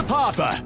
the papa!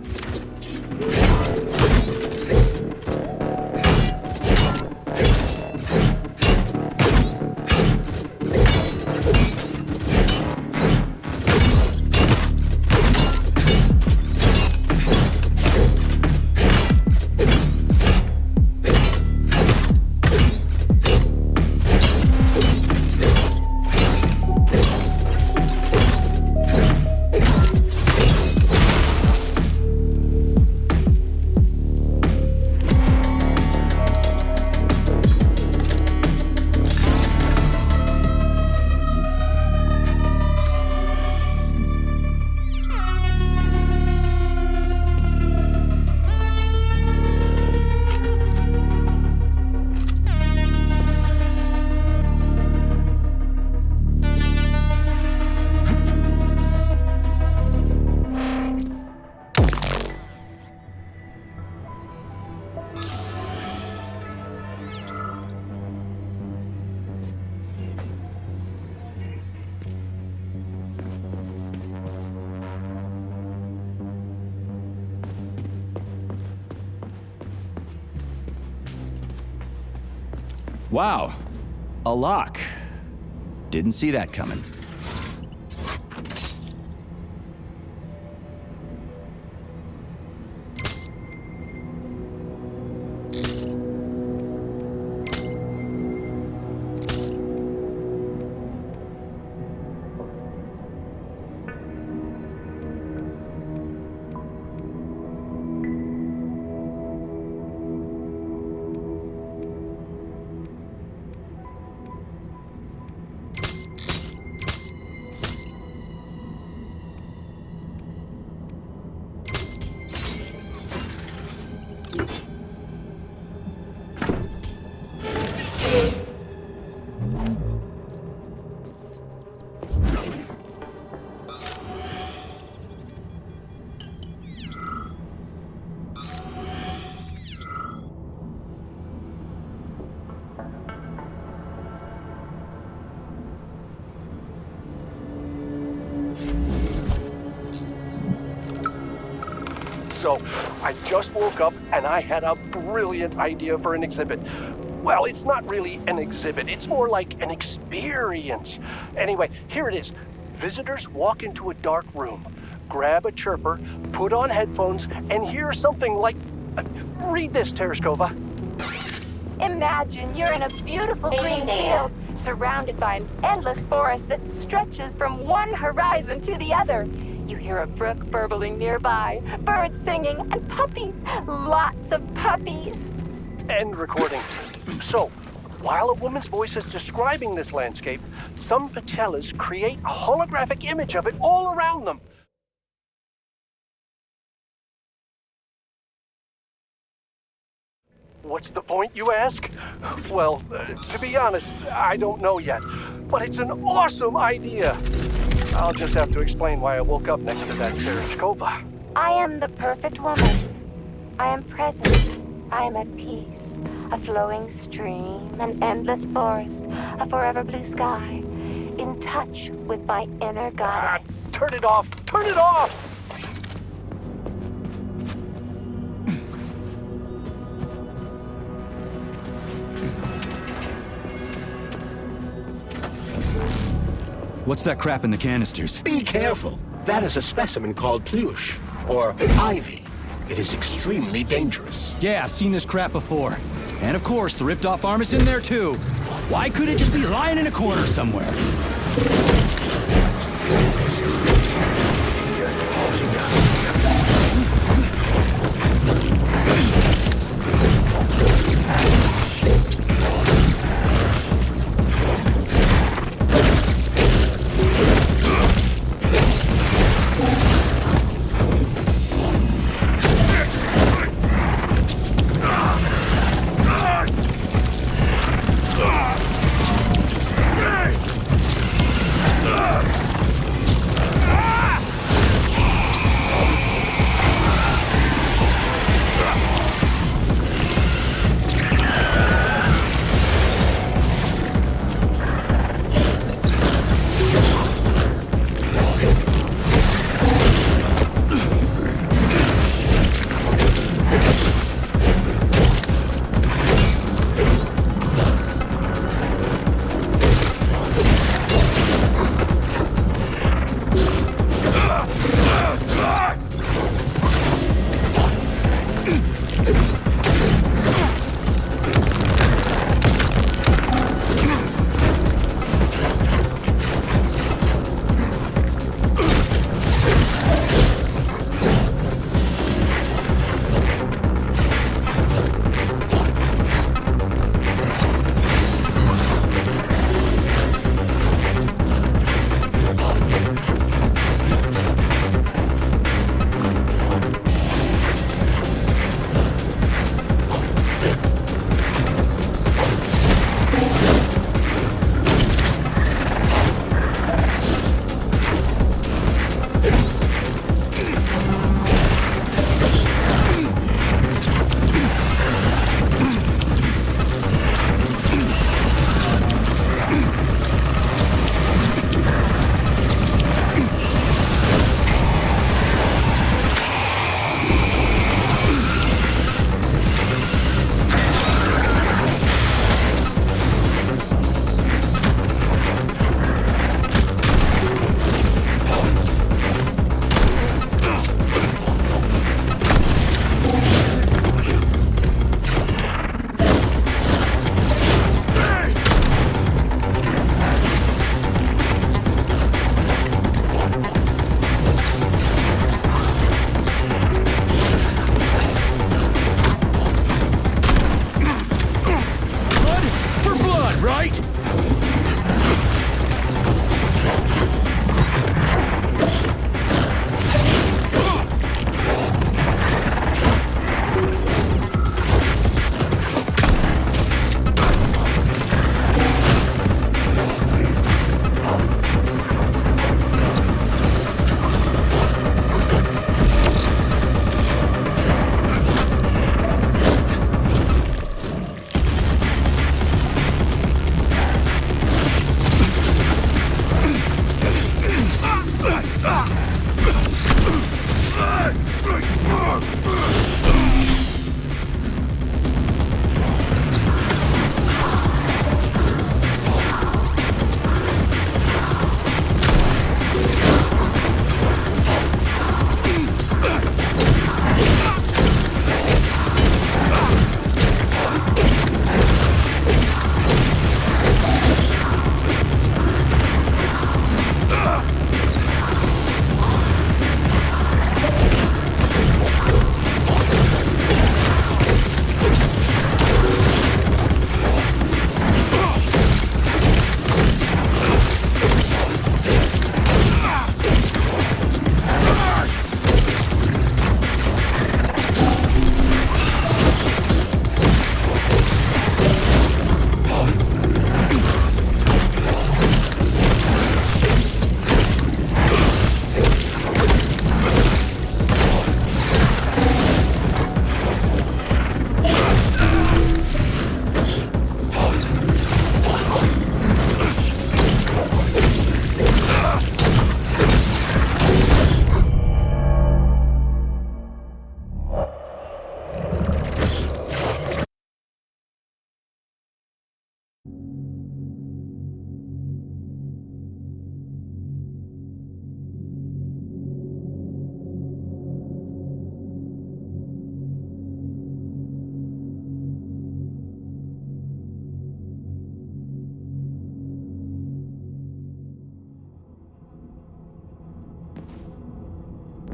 Wow, a lock. Didn't see that coming. So, I just woke up and I had a brilliant idea for an exhibit. Well, it's not really an exhibit, it's more like an experience. Anyway, here it is. Visitors walk into a dark room, grab a chirper, put on headphones, and hear something like... read this, Tereshkova. Imagine you're in a beautiful green field, surrounded by an endless forest that stretches from one horizon to the other. You hear a brook burbling nearby, birds singing, and puppies. Lots of puppies. End recording. So, while a woman's voice is describing this landscape, some patellas create a holographic image of it all around them. What's the point, you ask? Well, to be honest, I don't know yet. But it's an awesome idea. I'll just have to explain why I woke up next to that Tereshkova. I am the perfect woman. I am present. I am at peace. A flowing stream, an endless forest, a forever blue sky. In touch with my inner goddess. Turn it off! Turn it off! What's that crap in the canisters? Be careful. That is a specimen called Plusch, or ivy. It is extremely dangerous. Yeah, I've seen this crap before. And of course, the ripped-off arm is in there too. Why couldn't it just be lying in a corner somewhere?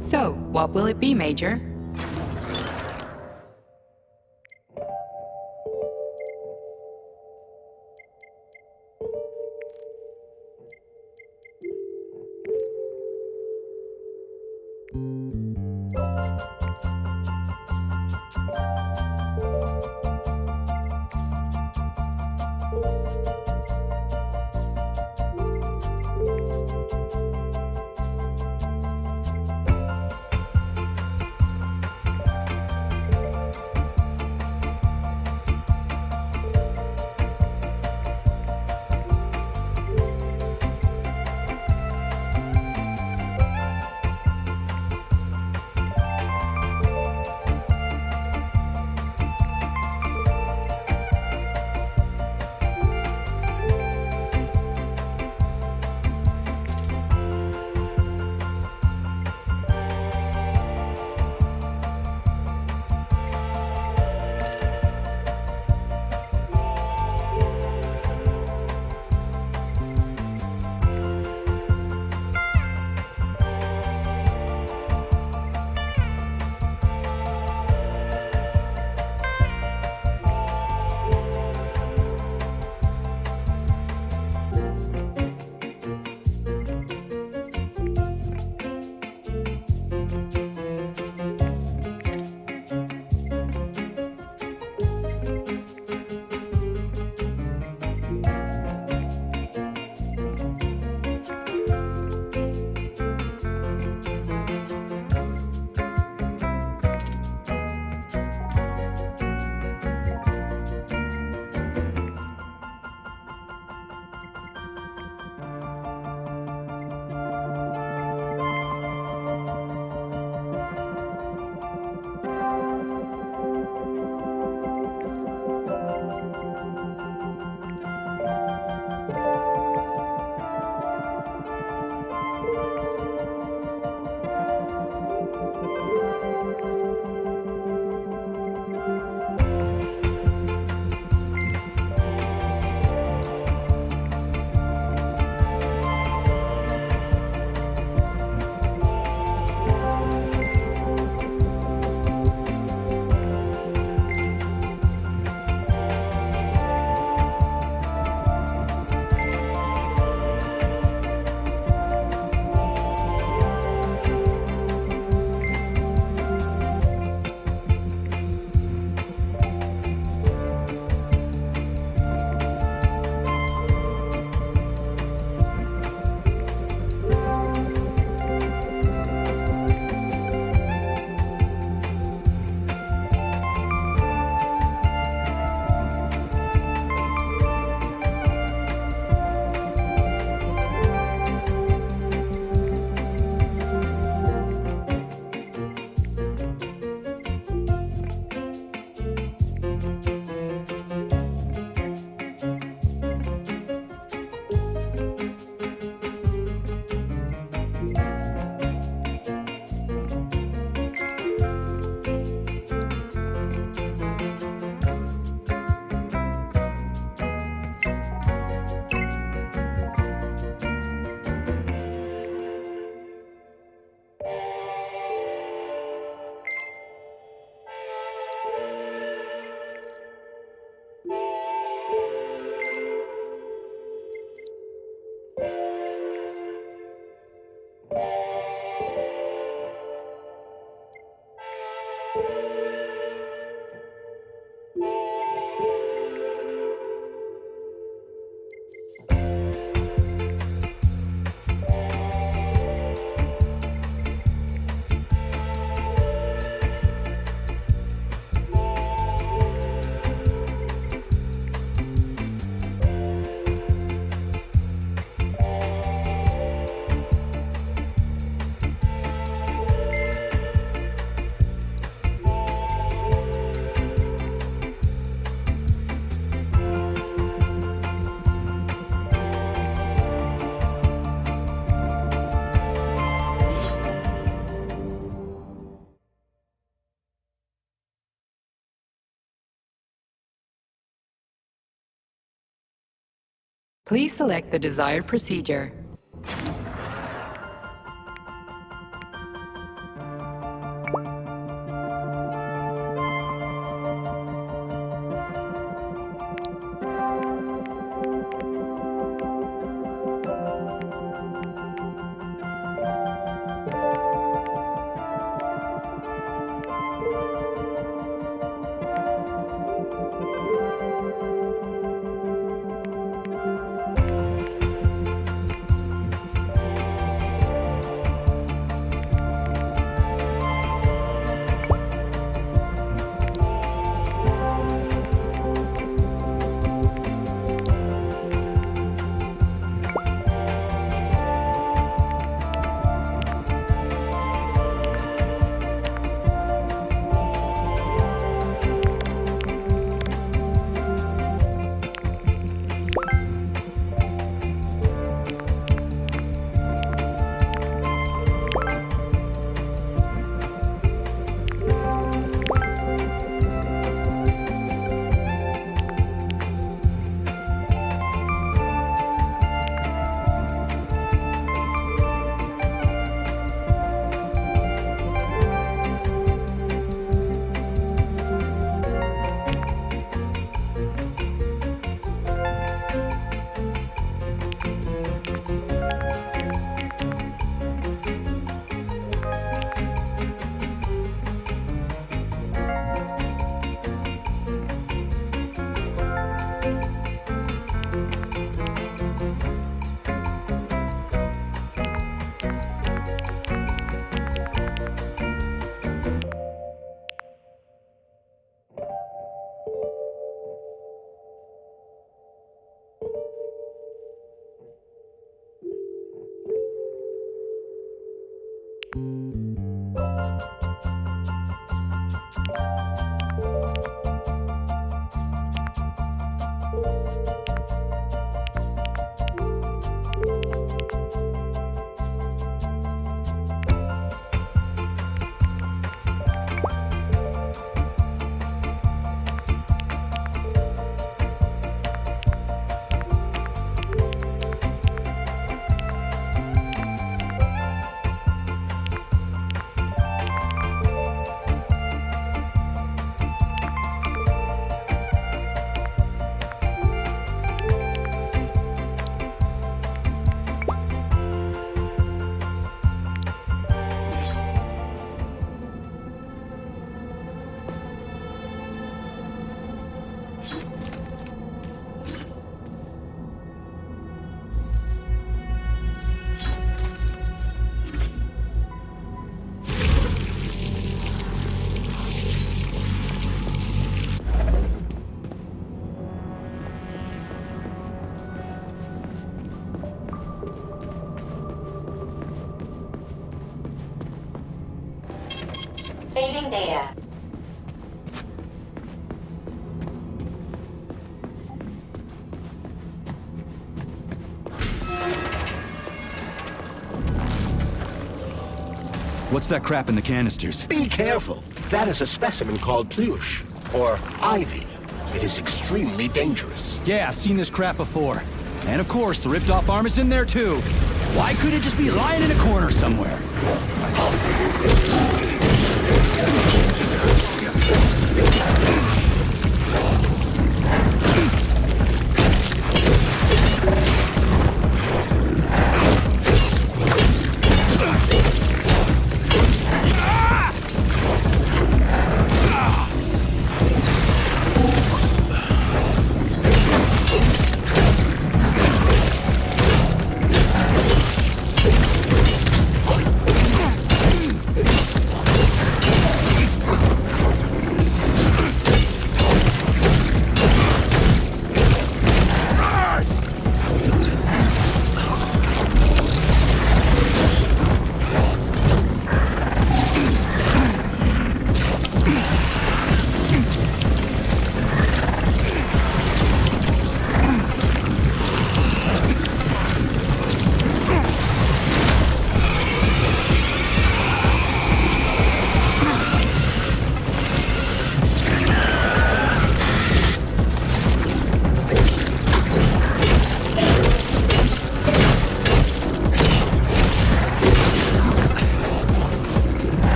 So, what will it be, Major? Please select the desired procedure. Saving data. What's that crap in the canisters? Be careful. That is a specimen called Plusch, or ivy. It is extremely dangerous. Yeah, I've seen this crap before. And of course, the ripped-off arm is in there too. Why couldn't it just be lying in a corner somewhere?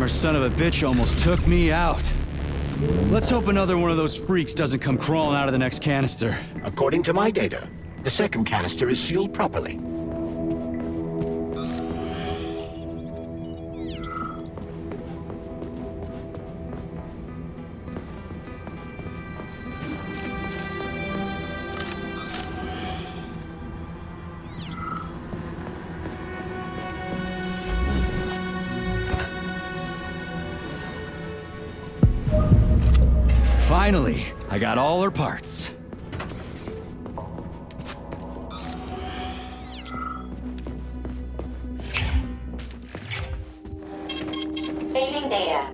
Son of a bitch almost took me out. Let's hope another one of those freaks doesn't come crawling out of the next canister. According to my data, the second canister is sealed properly. Finally, I got all her parts. Saving data.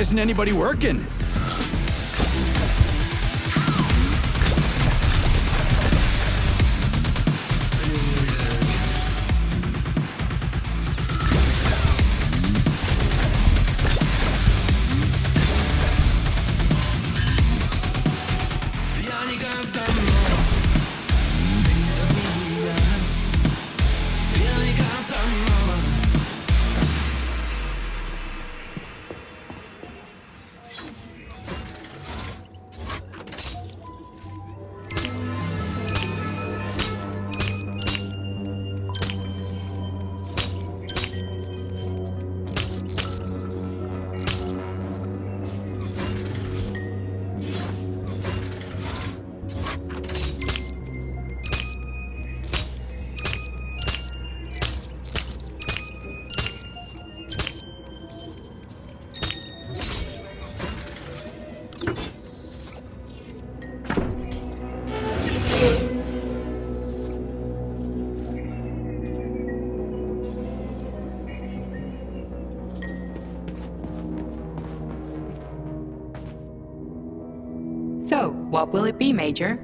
isn't anybody working? So, what will it be, Major?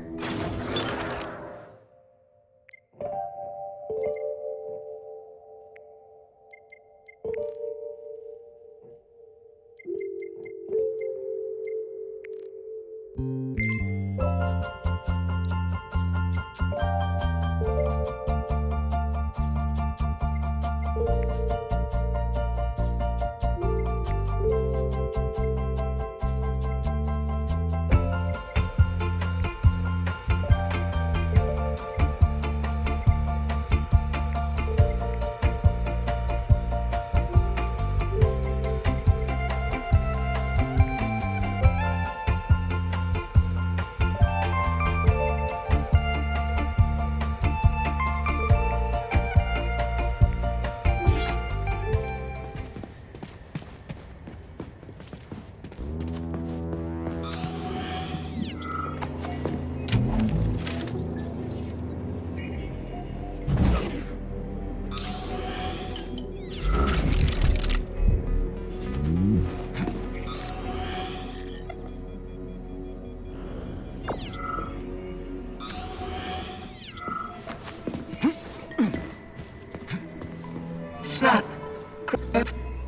Snap!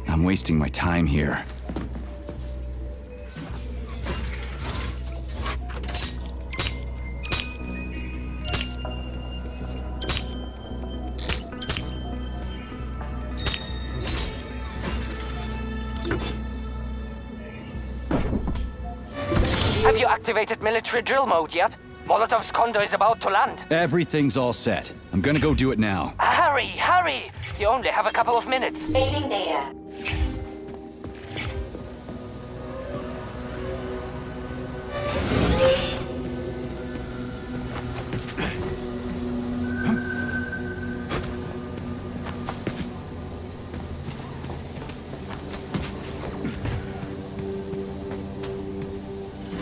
I'm wasting my time here. Have you activated military drill mode yet? Molotov's Condor is about to land. Everything's all set. I'm gonna go do it now. Hurry, hurry! You only have a couple of minutes. Fading data.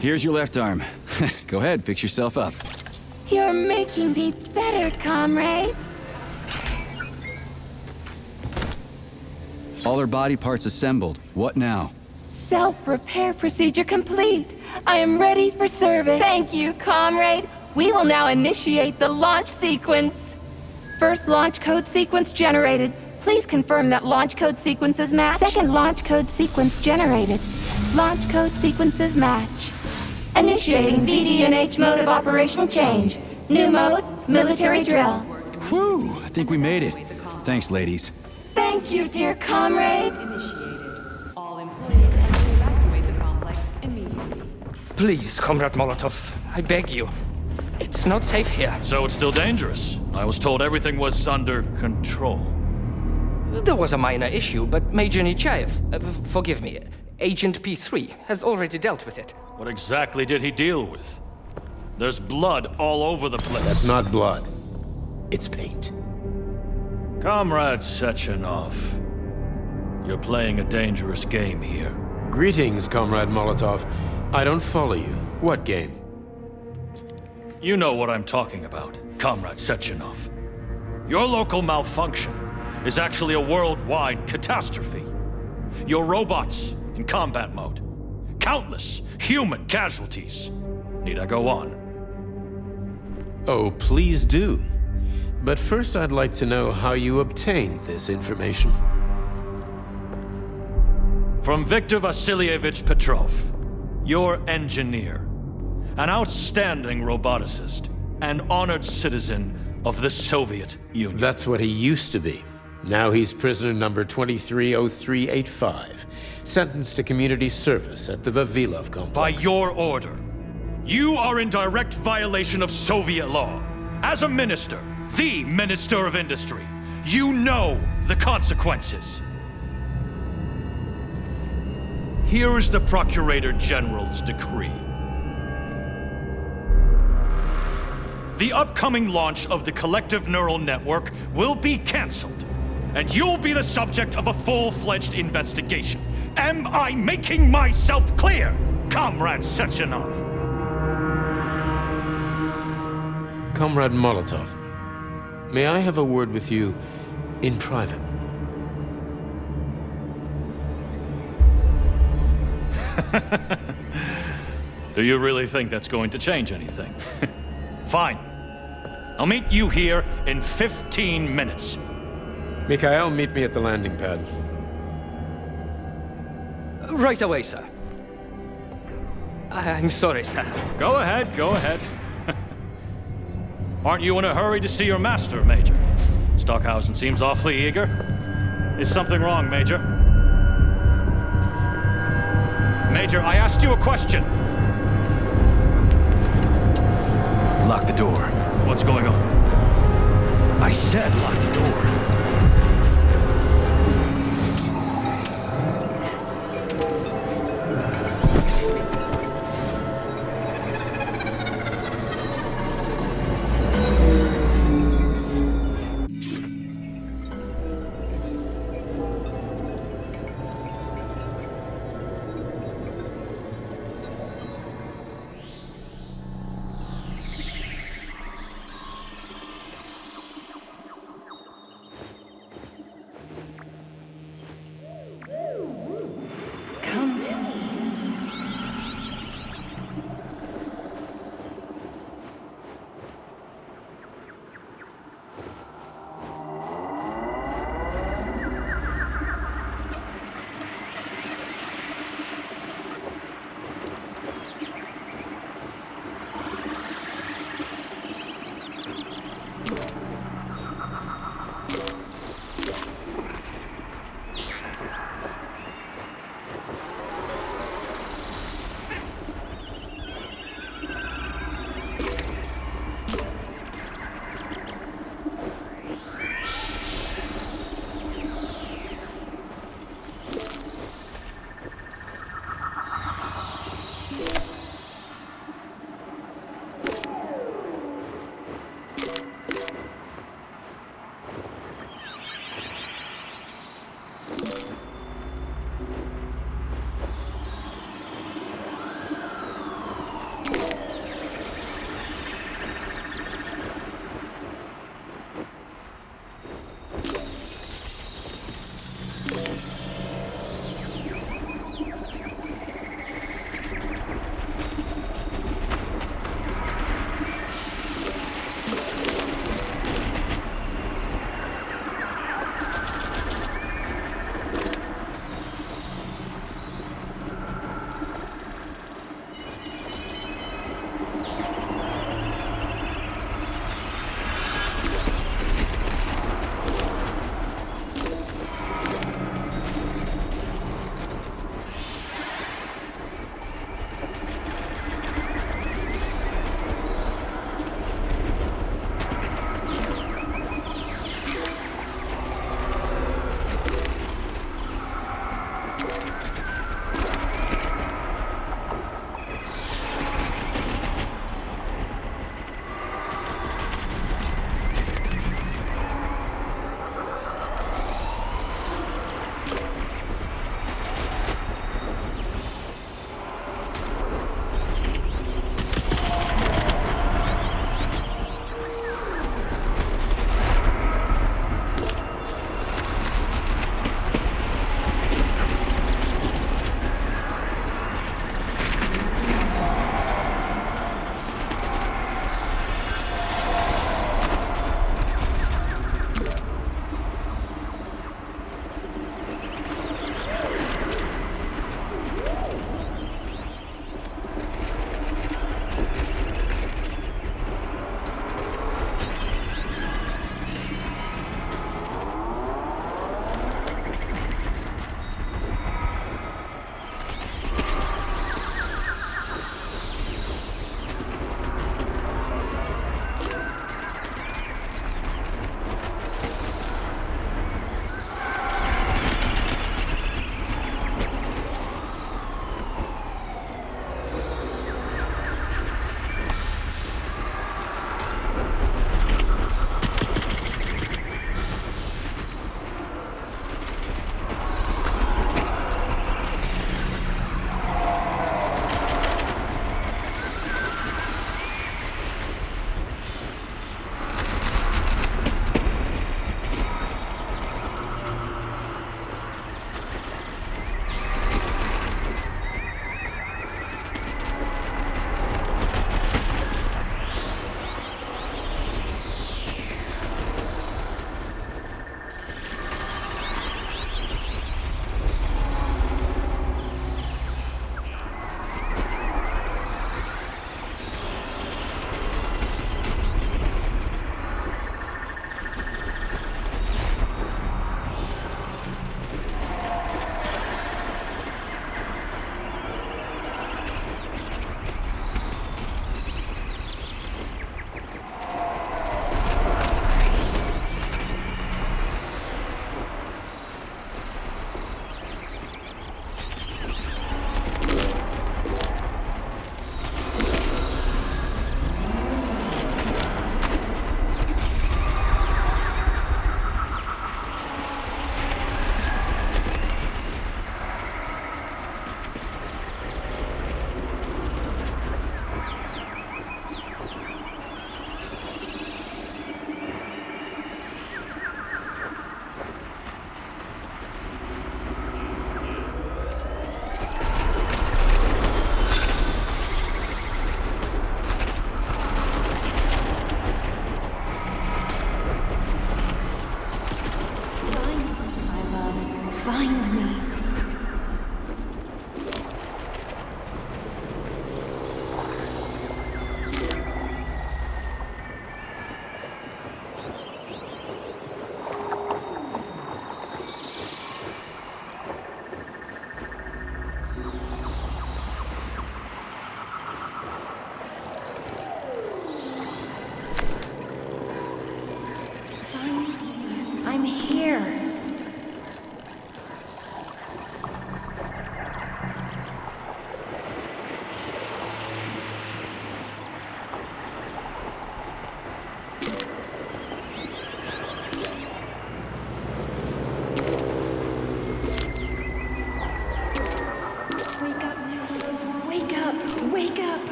Here's your left arm. Go ahead, fix yourself up. You're making me better, comrade. All her body parts assembled. What now? Self-repair procedure complete. I am ready for service. Thank you, comrade. We will now initiate the launch sequence. First launch code sequence generated. Please confirm that launch code sequences match. Second launch code sequence generated. Launch code sequences match. Initiating BD&H mode of operational change. New mode, military drill. Whew, I think we made it. Thanks, ladies. Thank you, dear comrade. All employees enter to evacuate the complex immediately. Please, Comrade Molotov, I beg you. It's not safe here. So it's still dangerous. I was told everything was under control. There was a minor issue, but Major Nechayev, forgive me, Agent P3 has already dealt with it. What exactly did he deal with? There's blood all over the place. That's not blood. It's paint. Comrade Sechenov, you're playing a dangerous game here. Greetings, Comrade Molotov. I don't follow you. What game? You know what I'm talking about, Comrade Sechenov. Your local malfunction is actually a worldwide catastrophe. Your robots in combat mode. Countless human casualties. Need I go on? Oh, please do. But first I'd like to know how you obtained this information. From Viktor Vasilyevich Petrov, your engineer, an outstanding roboticist, an honored citizen of the Soviet Union. That's what he used to be. Now he's prisoner number 230385, sentenced to community service at the Vavilov complex. By your order, you are in direct violation of Soviet law. As a minister, the Minister of Industry, you know the consequences. Here is the Procurator General's decree. The upcoming launch of the collective neural network will be canceled, and you'll be the subject of a full-fledged investigation. Am I making myself clear, Comrade Sechenov? Comrade Molotov, may I have a word with you in private? Do you really think that's going to change anything? Fine. I'll meet you here in 15 minutes. Mikhail, meet me at the landing pad. Right away, sir. I'm sorry, sir. Go ahead, go ahead. Aren't you in a hurry to see your master, Major? Stockhausen seems awfully eager. Is something wrong, Major? Major, I asked you a question. Lock the door. What's going on? I said lock the door.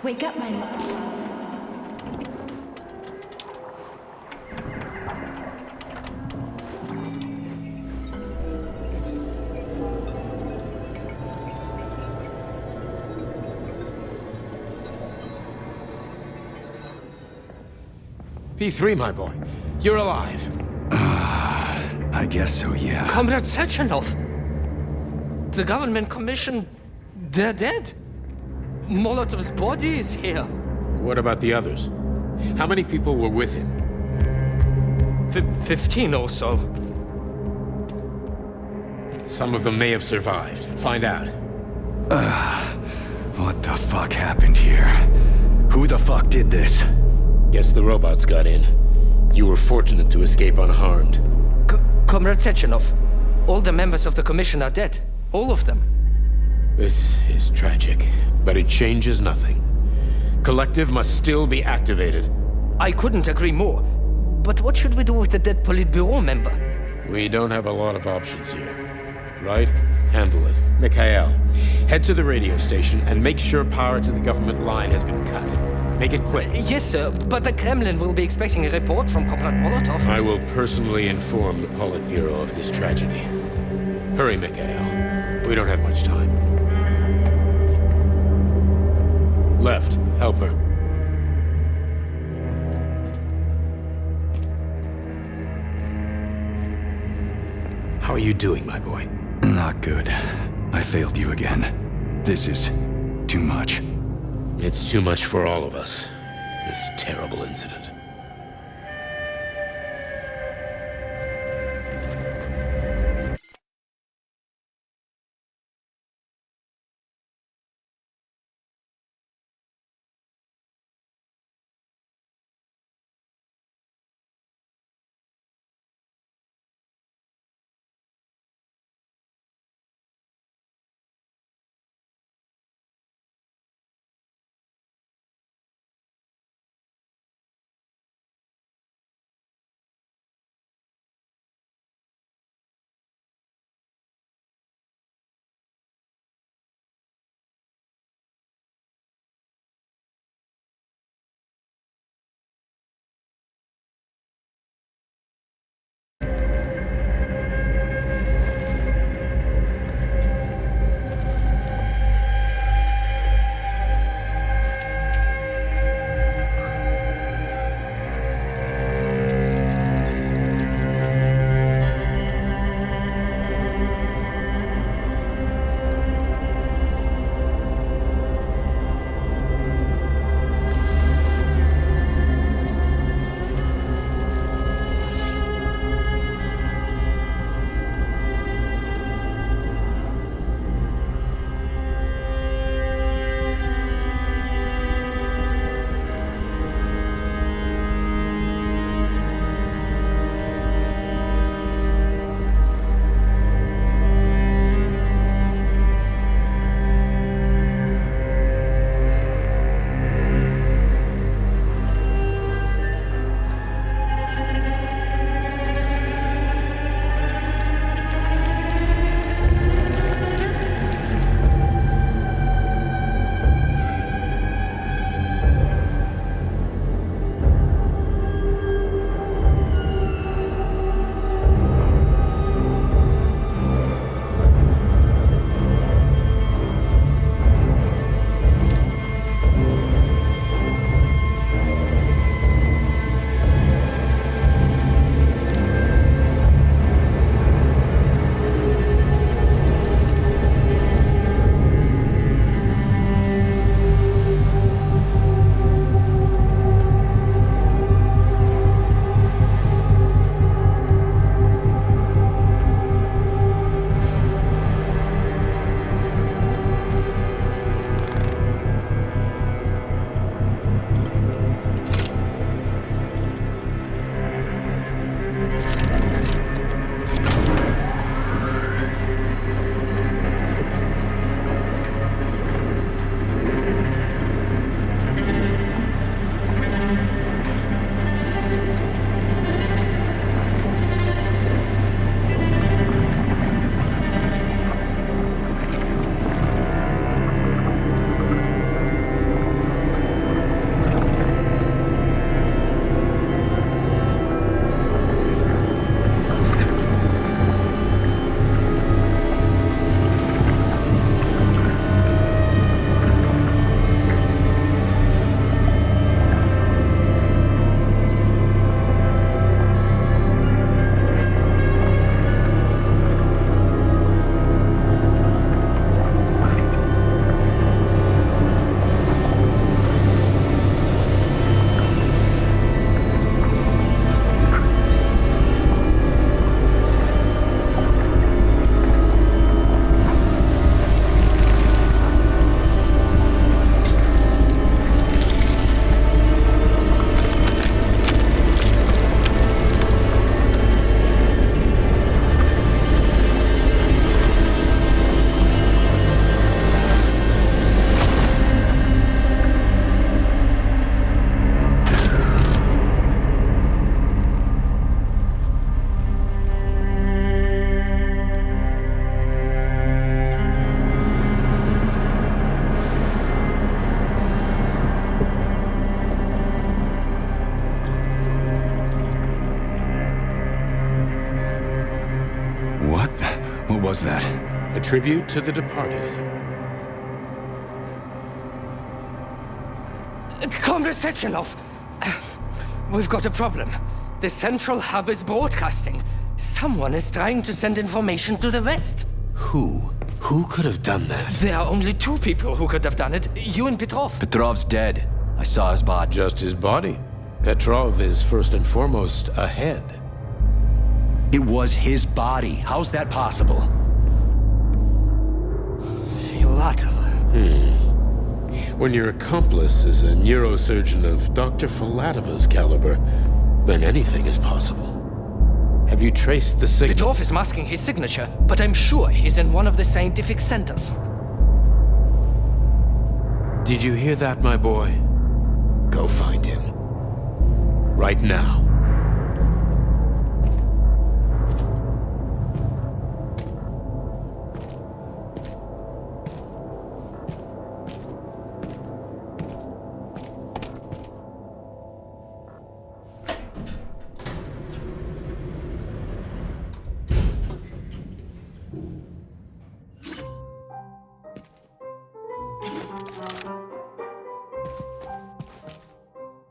Wake up, my love. P3, my boy. You're alive. I guess so, yeah. Comrade Sechenov! The government commission, they're dead. Molotov's body is here. What about the others? How many people were with him? 15 or so. Some of them may have survived. Find out. What the fuck happened here? Who the fuck did this? Guess the robots got in. You were fortunate to escape unharmed. Comrade Sechenov, all the members of the commission are dead. All of them. This is tragic, but it changes nothing. Collective must still be activated. I couldn't agree more. But what should we do with the dead Politburo member? We don't have a lot of options here. Right? Handle it. Mikhail, head to the radio station and make sure power to the government line has been cut. Make it quick. Yes, sir, but the Kremlin will be expecting a report from Comrade Molotov. I will personally inform the Politburo of this tragedy. Hurry, Mikhail. We don't have much time. Left. Help her. How are you doing, my boy? Not good. I failed you again. This is too much. It's too much for all of us. This terrible incident. was that? A tribute to the departed. Comrade Sechenov, we've got a problem. The central hub is broadcasting. Someone is trying to send information to the west. Who? Who could have done that? There are only two people who could have done it, you and Petrov. Petrov's dead. I saw his body. Just his body. Petrov is first and foremost a head. It was his body. How's that possible? Filatova. When your accomplice is a neurosurgeon of Dr. Filatova's caliber, then anything is possible. Have you traced the signal? Petrov is masking his signature, but I'm sure he's in one of the scientific centers. Did you hear that, my boy? Go find him. Right now.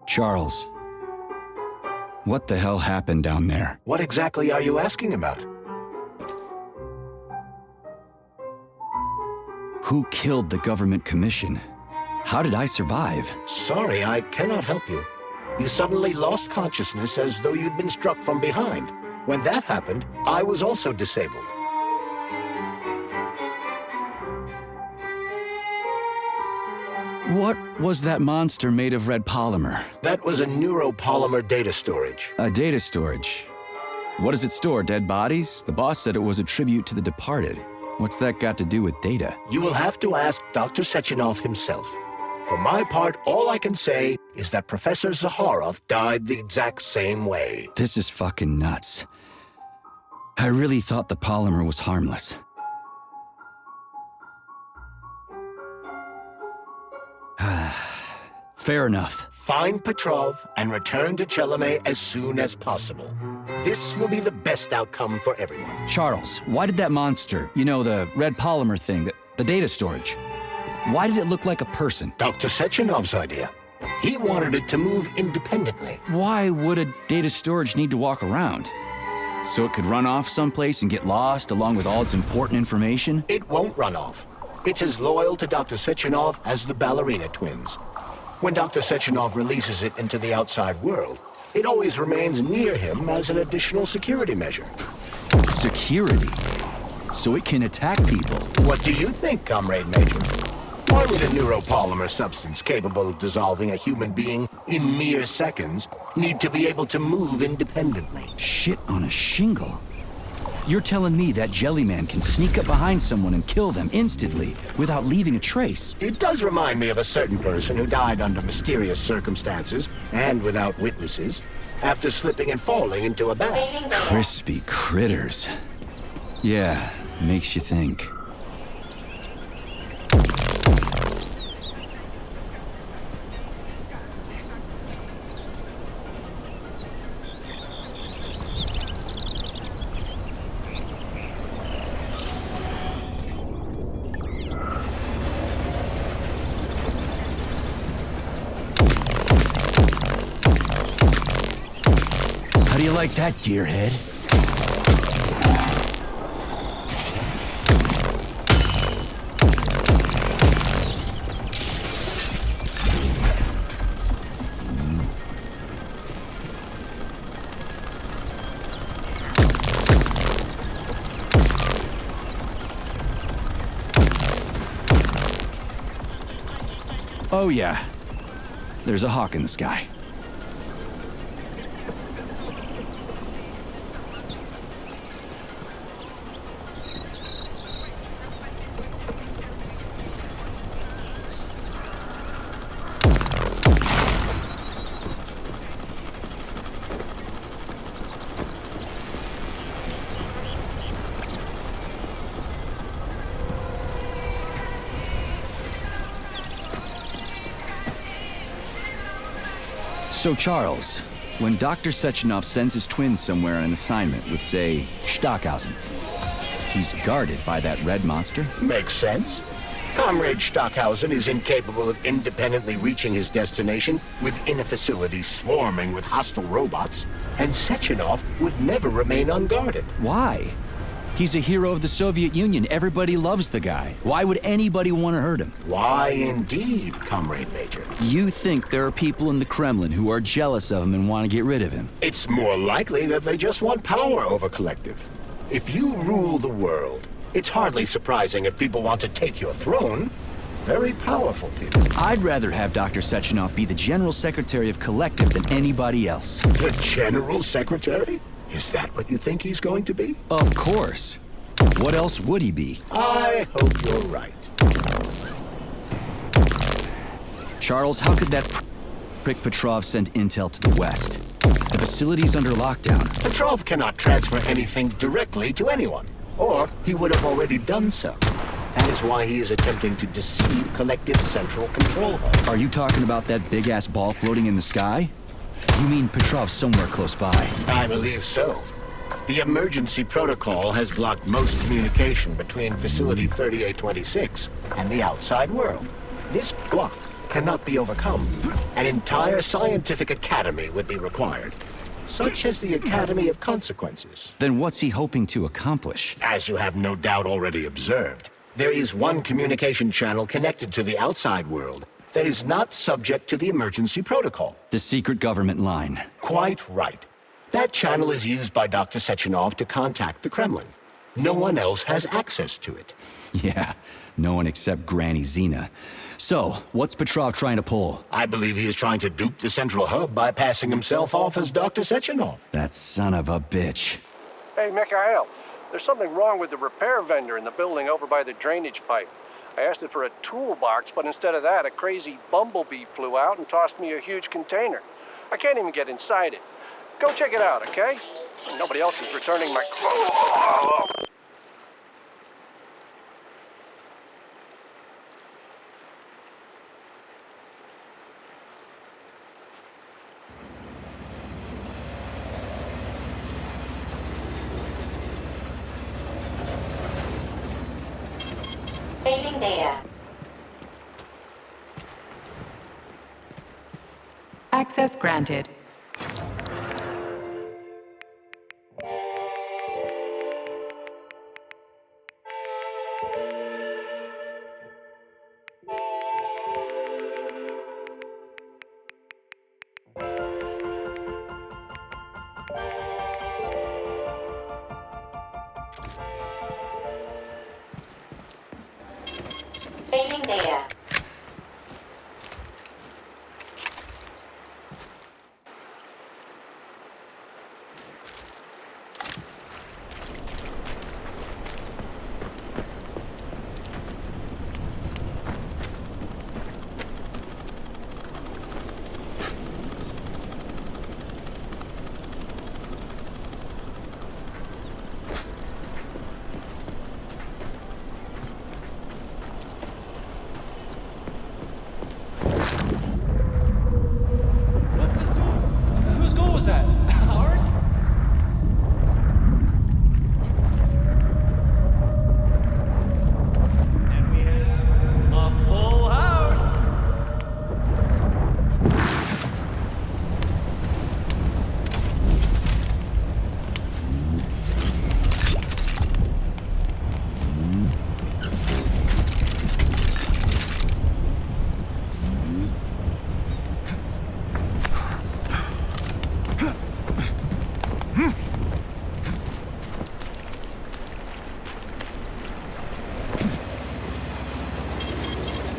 Charles, what the hell happened down there? What exactly are you asking about? Who killed the government commission? How did I survive? Sorry, I cannot help you. You suddenly lost consciousness as though you'd been struck from behind. When that happened, I was also disabled. What was that monster made of red polymer? That was a neuropolymer data storage. A data storage. What does it store, dead bodies? The boss said it was a tribute to the departed. What's that got to do with data? You will have to ask Dr. Sechenov himself. For my part, all I can say is that Professor Zaharov died the exact same way. This is fucking nuts. I really thought the polymer was harmless. Fair enough. Find Petrov and return to Chelome as soon as possible. This will be the best outcome for everyone. Charles, why did that monster, you know, the red polymer thing, the data storage, why did it look like a person? Dr. Sechenov's idea. He wanted it to move independently. Why would a data storage need to walk around? So it could run off someplace and get lost along with all its important information? It won't run off. It's as loyal to Dr. Sechenov as the ballerina twins. When Dr. Sechenov releases it into the outside world, it always remains near him as an additional security measure. Security? So it can attack people? What do you think, Comrade Major? Why would a neuropolymer substance capable of dissolving a human being in mere seconds need to be able to move independently? Shit on a shingle? You're telling me that Jellyman can sneak up behind someone and kill them instantly without leaving a trace? It does remind me of a certain person who died under mysterious circumstances and without witnesses after slipping and falling into a bath. Crispy critters. Yeah, makes you think. How do you like that, gearhead? Oh yeah, there's a hawk in the sky. So Charles, when Dr. Sechenov sends his twins somewhere on an assignment with, say, Stockhausen, he's guarded by that red monster? Makes sense. Comrade Stockhausen is incapable of independently reaching his destination within a facility swarming with hostile robots, and Sechenov would never remain unguarded. Why? He's a hero of the Soviet Union. Everybody loves the guy. Why would anybody want to hurt him? Why indeed, Comrade Major? You think there are people in the Kremlin who are jealous of him and want to get rid of him? It's more likely that they just want power over Collective. If you rule the world, it's hardly surprising if people want to take your throne. Very powerful people. I'd rather have Dr. Sechenov be the General Secretary of Collective than anybody else. The General Secretary? Is that what you think he's going to be? Of course. What else would he be? I hope you're right. Charles, how could that prick Petrov send intel to the west? The facility's under lockdown. Petrov cannot transfer anything directly to anyone, or he would have already done so. That is why he is attempting to deceive Collective's central control hub. Are you talking about that big-ass ball floating in the sky? You mean Petrov's somewhere close by? I believe so. The emergency protocol has blocked most communication between Facility 3826 and the outside world. This block cannot be overcome. An entire scientific academy would be required, such as the Academy of Consequences. Then what's he hoping to accomplish? As you have no doubt already observed, there is one communication channel connected to the outside world that is not subject to the emergency protocol. The secret government line. Quite right. That channel is used by Dr. Sechenov to contact the Kremlin. No one else has access to it. Yeah, no one except Granny Xena. So, what's Petrov trying to pull? I believe he is trying to dupe the central hub by passing himself off as Dr. Sechenov. That son of a bitch. Hey, Mikhail, there's something wrong with the repair vendor in the building over by the drainage pipe. I asked it for a toolbox, but instead of that, a crazy bumblebee flew out and tossed me a huge container. I can't even get inside it. Go check it out, okay? Nobody else is returning my... Saving data. Access granted. Saving data.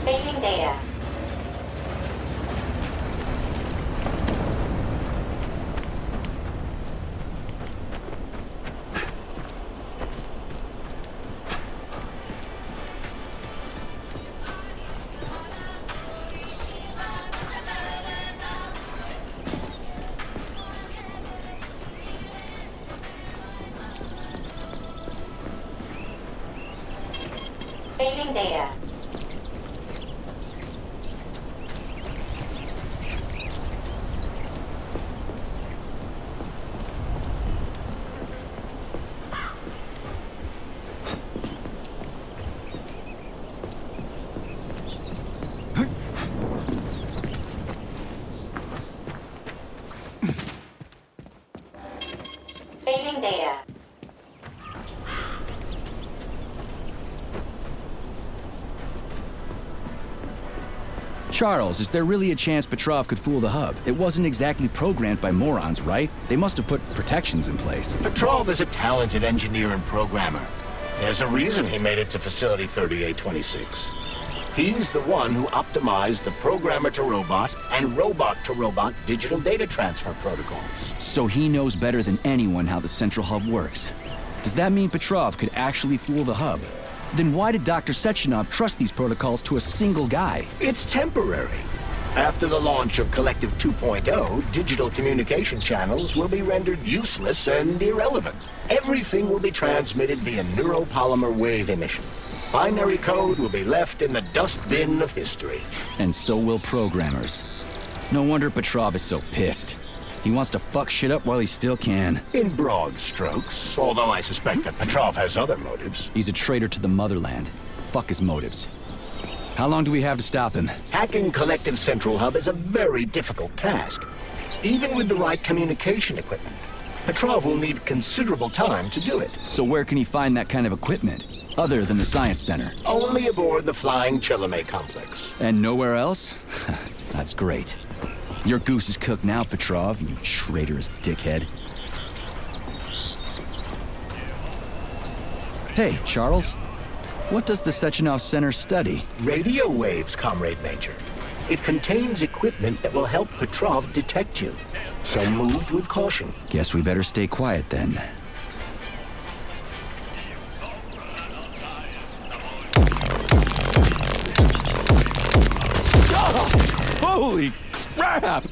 Saving data. Saving data. Saving data. Charles, is there really a chance Petrov could fool the hub? It wasn't exactly programmed by morons, right? They must have put protections in place. Petrov is a talented engineer and programmer. There's a reason he made it to Facility 3826. He's the one who optimized the programmer-to-robot and robot-to-robot digital data transfer protocols. So he knows better than anyone how the central hub works. Does that mean Petrov could actually fool the hub? Then why did Dr. Sechenov trust these protocols to a single guy? It's temporary. After the launch of Collective 2.0, digital communication channels will be rendered useless and irrelevant. Everything will be transmitted via neuropolymer wave emission. Binary code will be left in the dustbin of history. And so will programmers. No wonder Petrov is so pissed. He wants to fuck shit up while he still can. In broad strokes, although I suspect that Petrov has other motives. He's a traitor to the motherland. Fuck his motives. How long do we have to stop him? Hacking Collective Central Hub is a very difficult task. Even with the right communication equipment, Petrov will need considerable time to do it. So where can he find that kind of equipment? Other than the Science Center? Only aboard the Flying Chelome complex. And nowhere else? That's great. Your goose is cooked now, Petrov, you traitorous dickhead. Hey, Charles. What does the Sechenov Center study? Radio waves, Comrade Major. It contains equipment that will help Petrov detect you. So move with caution. Guess we better stay quiet then. Holy crap!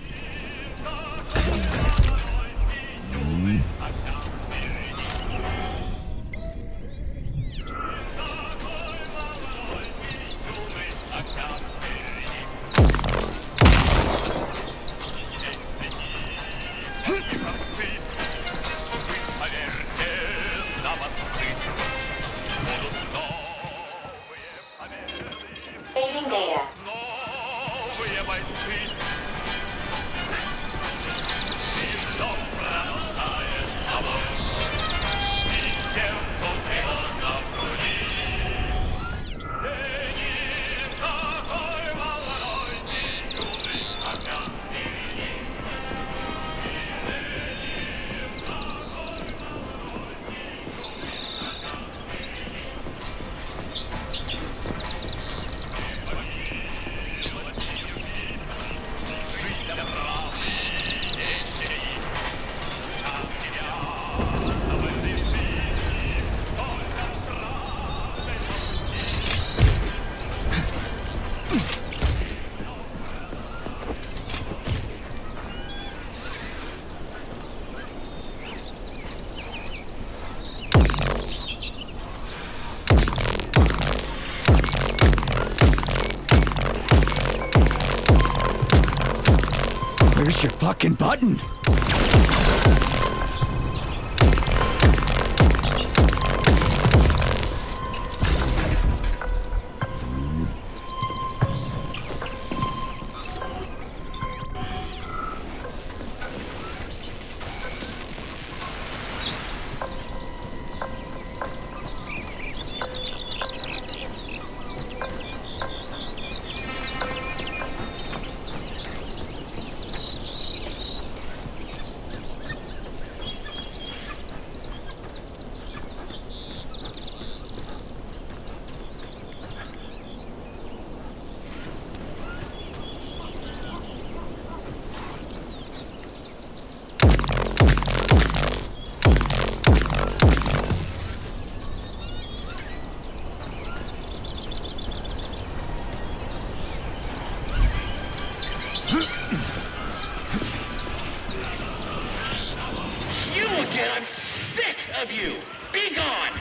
Saving data. Where's your fucking button? You again! I'm sick of you! Be gone!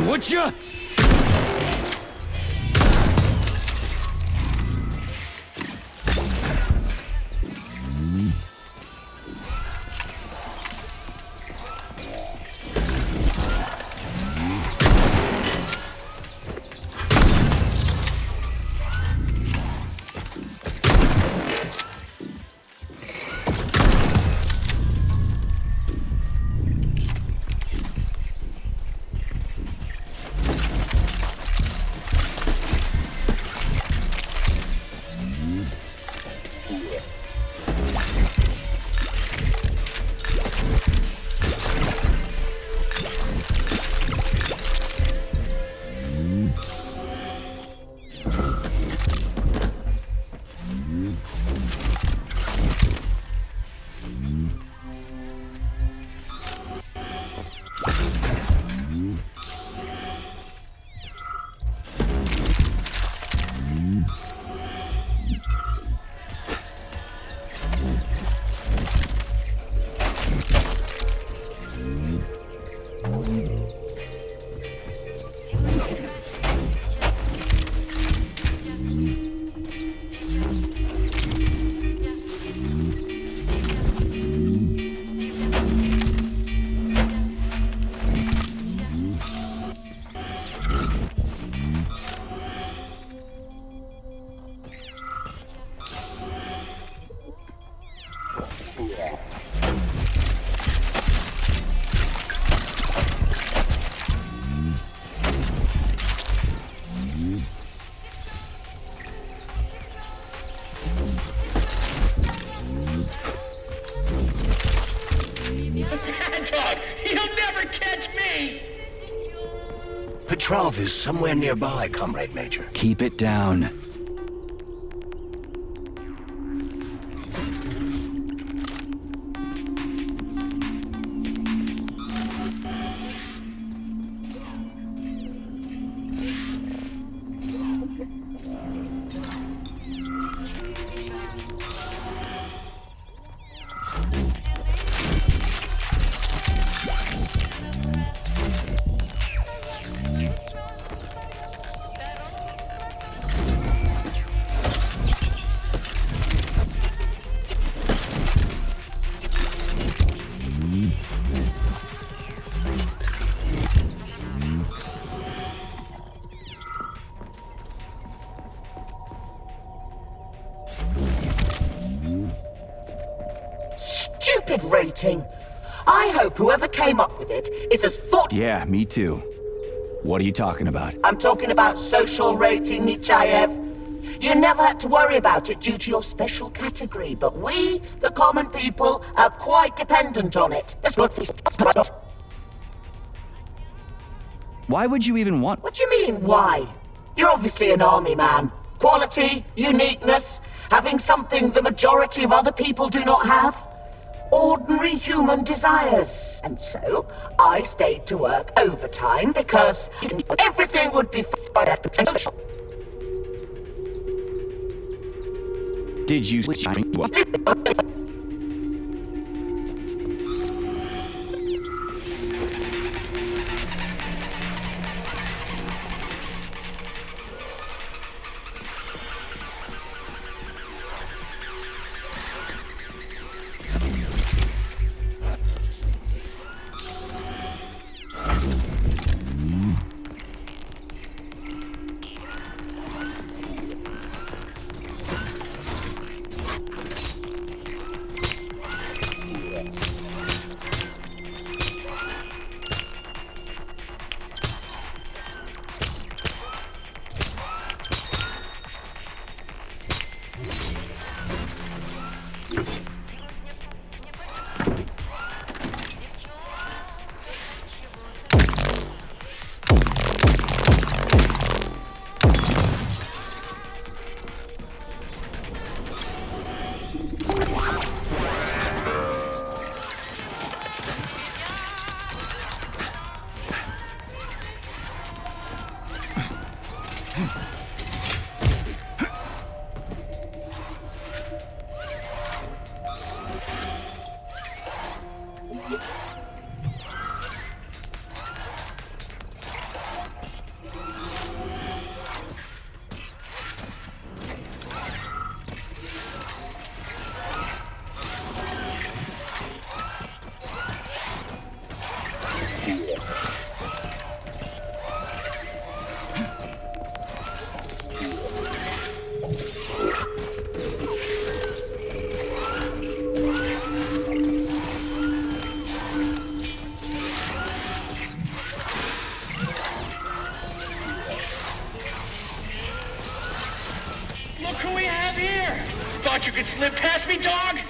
would ya? Dog, you'll never catch me! Petrov is somewhere nearby, Comrade Major. Keep it down. Stupid rating. I hope whoever came up with it is as Yeah, me too. What are you talking about? I'm talking about social rating, Nichayev. You never had to worry about it due to your special category, but we, the common people, are quite dependent on it. Why would you even want... What do you mean, why? You're obviously an army man. Quality, uniqueness, having something the majority of other people do not have. Ordinary human desires. And so, I stayed to work overtime because everything would be by that potential. Did you... Look who we have here! Thought you could slip past me, dog?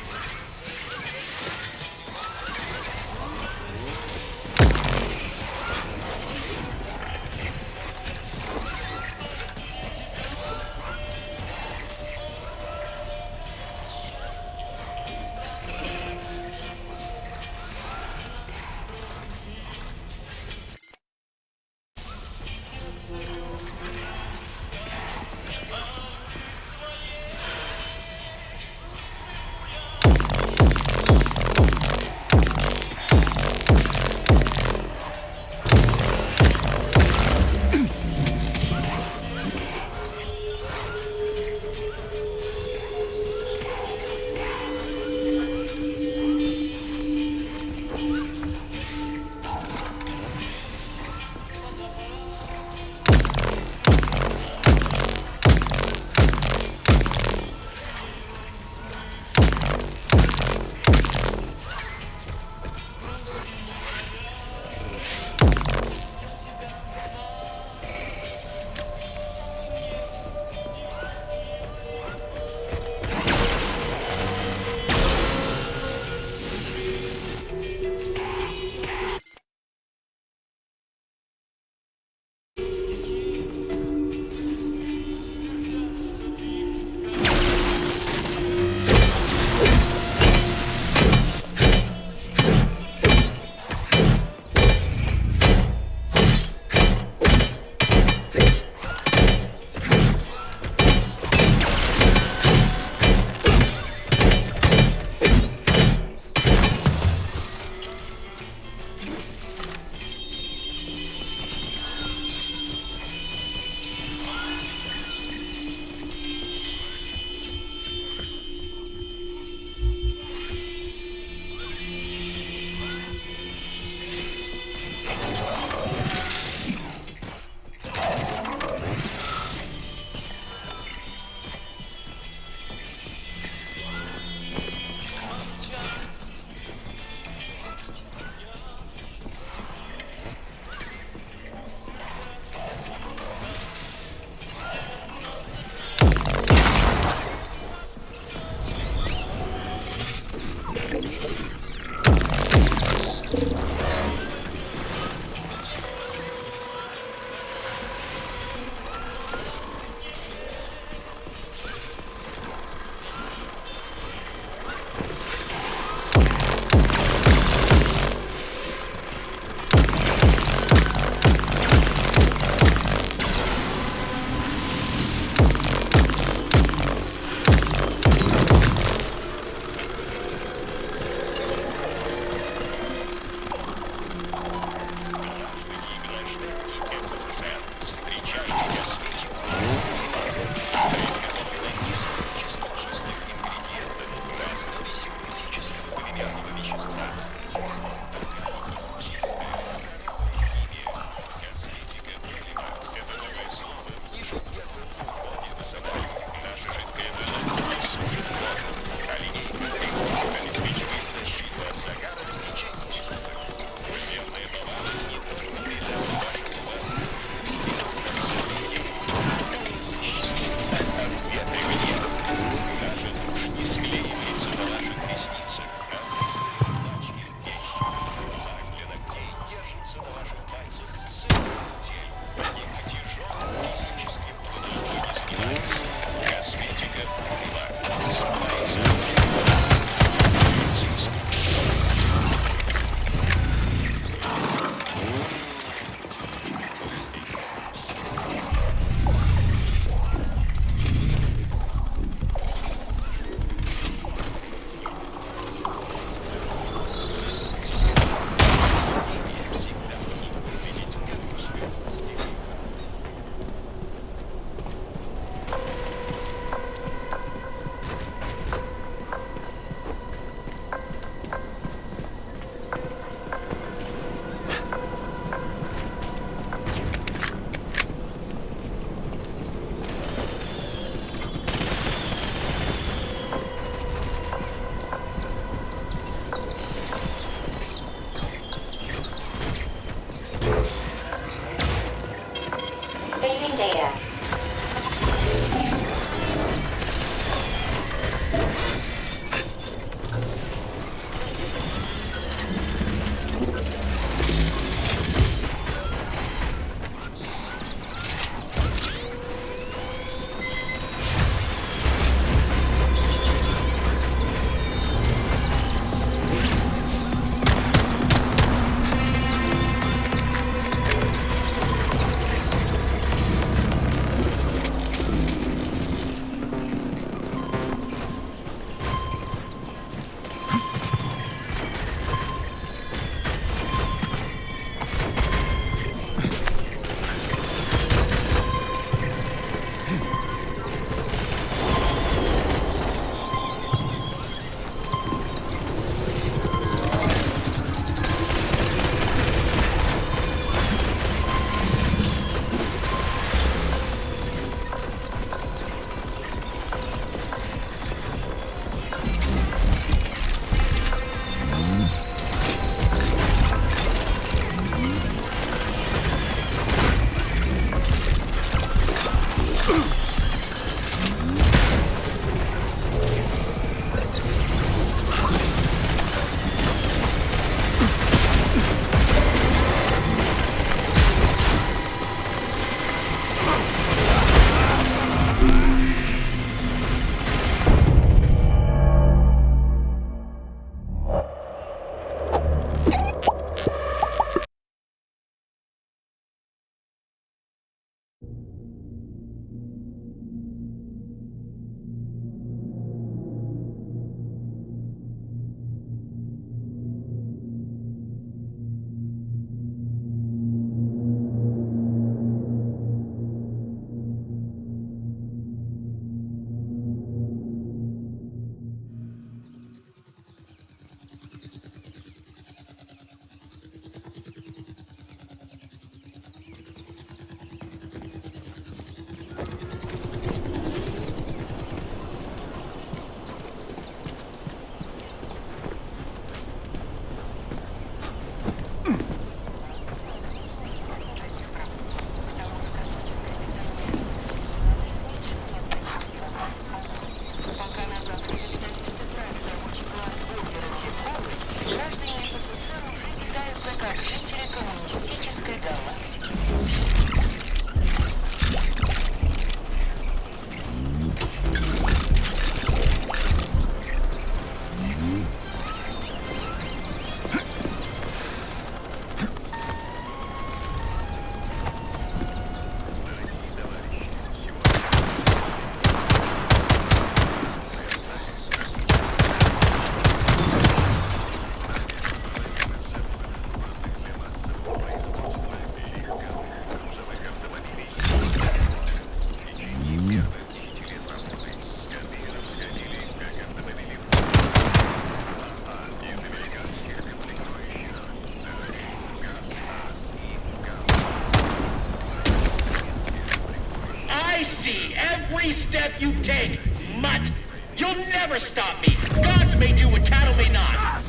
every step you take, mutt. You'll never stop me. Gods may do what cattle may not.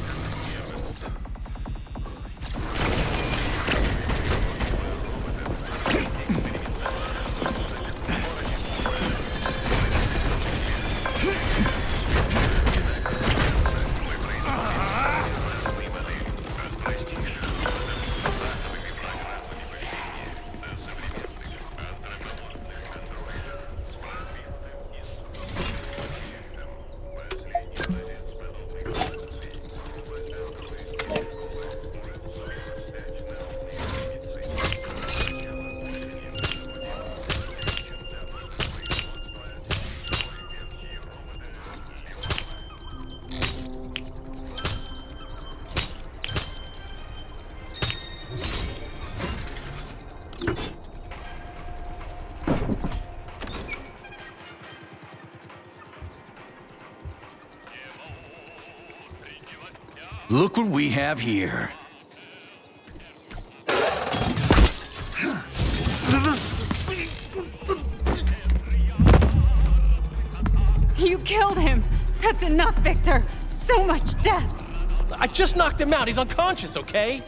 Look what we have here. You killed him! That's enough, Victor! So much death! I just knocked him out. He's unconscious, okay?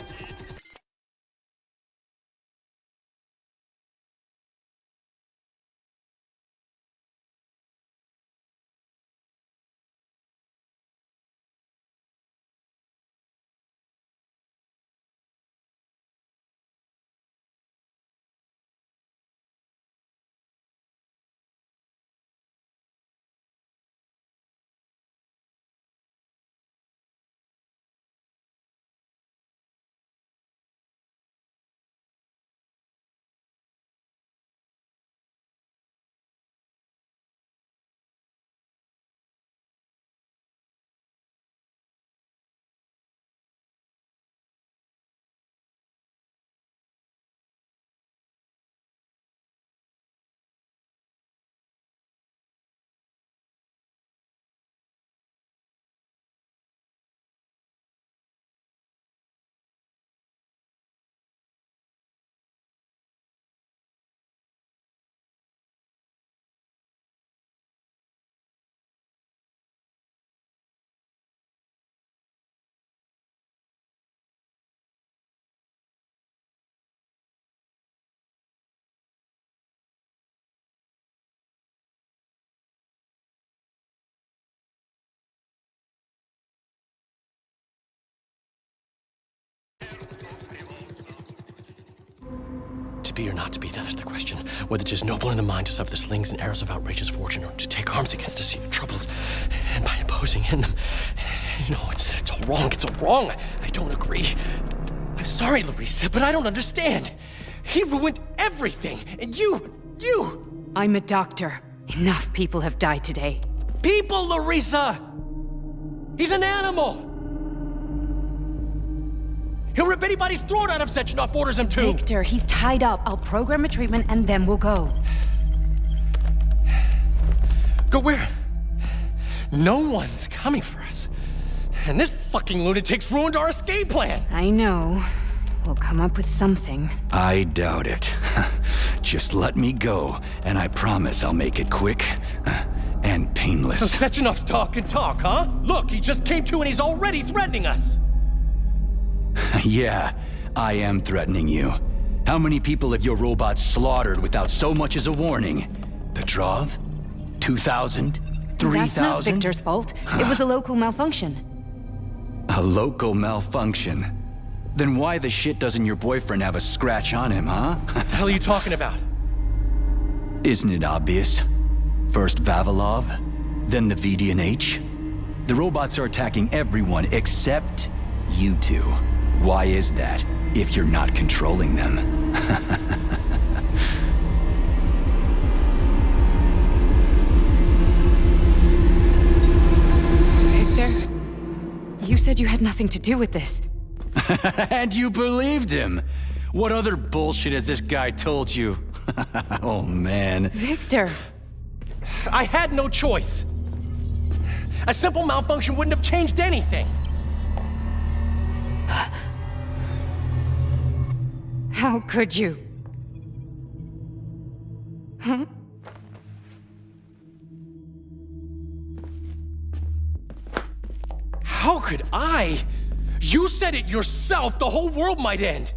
To be or not to be, that is the question. Whether 'tis noble in the mind to suffer the slings and arrows of outrageous fortune, or to take arms against deceiving troubles, and by imposing in them. You know, it's all wrong, it's all wrong. I don't agree. I'm sorry, Larissa, but I don't understand. He ruined everything, and you... I'm a doctor. Enough people have died today. People, Larissa! He's an animal! He'll rip anybody's throat out if Sechenov orders him to! Victor, he's tied up. I'll program a treatment and then we'll go. Go where? No one's coming for us. And this fucking lunatic's ruined our escape plan! I know. We'll come up with something. I doubt it. Just let me go, and I promise I'll make it quick and painless. So Sechenov's talk and talk, huh? Look, he just came to and he's already threatening us! Yeah, I am threatening you. How many people have your robots slaughtered without so much as a warning? Petrov? 2,000? 3,000? That's not Victor's fault. It was a local malfunction. A local malfunction? Then why the shit doesn't your boyfriend have a scratch on him, huh? What the hell are you talking about? Isn't it obvious? First Vavilov, then the VDNH. The robots are attacking everyone except you two. Why is that, if you're not controlling them? Victor, you said you had nothing to do with this. And you believed him! What other bullshit has this guy told you? Oh, man. Victor! I had no choice. A simple malfunction wouldn't have changed anything. How could you? Huh? How could I? You said it yourself. The whole world might end.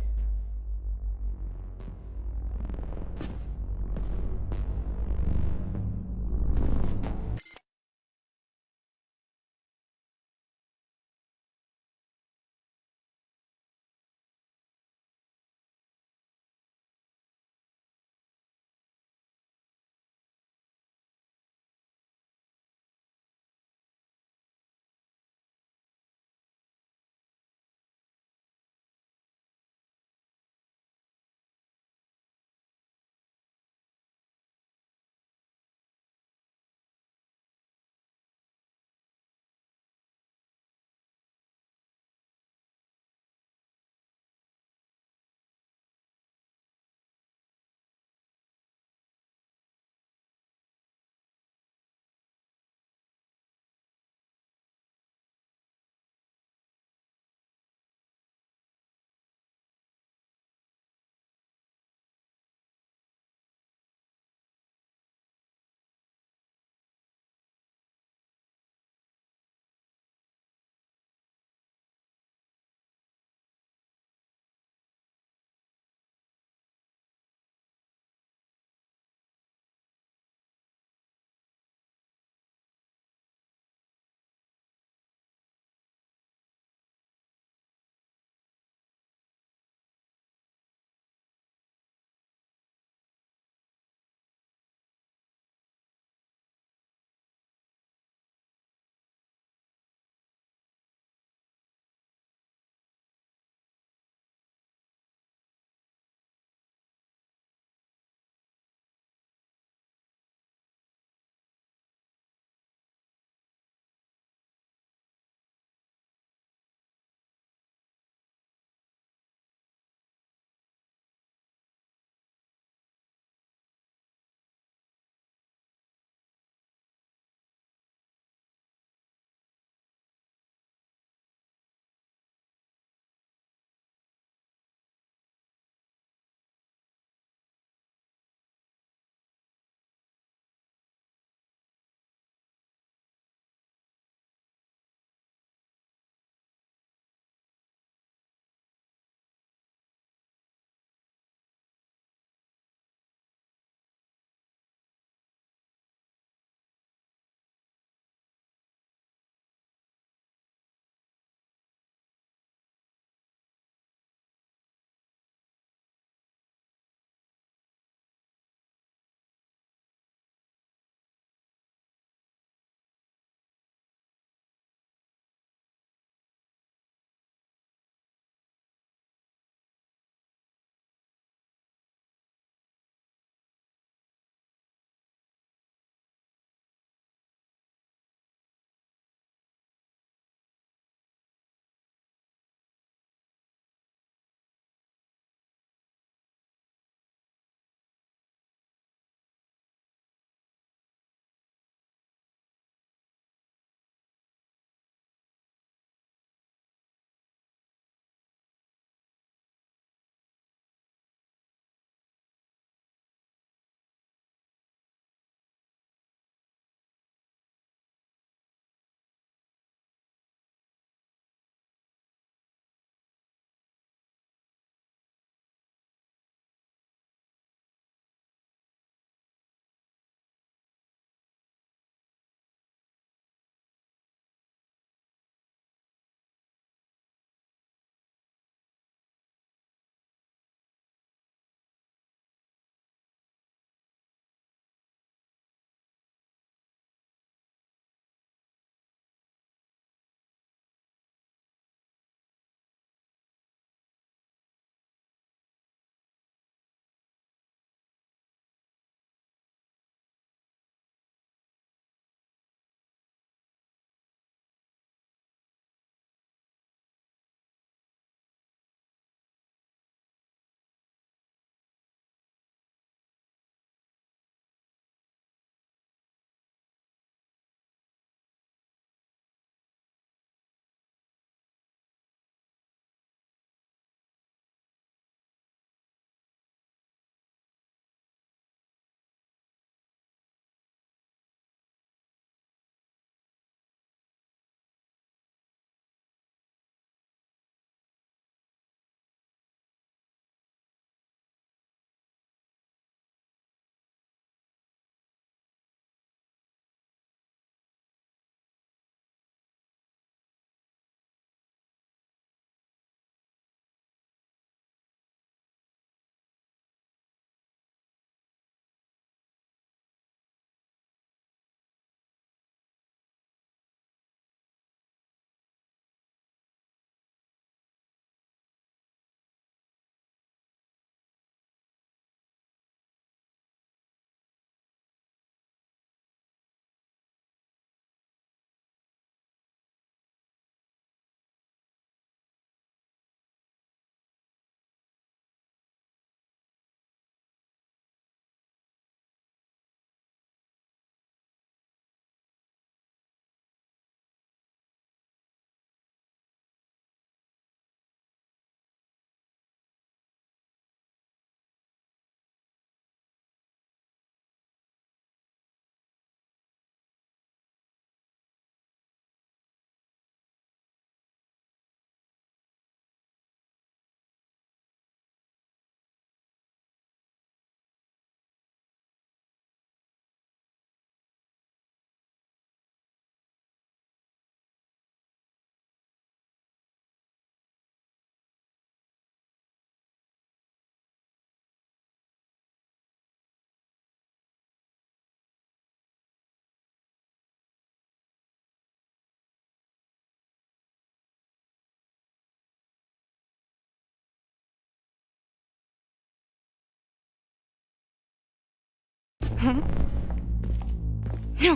No,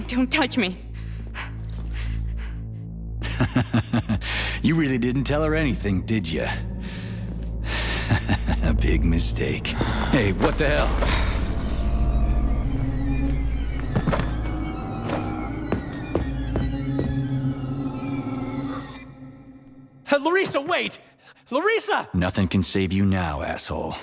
don't touch me. You really didn't tell her anything, did you? A big mistake. Hey, what the hell? Larissa, wait! Larissa! Nothing can save you now, asshole.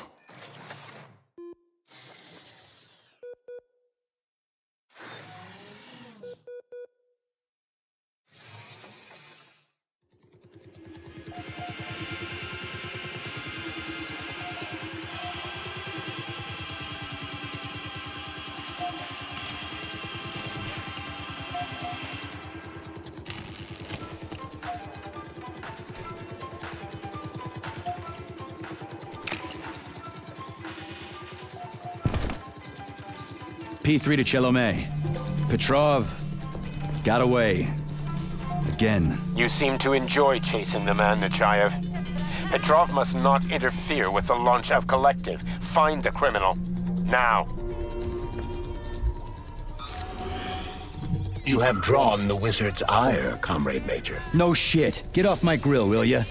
P3 to Chelomey. Petrov got away. Again. You seem to enjoy chasing the man, Nechayev. Petrov must not interfere with the launch of Collective. Find the criminal. Now. You have drawn the wizard's ire, Comrade Major. No shit. Get off my grill, will ya?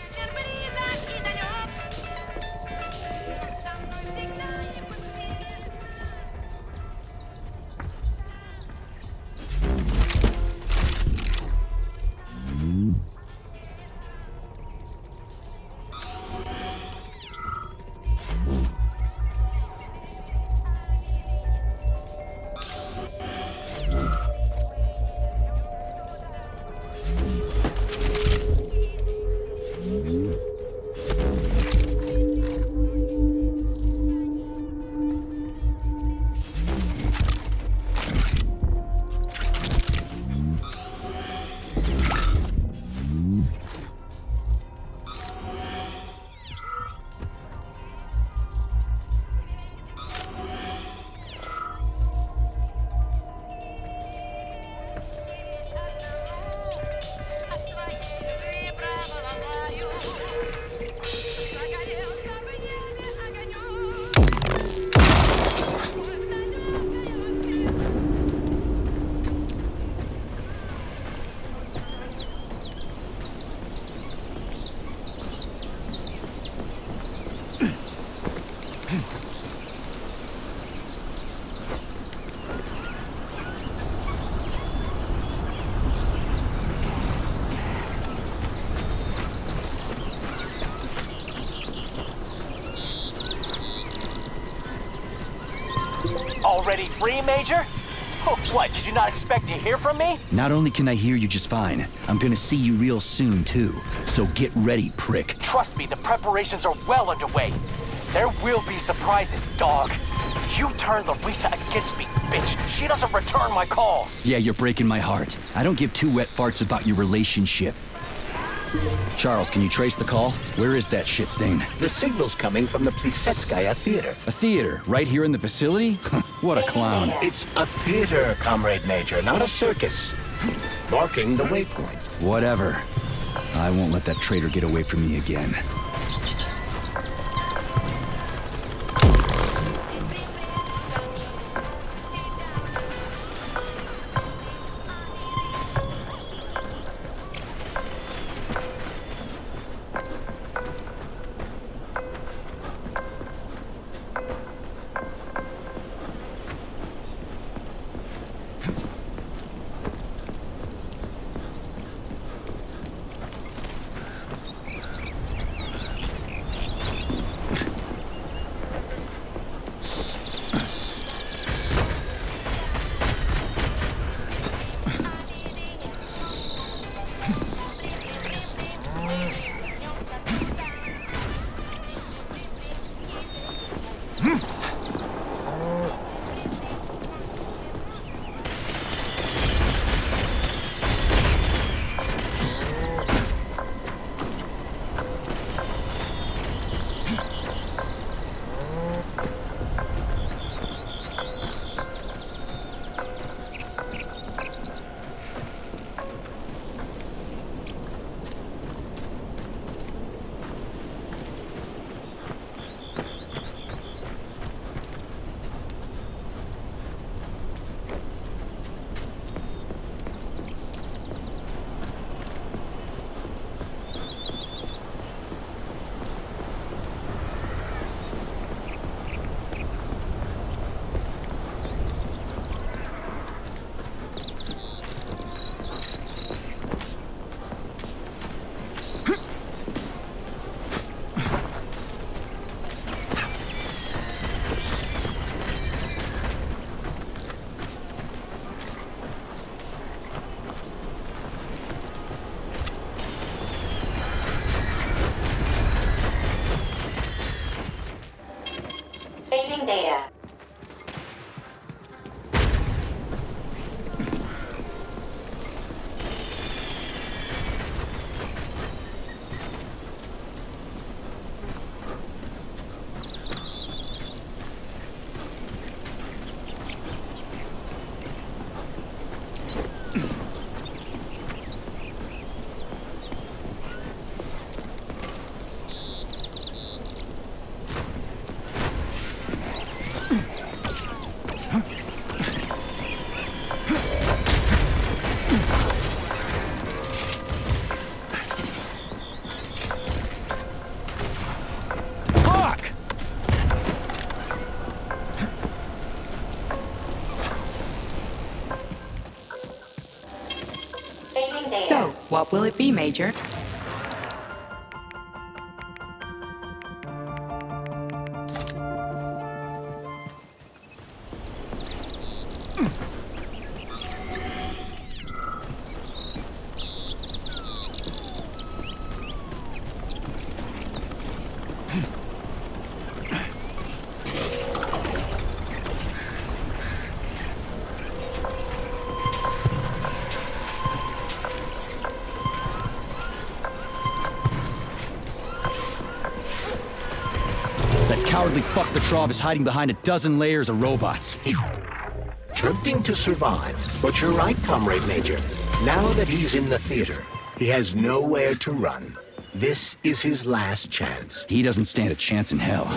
Already free, Major? Oh, what, did you not expect to hear from me? Not only can I hear you just fine, I'm gonna see you real soon, too. So get ready, prick. Trust me, the preparations are well underway. There will be surprises, dog. You turn Larissa against me, bitch. She doesn't return my calls. Yeah, you're breaking my heart. I don't give two wet farts about your relationship. Charles, can you trace the call? Where is that shit stain? The signal's coming from the Plisetskaya Theater. A theater? Right here in the facility? What a clown. It's a theater, Comrade Major, not a circus. Marking the waypoint. Whatever. I won't let that traitor get away from me again. So, what will it be, Major? That cowardly fuck Petrov is hiding behind a dozen layers of robots. Attempting to survive. But you're right, Comrade Major. Now that he's in the theater, he has nowhere to run. This is his last chance. He doesn't stand a chance in hell.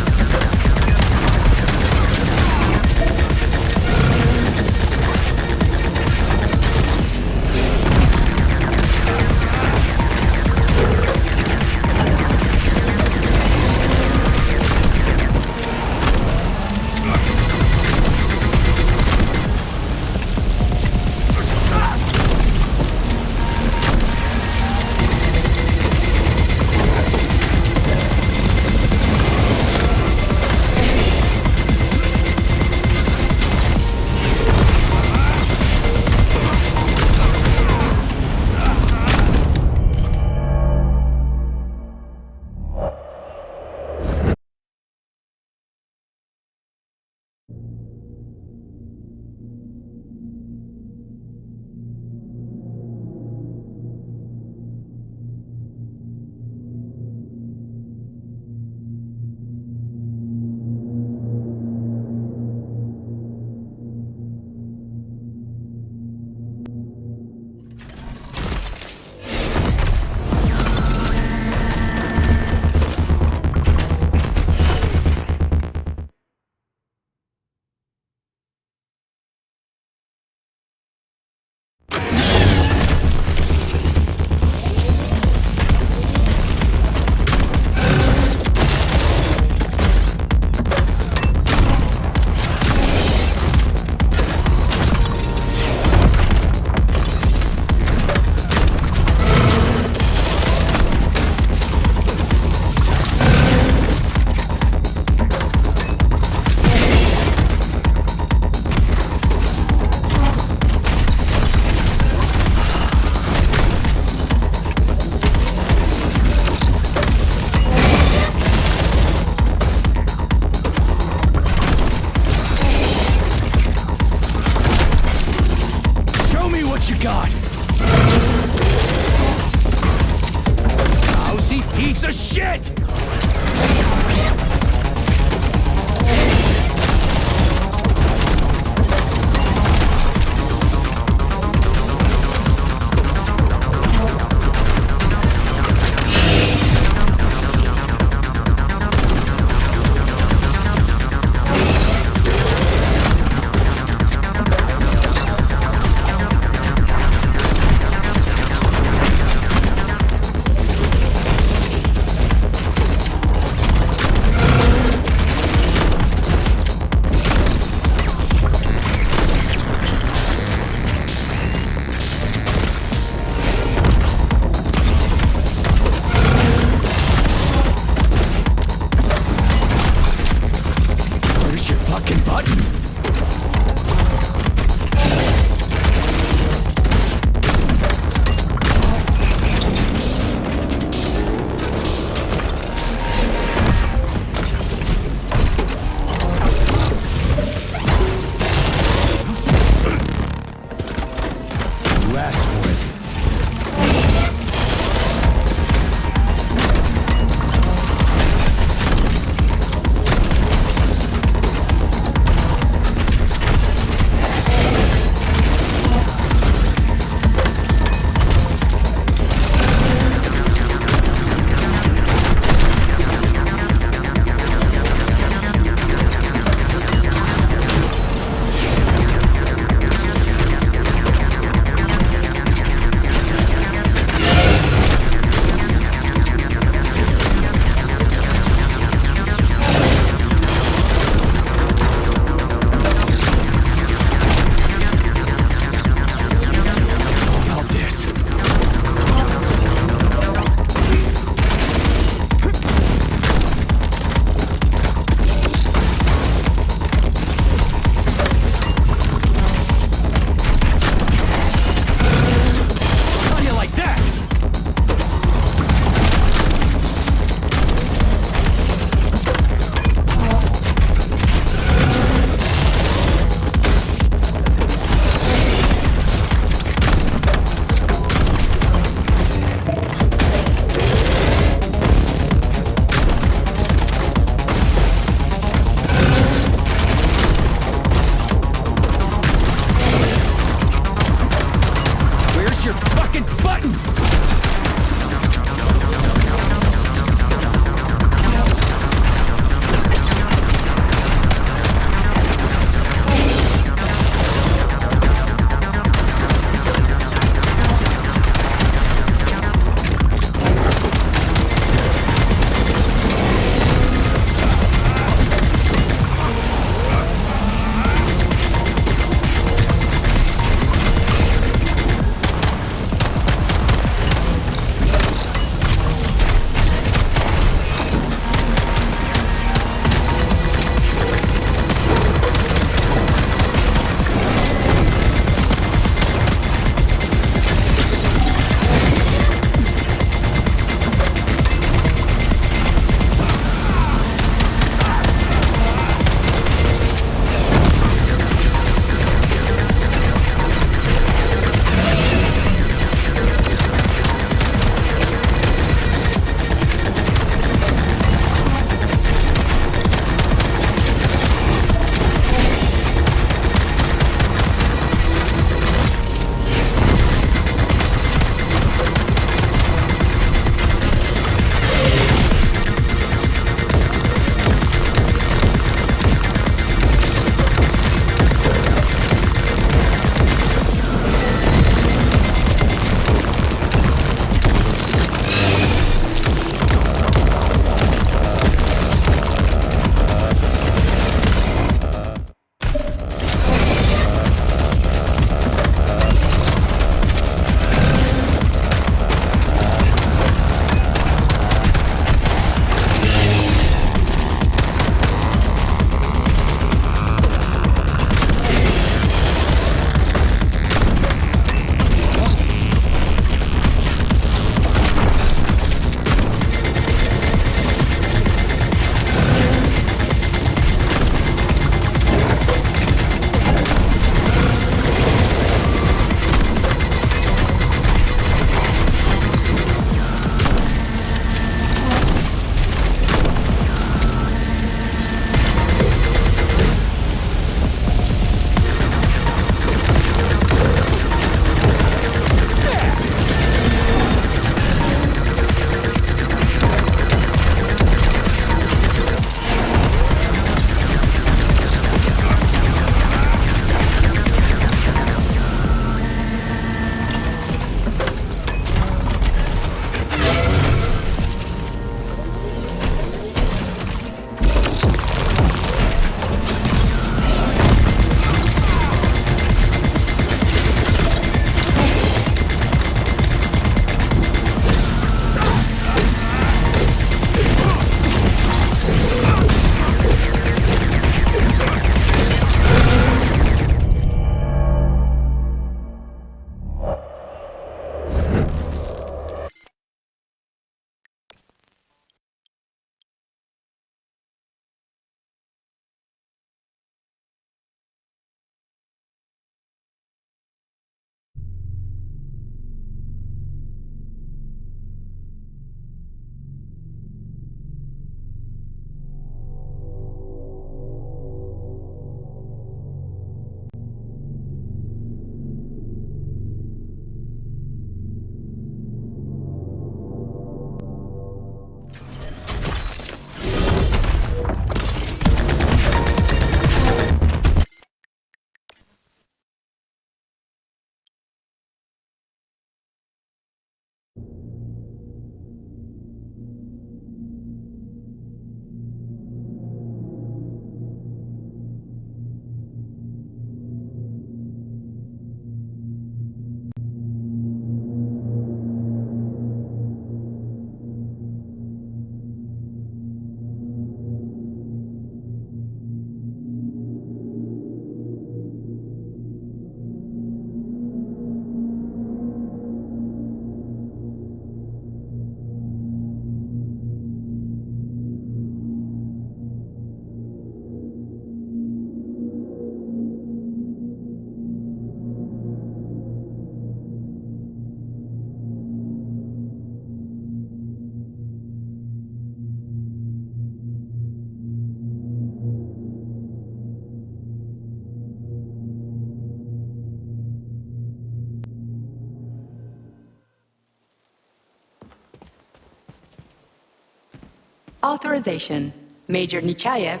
authorization. Major Nechayev.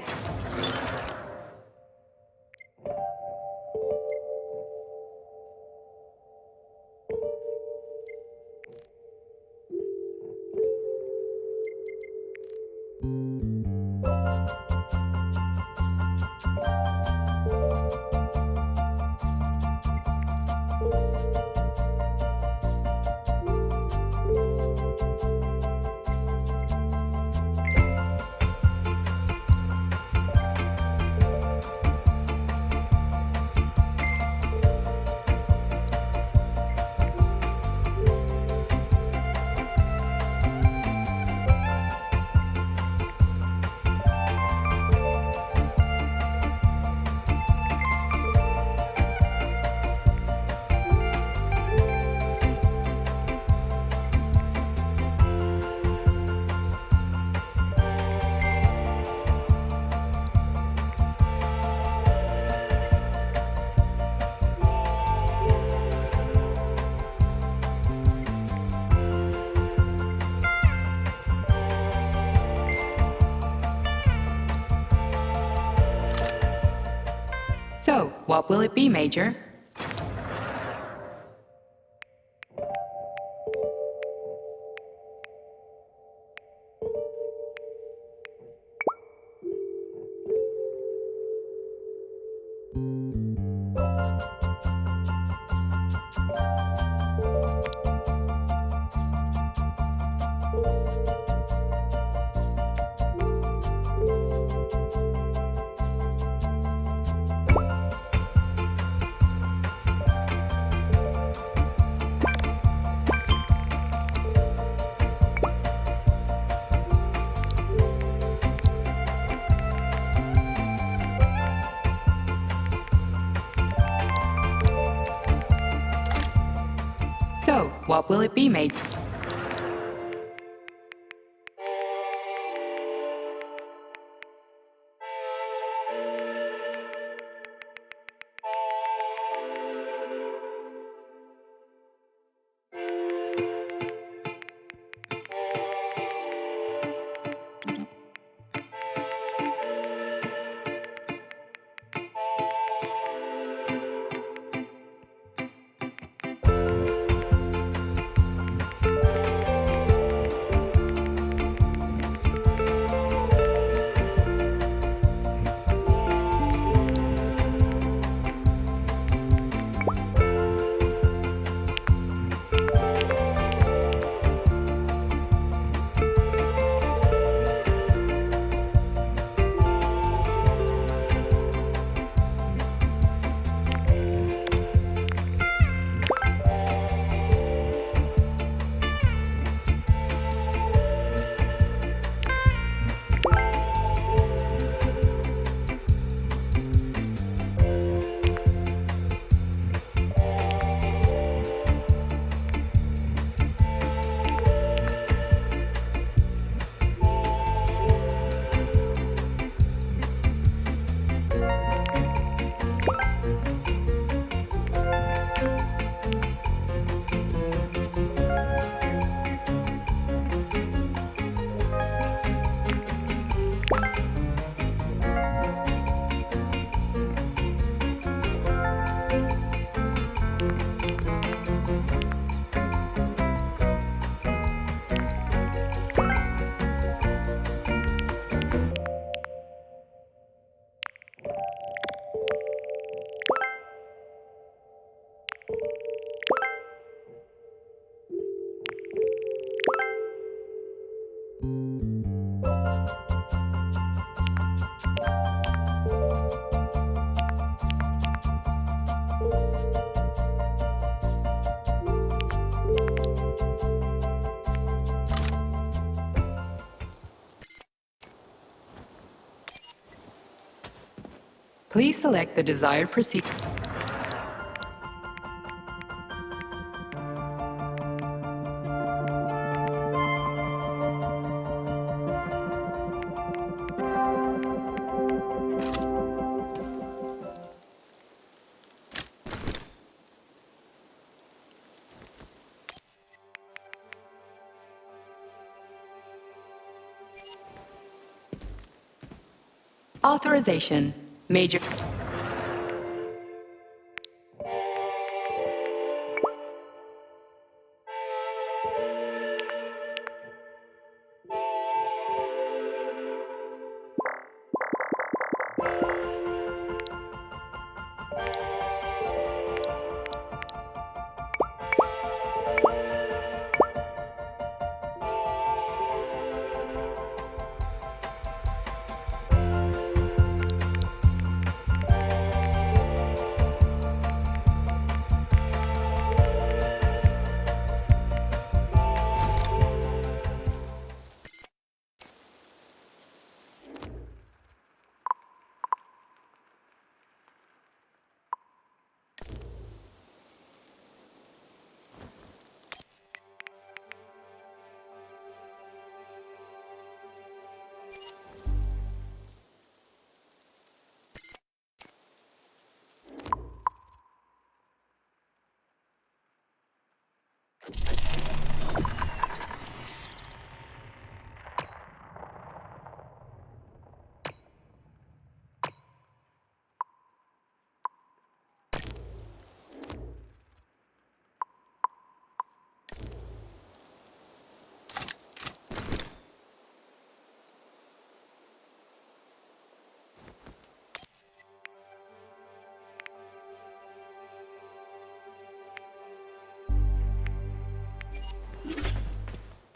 So, what will it be, Major? So, what will it be, Major? Please select the desired procedure. Authorization. Major.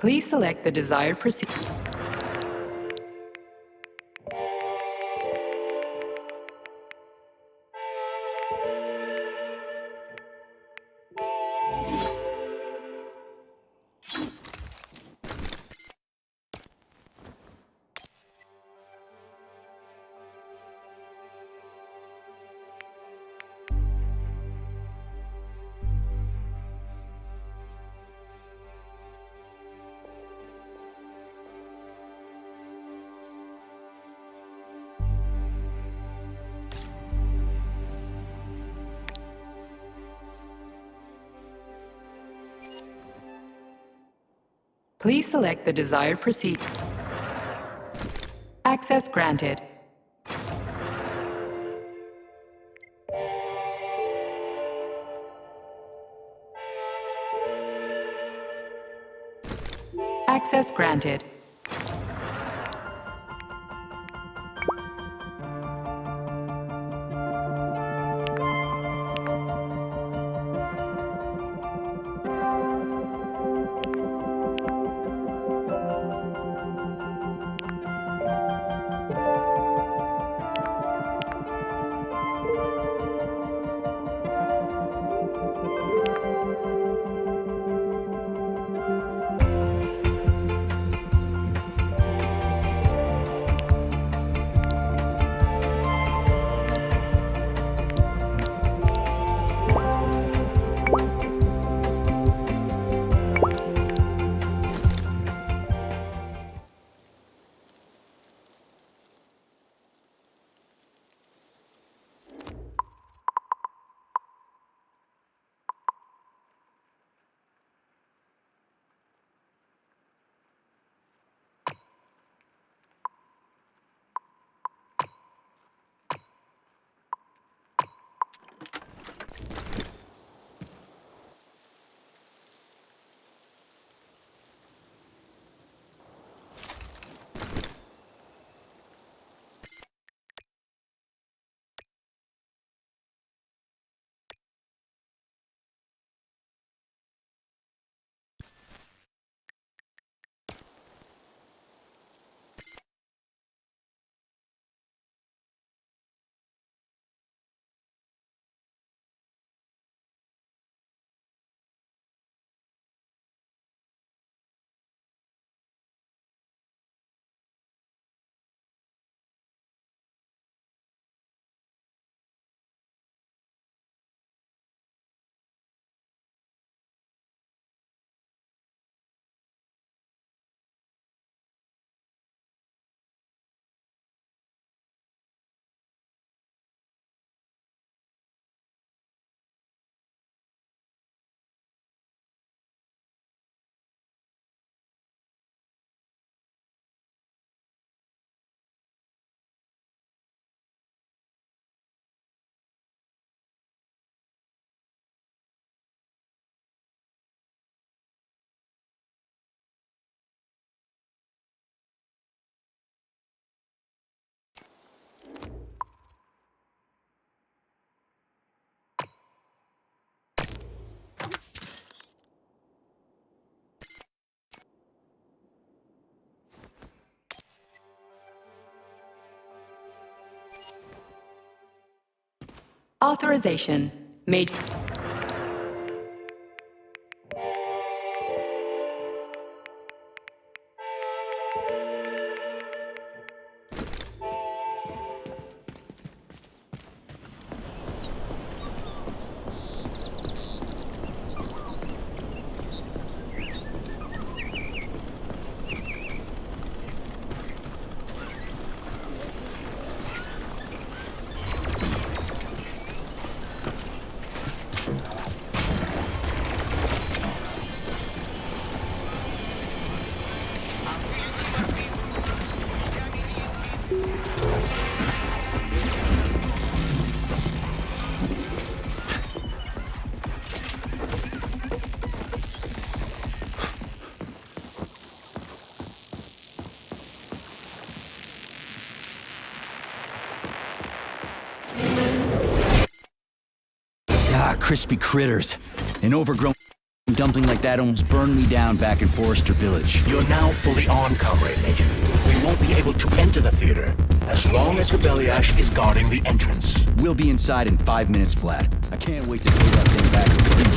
Please select the desired procedure. Please select the desired procedure. Access granted. Access granted. Authorization. Major. Ah, crispy critters. An overgrown dumpling like that almost burned me down back in Forrester Village. You're now fully on, Comrade Major. We won't be able to enter the theater as long as the Belash is guarding the entrance. We'll be inside in 5 minutes flat. I can't wait to pay that thing back.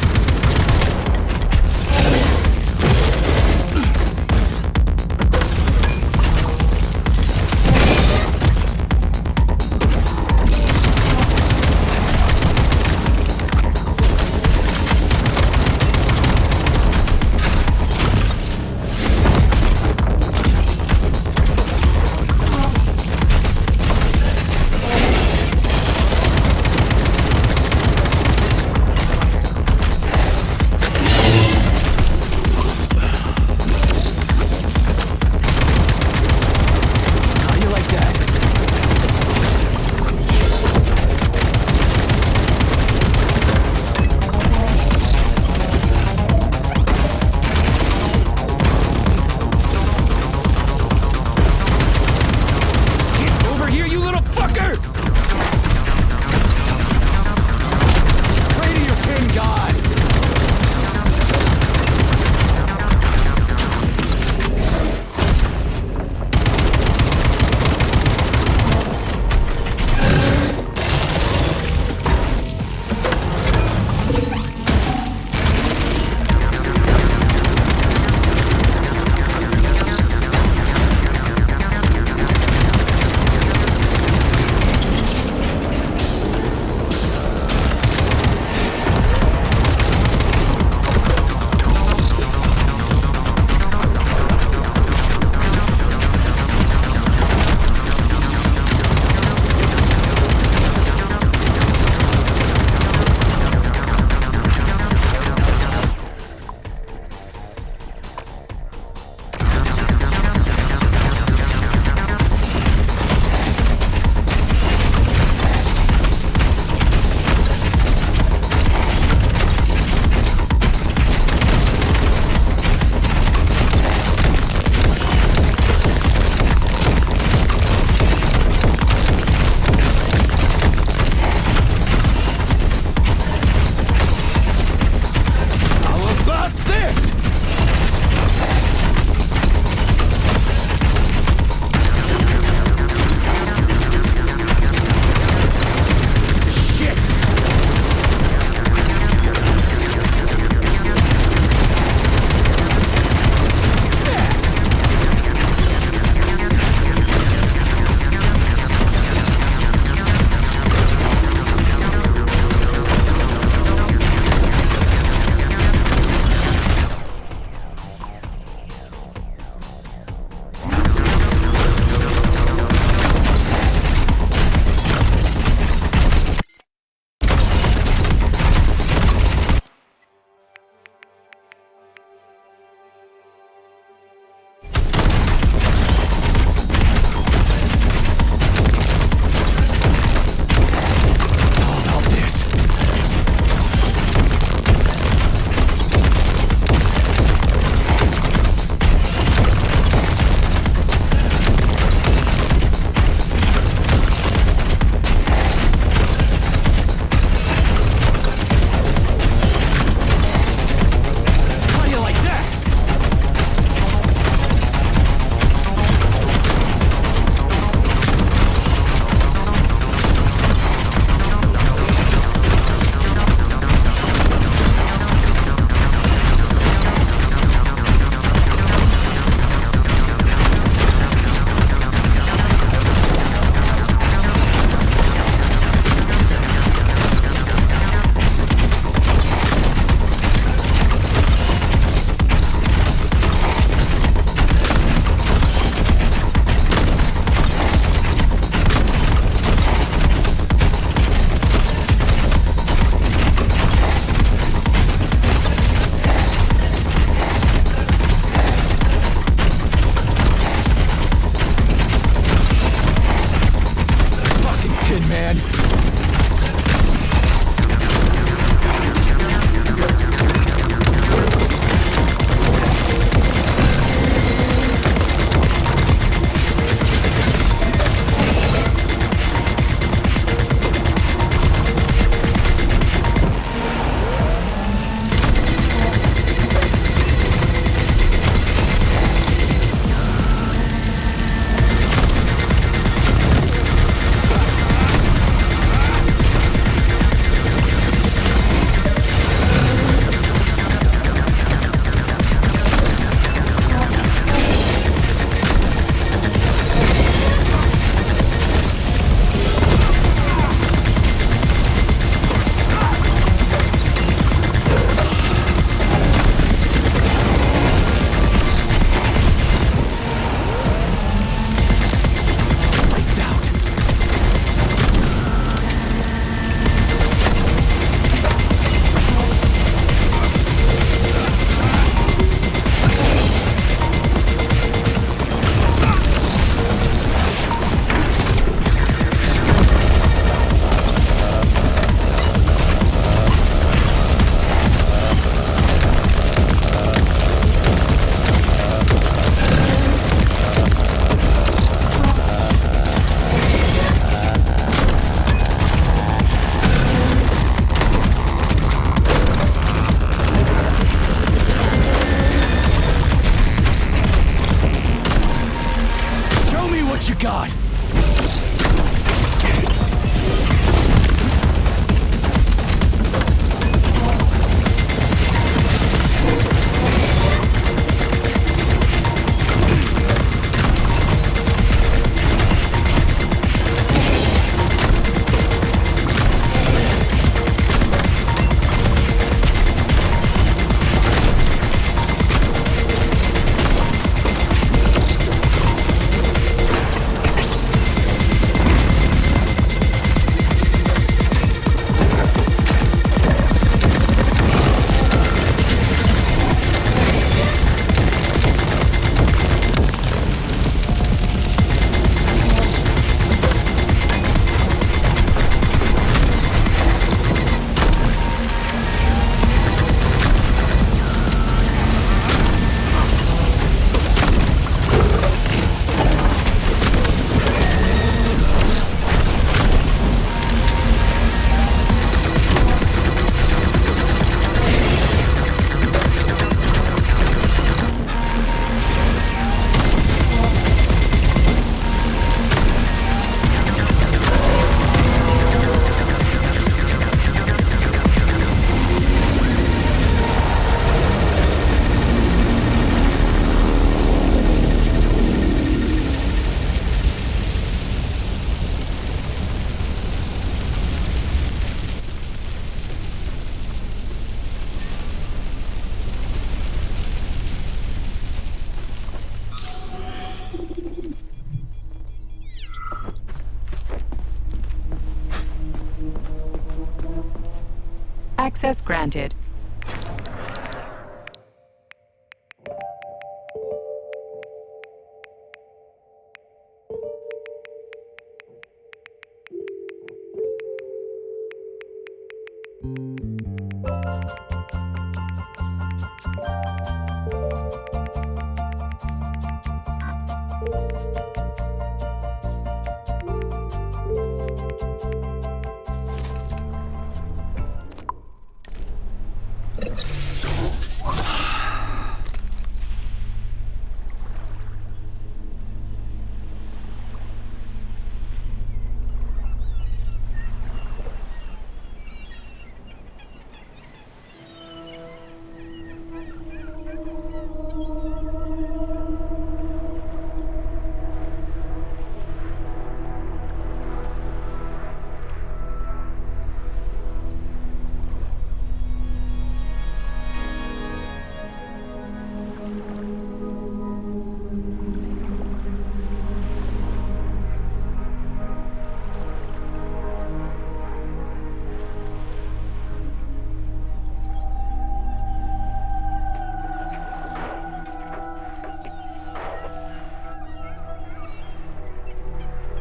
Access granted.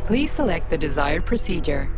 Please select the desired procedure.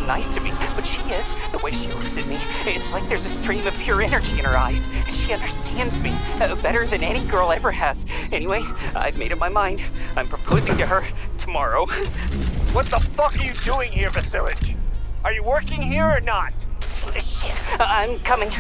Nice to me, but she is. The way she looks at me, it's like there's a stream of pure energy in her eyes, and she understands me better than any girl ever has. Anyway, I've made up my mind. I'm proposing to her tomorrow. What the fuck are you doing here, Vasilich? Are you working here or not? Shit, I'm coming.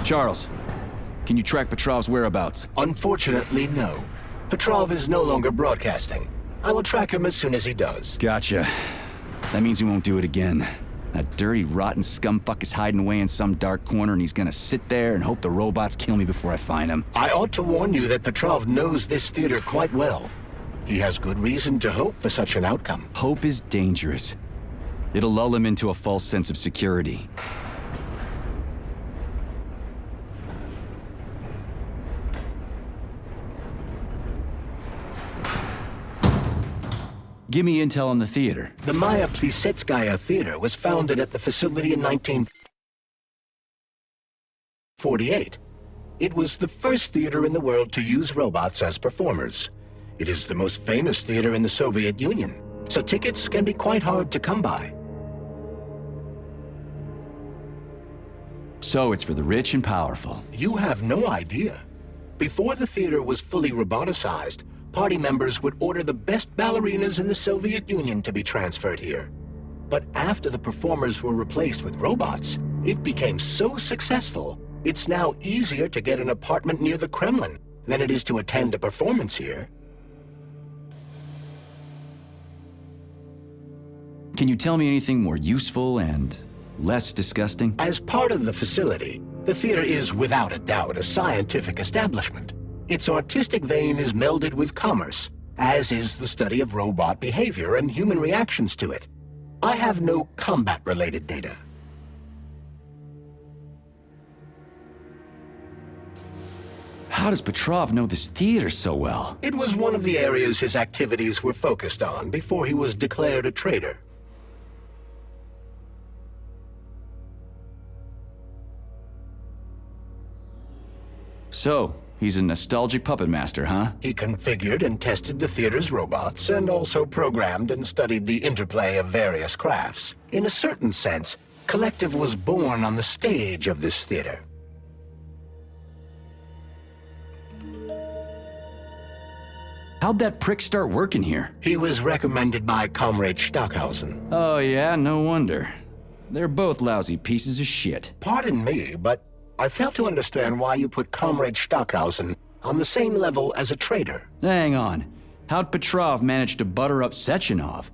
Charles, can you track Petrov's whereabouts? Unfortunately, no. Petrov is no longer broadcasting. I will track him as soon as he does. Gotcha. That means he won't do it again. That dirty, rotten scumfuck is hiding away in some dark corner, and he's gonna sit there and hope the robots kill me before I find him. I ought to warn you that Petrov knows this theater quite well. He has good reason to hope for such an outcome. Hope is dangerous. It'll lull him into a false sense of security. Give me intel on the theater. The Maya Plisetskaya Theater was founded at the facility in 1948. It was the first theater in the world to use robots as performers. It is the most famous theater in the Soviet Union, so tickets can be quite hard to come by. So it's for the rich and powerful. You have no idea. Before the theater was fully roboticized, party members would order the best ballerinas in the Soviet Union to be transferred here. But after the performers were replaced with robots, it became so successful, it's now easier to get an apartment near the Kremlin than it is to attend a performance here. Can you tell me anything more useful and less disgusting? As part of the facility, the theater is without a doubt a scientific establishment. Its artistic vein is melded with commerce, as is the study of robot behavior and human reactions to it. I have no combat-related data. How does Petrov know this theater so well? It was one of the areas his activities were focused on before he was declared a traitor. So, he's a nostalgic puppet master, huh? He configured and tested the theater's robots, and also programmed and studied the interplay of various crafts. In a certain sense, Collective was born on the stage of this theater. How'd that prick start working here? He was recommended by Comrade Stockhausen. Oh yeah, no wonder. They're both lousy pieces of shit. Pardon me, but I fail to understand why you put Comrade Stockhausen on the same level as a traitor. Hang on. How'd Petrov manage to butter up Sechenov?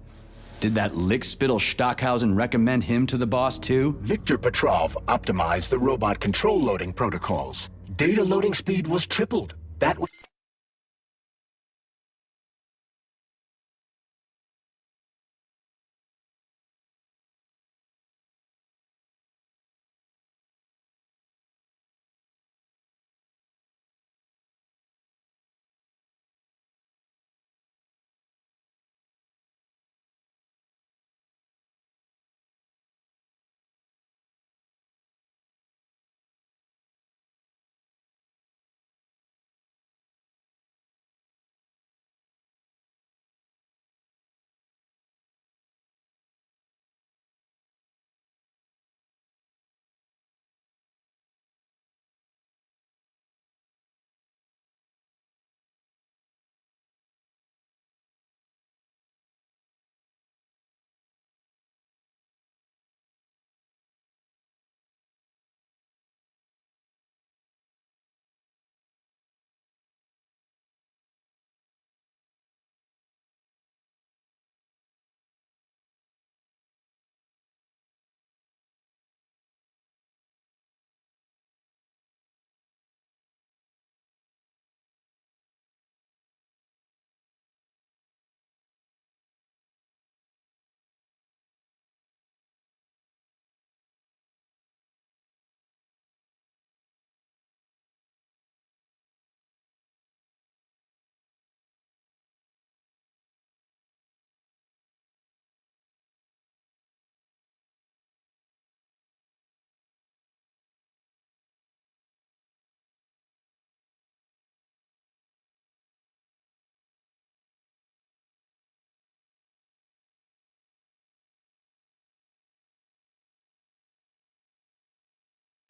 Did that lick-spittle Stockhausen recommend him to the boss too? Viktor Petrov optimized the robot control loading protocols. Data loading speed was tripled. That was...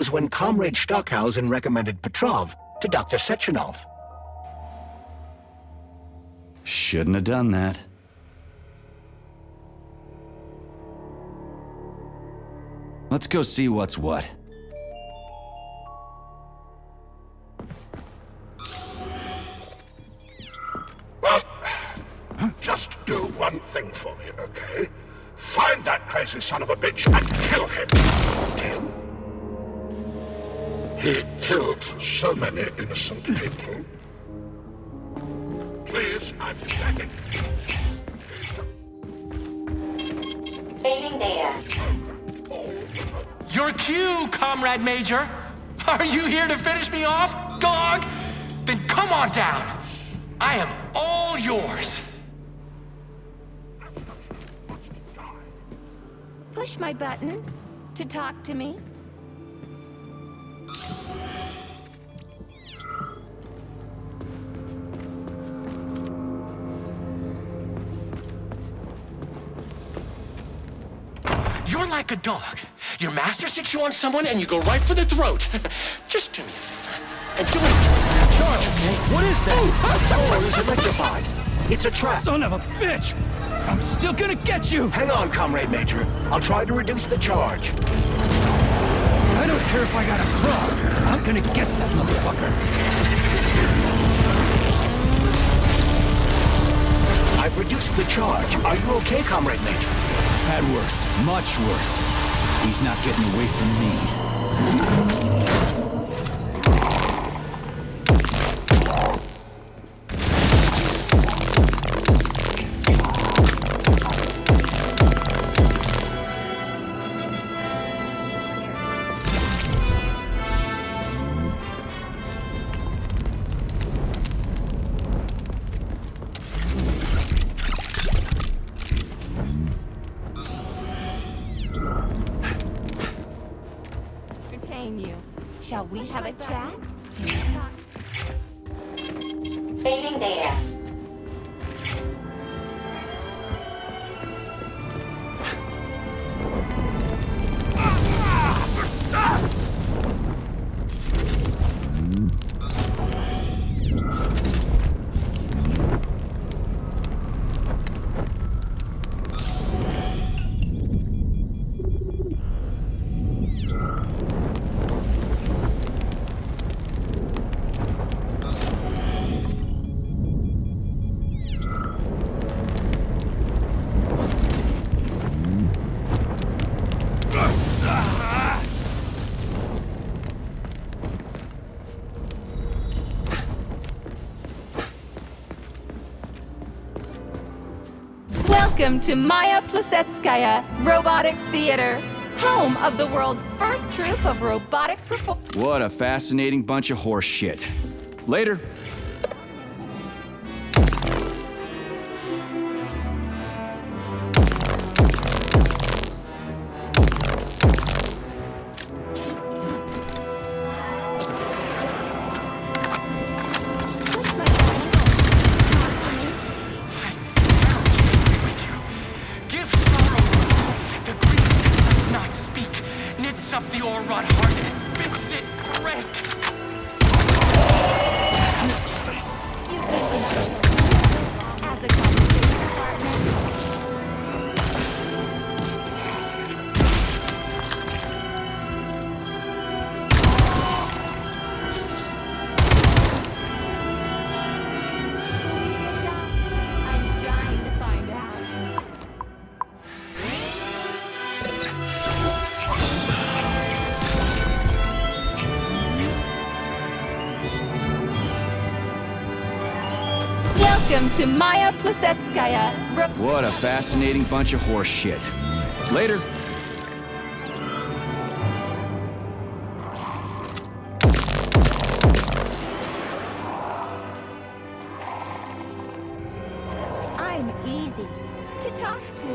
was when Comrade Stockhausen recommended Petrov to Dr. Sechenov. Shouldn't have done that. Let's go see what's what. Well, just do one thing for me, okay? Find that crazy son of a bitch and kill him. He killed so many innocent people. Please, I'm begging. Saving data. Your cue, Comrade Major! Are you here to finish me off, dog? Then come on down. I am all yours. Push my button to talk to me. You're like a dog. Your master sticks you on someone and you go right for the throat. Just do me a favor. And do it. Charge! What is that? The floor is electrified. It's a trap. Son of a bitch! I'm still gonna get you! Hang on, Comrade Major. I'll try to reduce the charge. I don't care if I gotta crawl. I'm gonna get that motherfucker. I've reduced the charge. Are you okay, Comrade Major? Had worse. Much worse. He's not getting away from me. You. Shall we have a chat? Saving data. Welcome to Maya Plissetskaya Robotic Theater, home of the world's first troupe of robotic performers. What a fascinating bunch of horse shit. Later. Welcome to Maya Plissetskaya. What a fascinating bunch of horse shit. Later. I'm easy to talk to.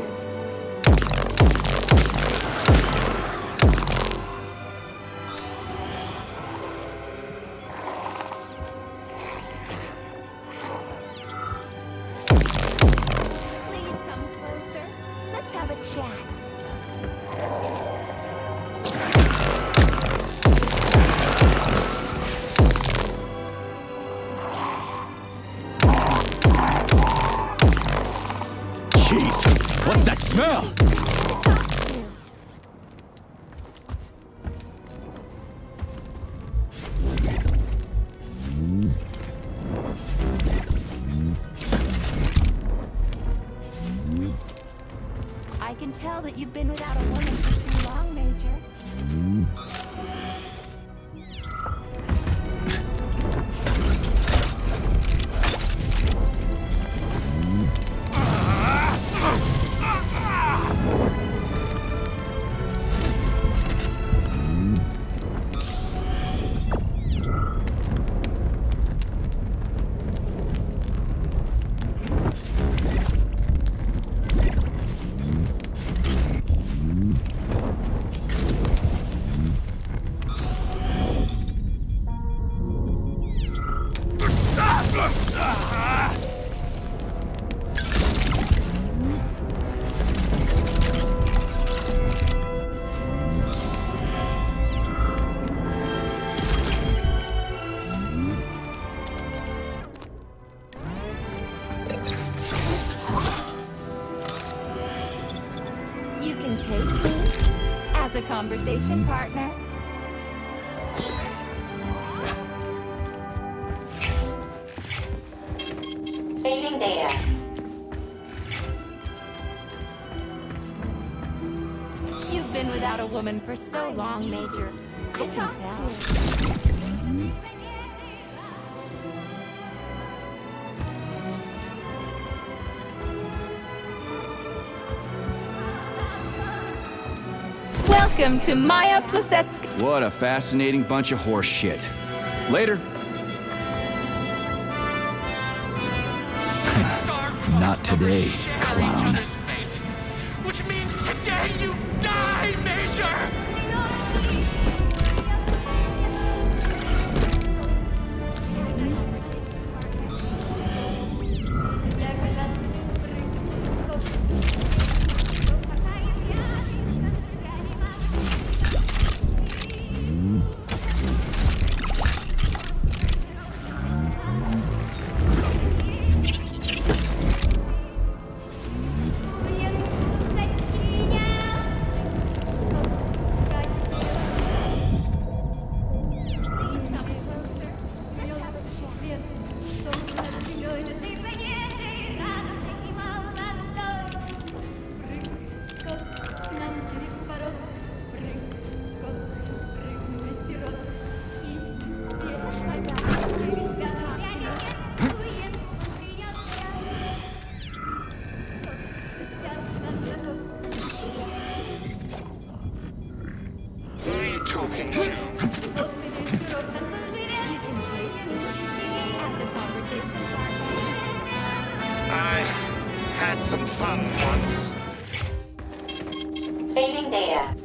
What's that smell? I can tell that you've been without a woman for too long, Major. conversation partner. Saving data. You've been without a woman for so long, Major. I can tell. Welcome to Maya Plisetsky. What a fascinating bunch of horse shit. Later. Not today, clown. Which means today you die, Major! Talking to. You can take me as a conversation partner. I had some fun once. Saving data.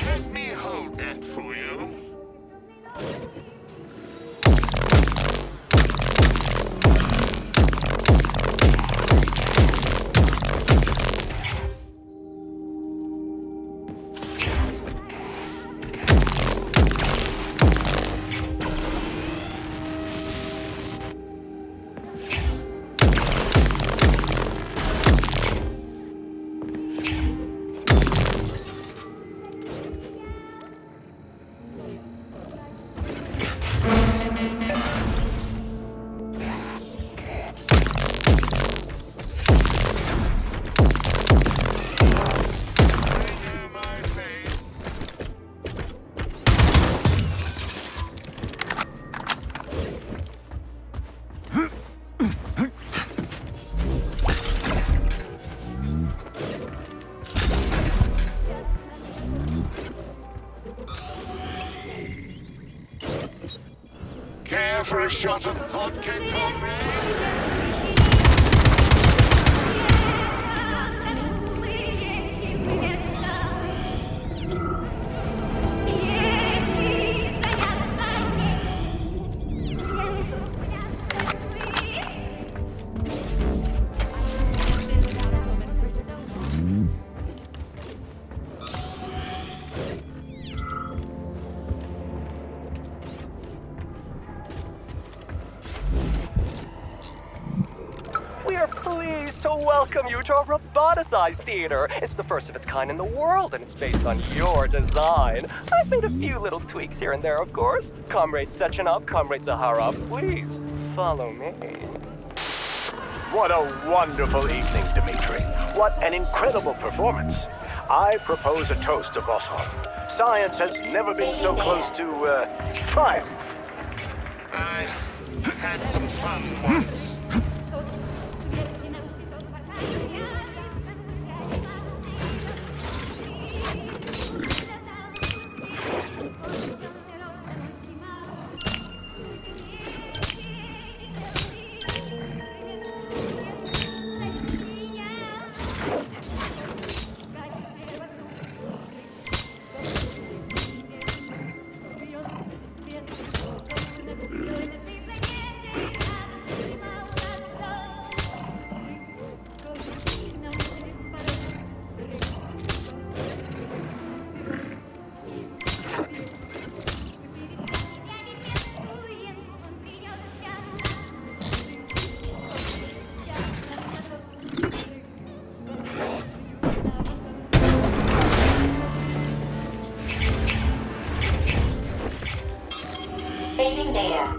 Let me hold that for you. Care for a shot of vodka, comrade? welcome you to our roboticized theater. It's the first of its kind in the world, and it's based on your design. I've made a few little tweaks here and there, of course. Comrade Sechenov, Comrade Zaharov, please follow me. What a wonderful evening, Dmitri. What an incredible performance. I propose a toast to Bossov. Science has never been so close to, triumph. I had some fun once. Saving data.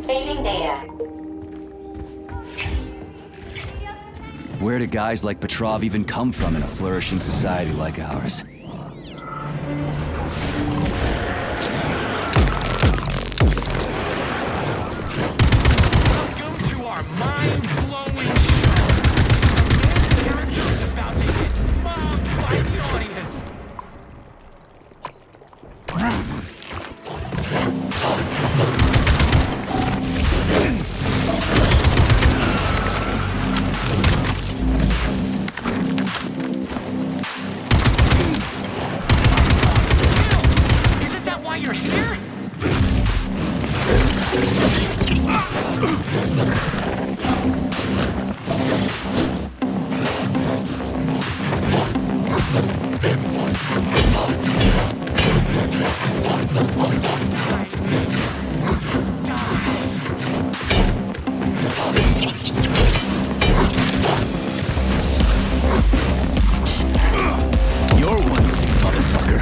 Saving data. Where do guys like Petrov even come from in a flourishing society like ours? Welcome to our mind-blowing show. The character is about to get mobbed by the audience. Isn't that why you're here? You're one sick motherfucker.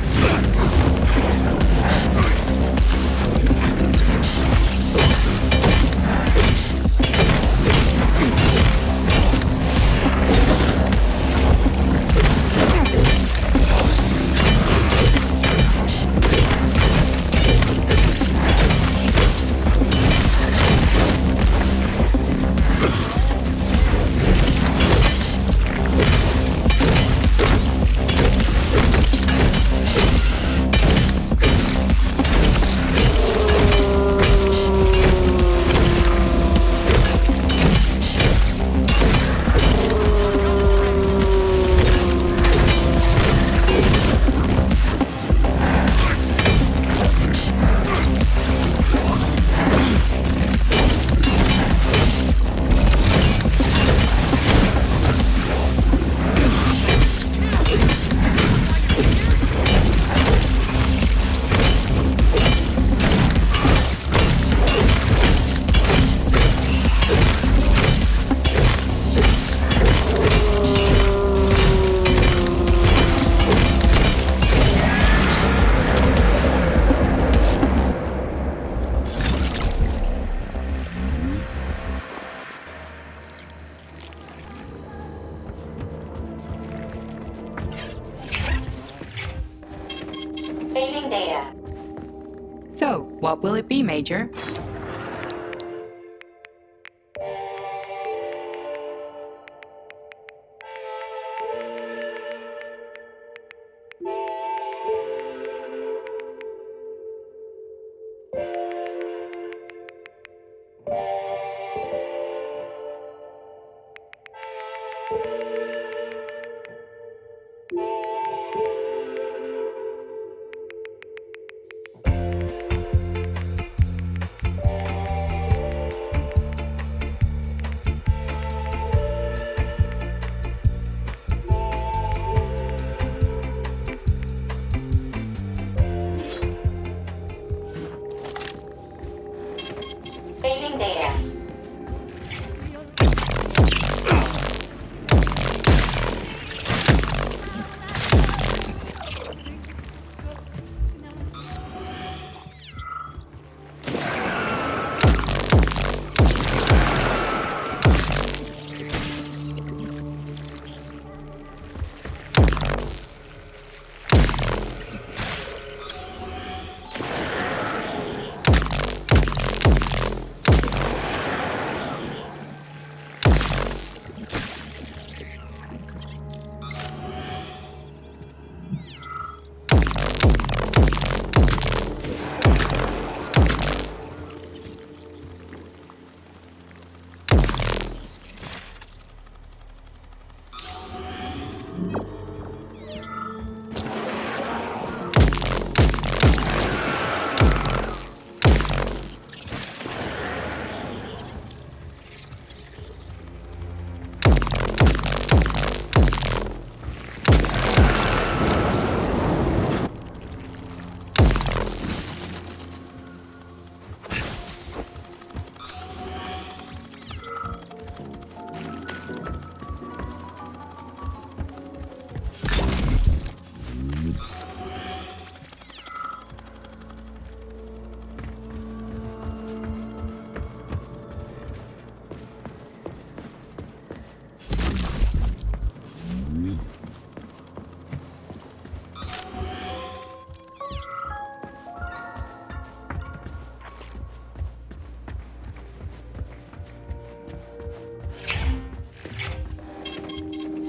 Saving data. So, what will it be, Major?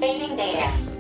Saving data.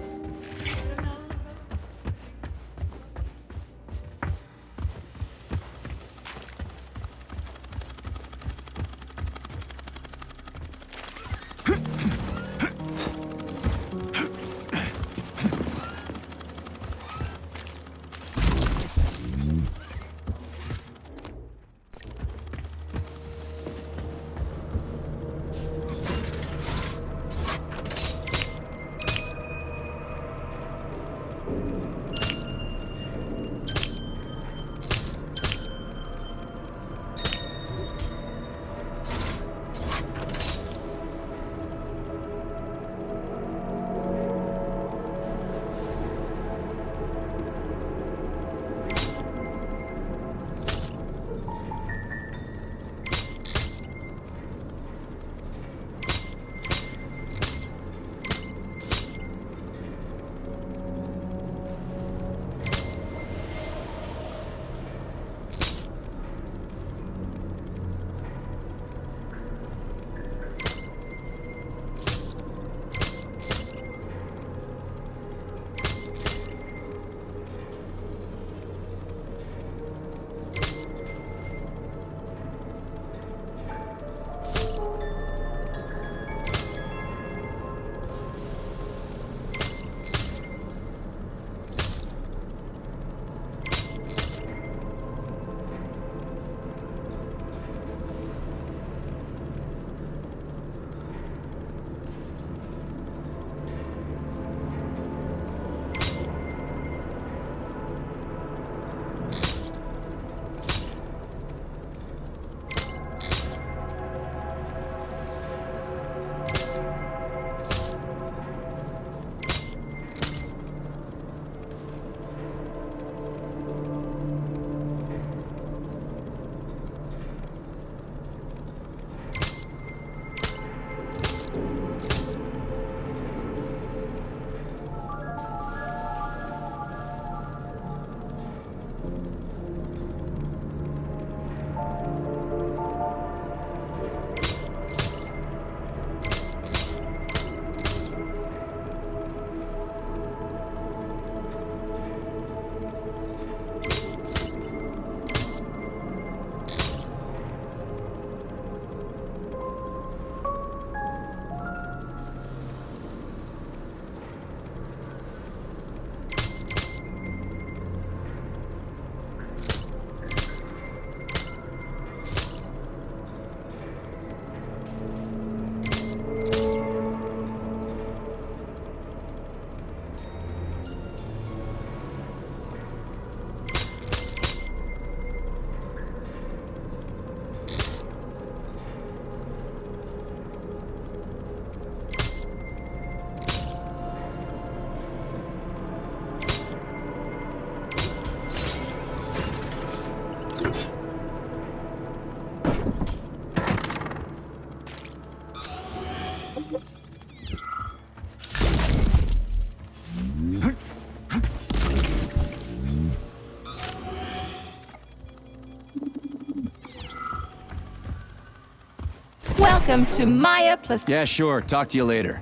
Welcome to Maya plus... Yeah, sure. Talk to you later.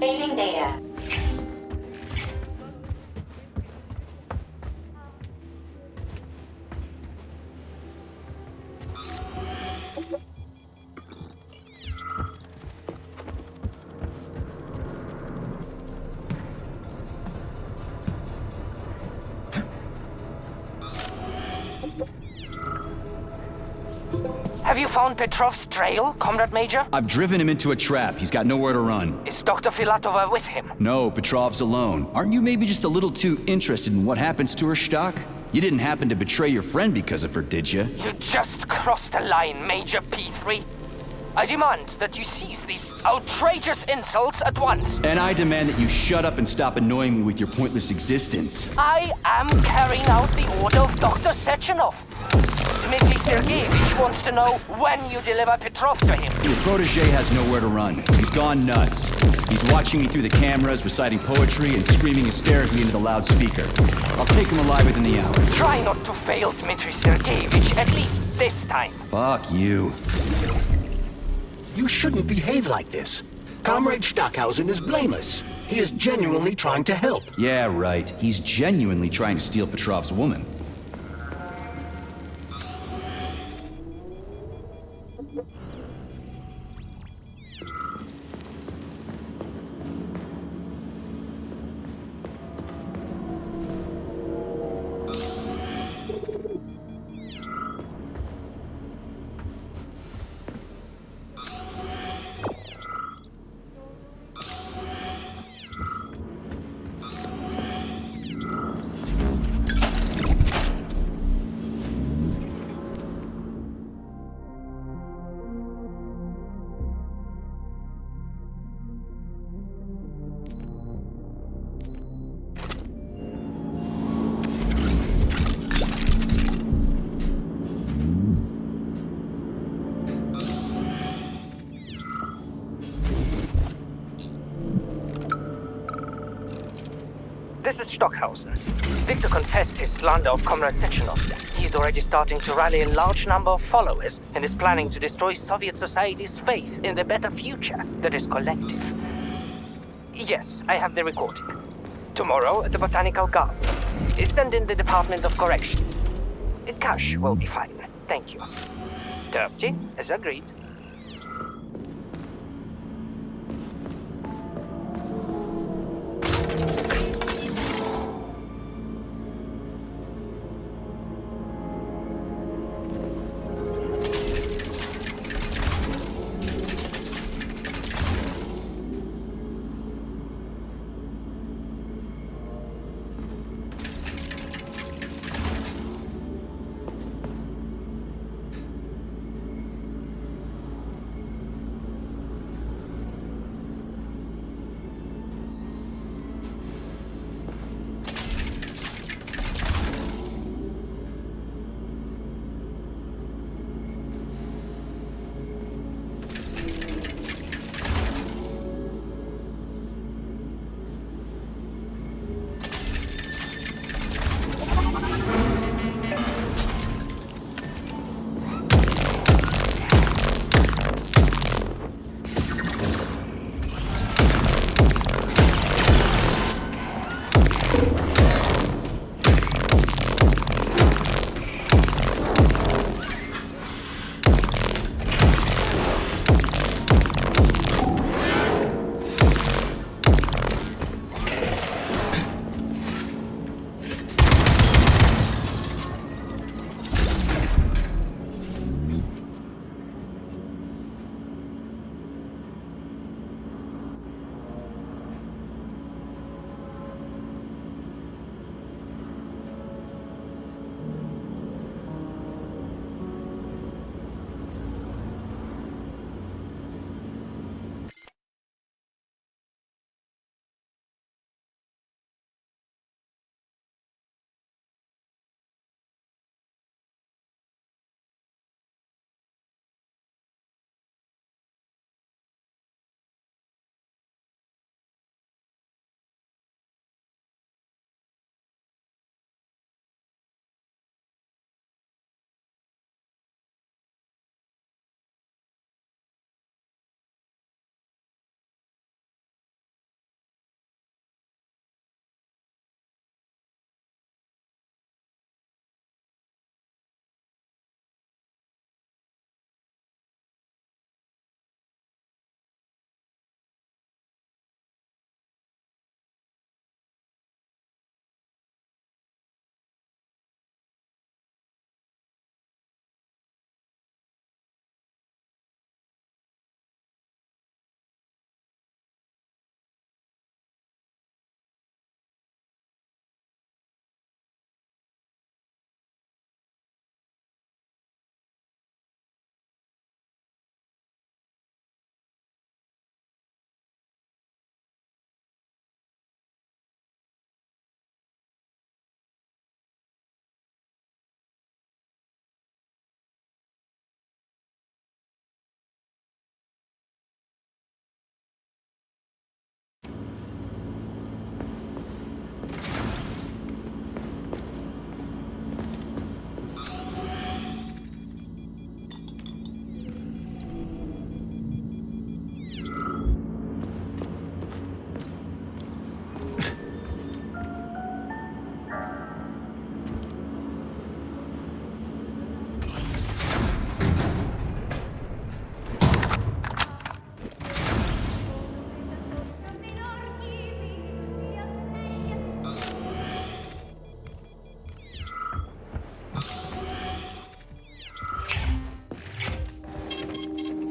Saving data. Have you found Petrov's trail, Comrade Major? I've driven him into a trap. He's got nowhere to run. Is Dr. Filatova with him? No, Petrov's alone. Aren't you maybe just a little too interested in what happens to her, Stock? You didn't happen to betray your friend because of her, did you? You just crossed the line, Major P3. I demand that you cease these outrageous insults at once. And I demand that you shut up and stop annoying me with your pointless existence. I am carrying out the order of Dr. Sechenov. Dmitry Sergeyevich wants to know when you deliver Petrov to him. Your protege has nowhere to run. He's gone nuts. He's watching me through the cameras, reciting poetry, and screaming hysterically into the loudspeaker. I'll take him alive within the hour. Try not to fail, Dmitry Sergeyevich, at least this time. Fuck you. You shouldn't behave like this. Comrade Stockhausen is blameless. He is genuinely trying to help. Yeah, right. He's genuinely trying to steal Petrov's woman. This is Stockhausen. Victor confessed his slander of Comrade Sechenov. He's already starting to rally a large number of followers and is planning to destroy Soviet society's faith in the better future that is collective. Yes, I have the recording. Tomorrow at the Botanical Garden. Send in the Department of Corrections. Cash will be fine. Thank you. Dirty, as agreed.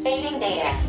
Saving data.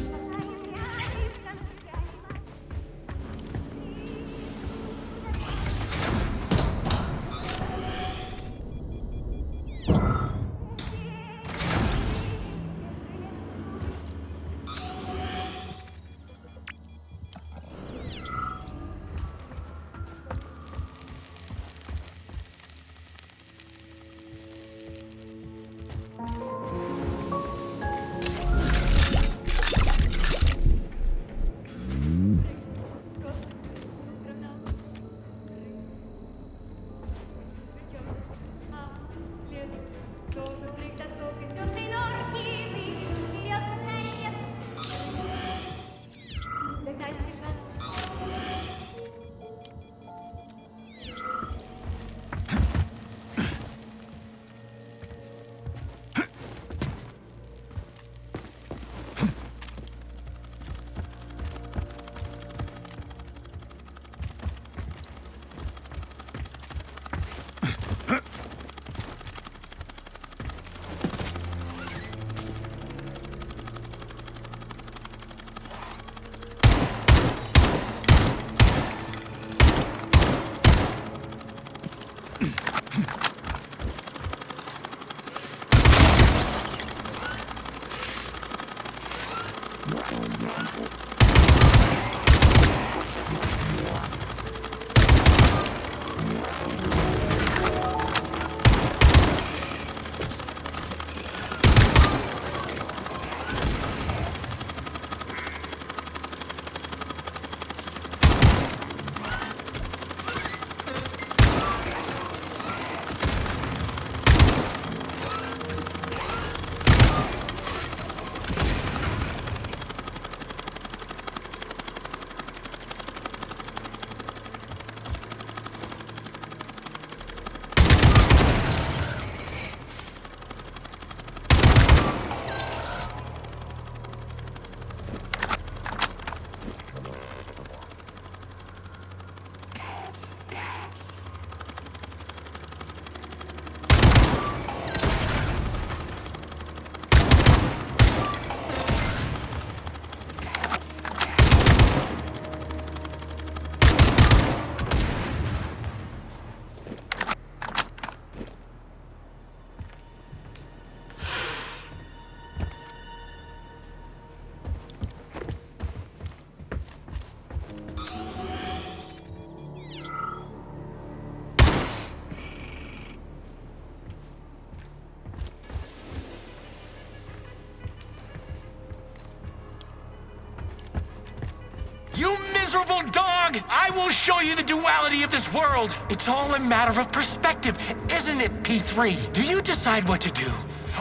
You miserable dog! I will show you the duality of this world! It's all a matter of perspective, isn't it, P3? Do you decide what to do?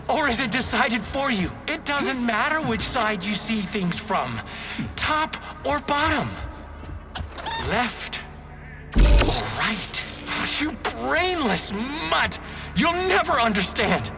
Or is it decided for you? It doesn't matter which side you see things from. Top or bottom. Left or right. You brainless mutt! You'll never understand!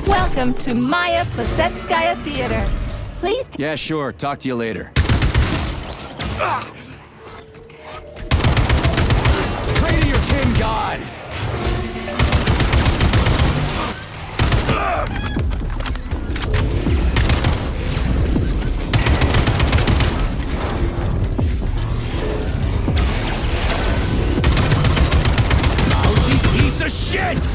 Welcome to Maya Plasetskaya Theater. Please. Yeah, sure. Talk to you later. Pray to your tin god! Lousy piece of shit!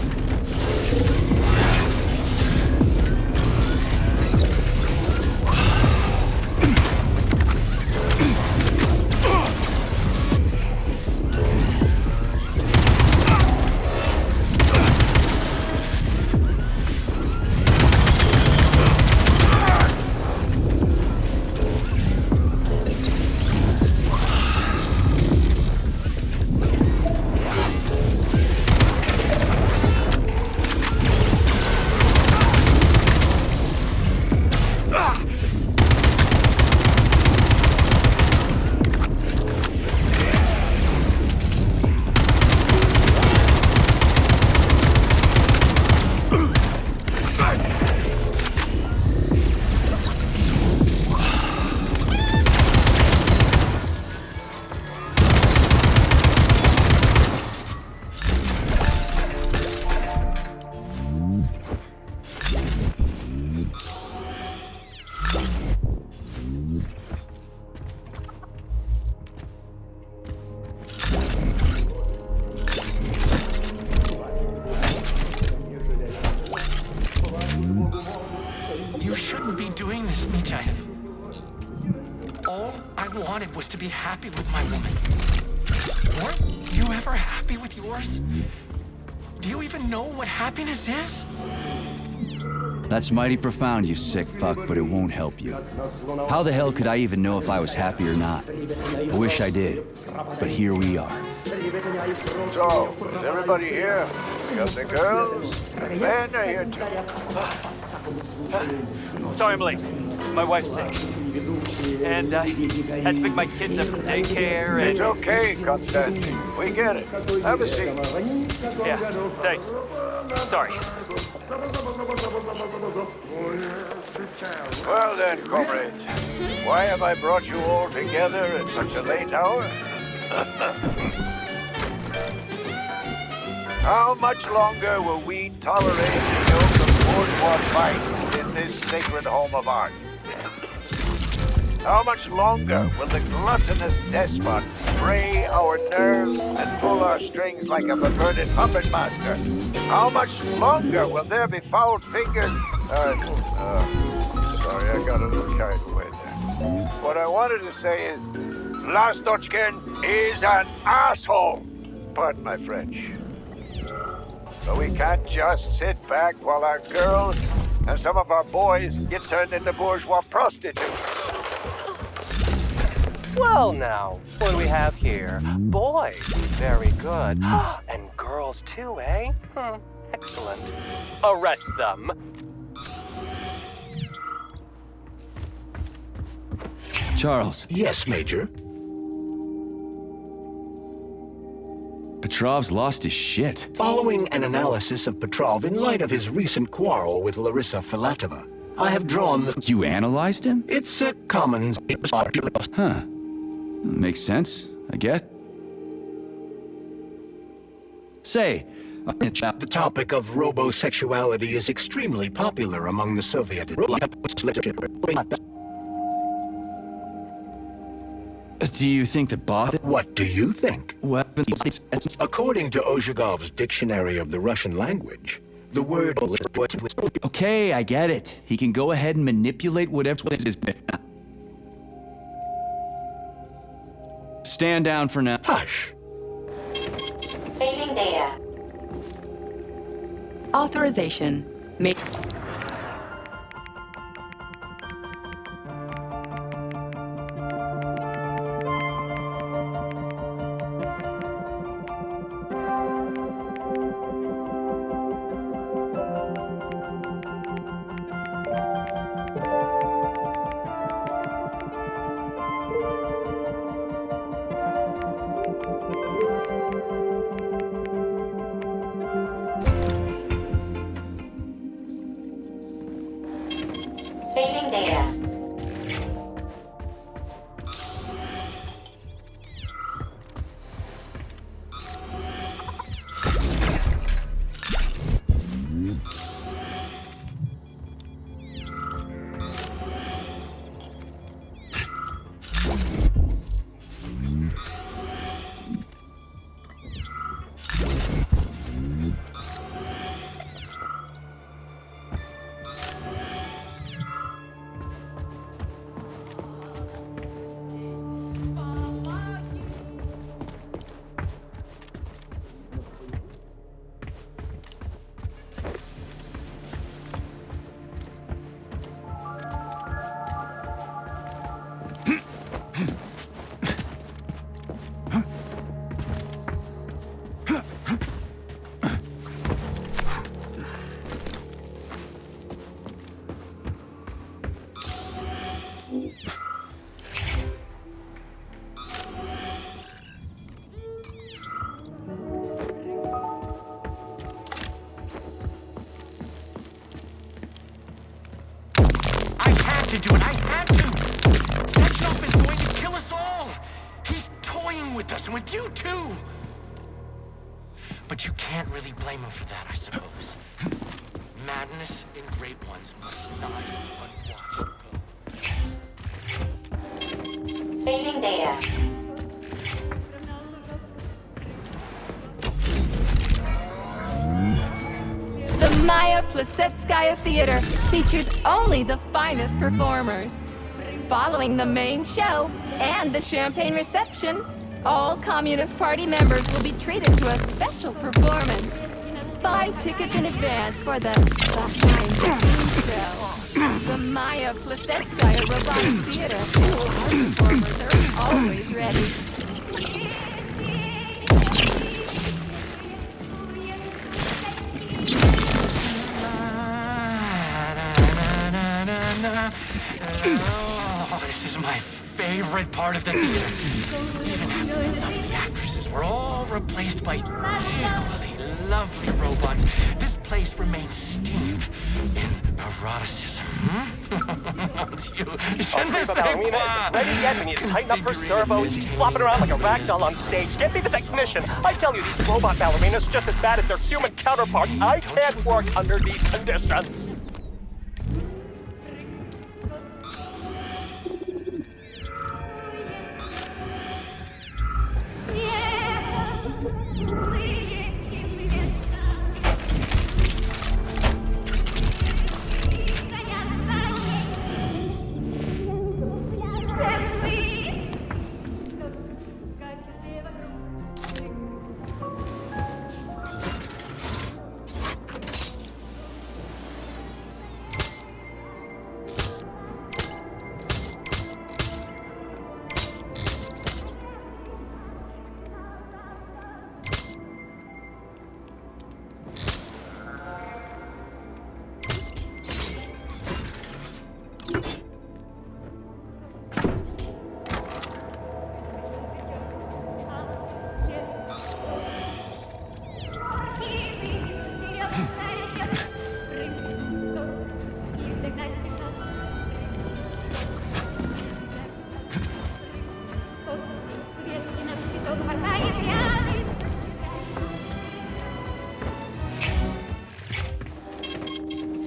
wanted was to be happy with my woman. Weren't you ever happy with yours? Do you even know what happiness is? That's mighty profound, you sick fuck, but it won't help you. How the hell could I even know if I was happy or not? I wish I did, but here we are. So, is everybody here? We got the girls, and men are here too. Sorry I'm late. My wife's sick. And I had to pick my kids up from daycare and... It's okay, Constantine. We get it. Have a seat. Yeah, thanks. Sorry. Well then, comrades. Why have I brought you all together at such a late hour? How much longer will we tolerate the yoke of bourgeois vice in this sacred home of art? How much longer will the gluttonous despot fray our nerves and pull our strings like a perverted puppet master? How much longer will there be foul fingers? Sorry, I got a little carried away there. What I wanted to say is, Vlastochkin is an asshole. Pardon my French. But we can't just sit back while our girls and some of our boys get turned into bourgeois prostitutes. Well now, what do we have here? Boys, very good. And girls too, eh? Excellent. Arrest them. Charles. Yes, Major? Petrov's lost his shit. Following an analysis of Petrov in light of his recent quarrel with Larissa Filatova, I have drawn the... You analyzed him? It's a common... Huh. Makes sense, I guess. Say, the topic of robosexuality is extremely popular among the Soviet... Do you think the bot... What do you think? Weapons... According to Ozhigov's Dictionary of the Russian Language, the word... Okay, I get it. He can go ahead and manipulate whatever is... Stand down for now. Hush. Saving data. Authorization. Make... Saving data. To do it. I had to. That jump is going to kill us all. He's toying with us and with you too. But you can't really blame him for that, I suppose. Madness in great ones must not unwatched go. Saving data. The Maya Plissetskaya Theater features only the finest performers. Following the main show, and the champagne reception. All Communist Party members will be treated to a special performance. Buy tickets in advance for the behind-the-scenes show. The Maya Plesetskaya Robotic Theater. Our performers are always ready. Oh, this is my favorite part of the theater. Even after the lovely actresses were all replaced by equally lovely robots, this place remains steeped in eroticism. Okay, Ballerina, ready yet? We need to tighten up her servos. She's flopping around like a ragdoll on stage. Get me the technician. I tell you, these robot ballerinas just as bad as their human counterparts. I can't work under these conditions.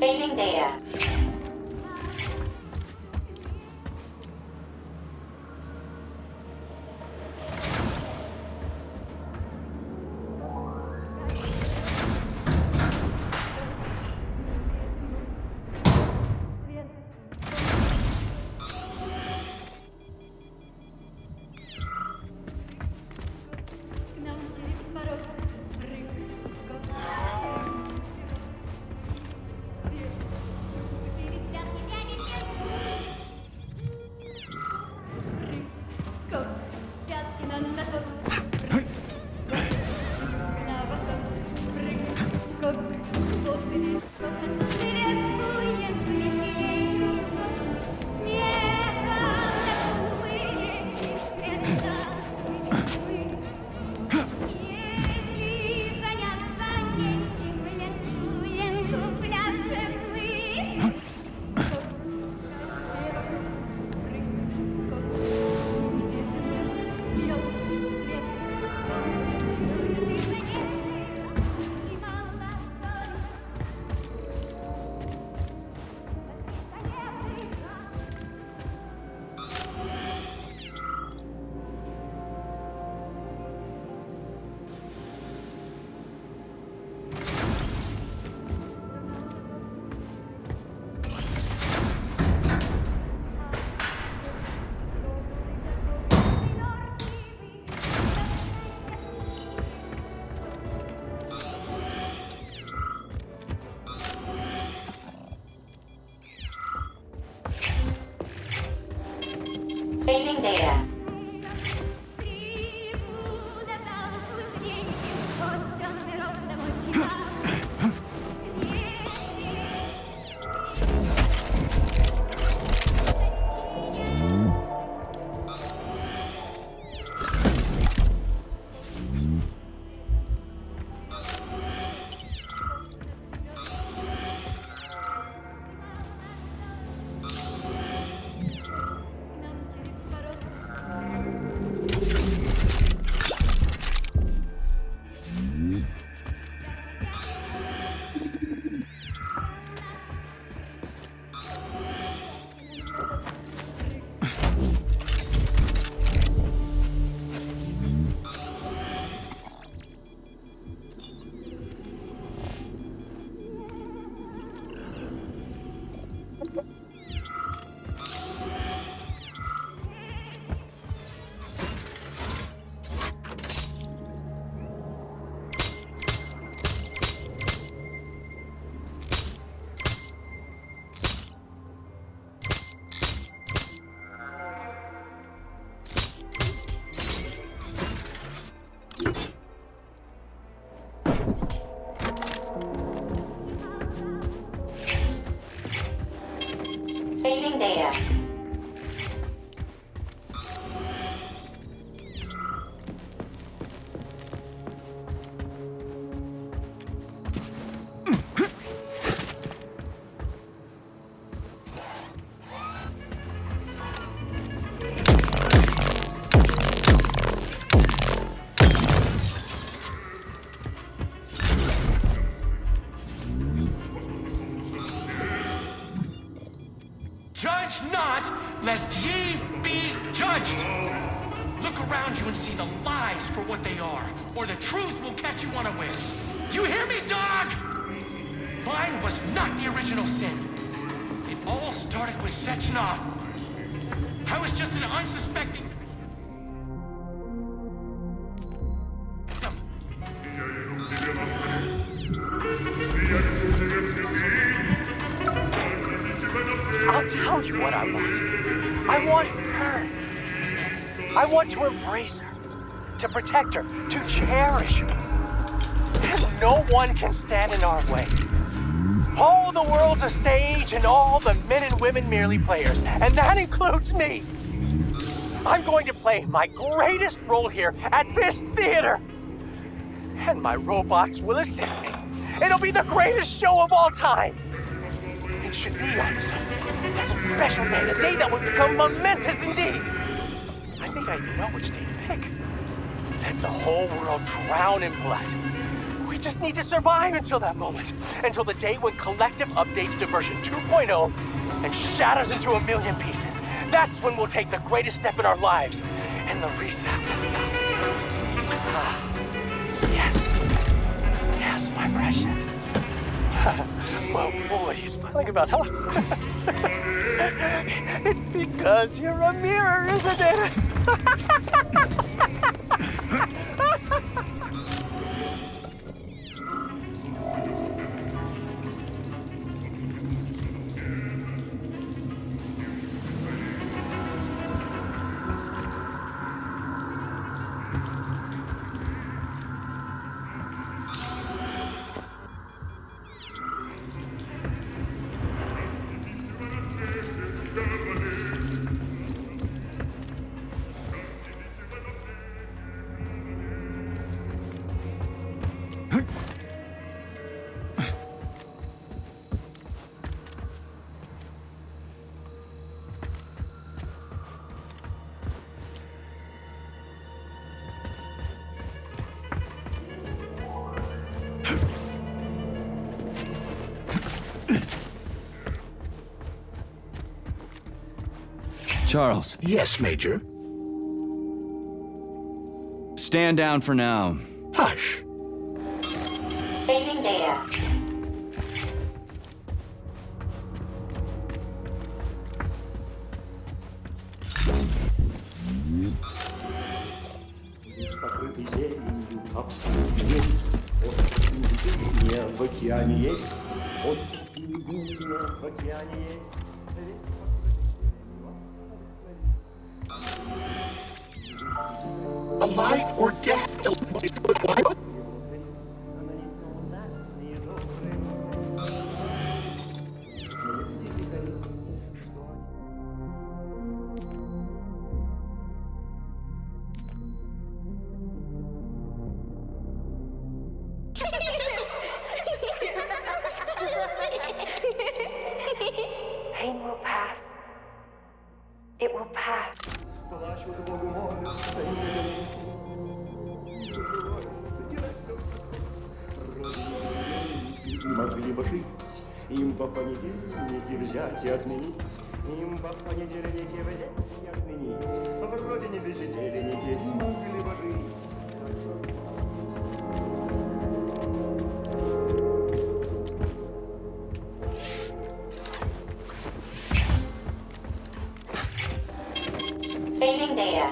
Saving data. around you and see the lies for what they are, or the truth will catch you unawares. You hear me, dog? Mine was not the original sin. It all started with Sechenov. I was just an unsuspecting... I'll tell you what I want. I want her. I want to embrace her, to protect her, to cherish her. And no one can stand in our way. All the world's a stage and all the men and women merely players, and that includes me. I'm going to play my greatest role here at this theater. And my robots will assist me. It'll be the greatest show of all time. It should be on some special day, a day that will become momentous indeed. I think I know which day to pick. Let the whole world drown in blood. We just need to survive until that moment. Until the day when Collective updates to version 2.0 and shatters into a million pieces. That's when we'll take the greatest step in our lives. And the reset will be ours. Ah, yes. Yes, my precious. Well, what are you smiling about, huh? It's because you're a mirror, isn't it? Charles. Yes, Major? Stand down for now. Hush. Saving data. Покрытый зеленью, как рельс, остров пингвиния в океане есть, остров пингвиния в океане есть. Alive or death? Pain will pass. It will pass. Могли бы жить, им по понедельнике взять и отменить, им по понедельнике взять и отменить. Вроде не без недели могли бы жить. Saving data.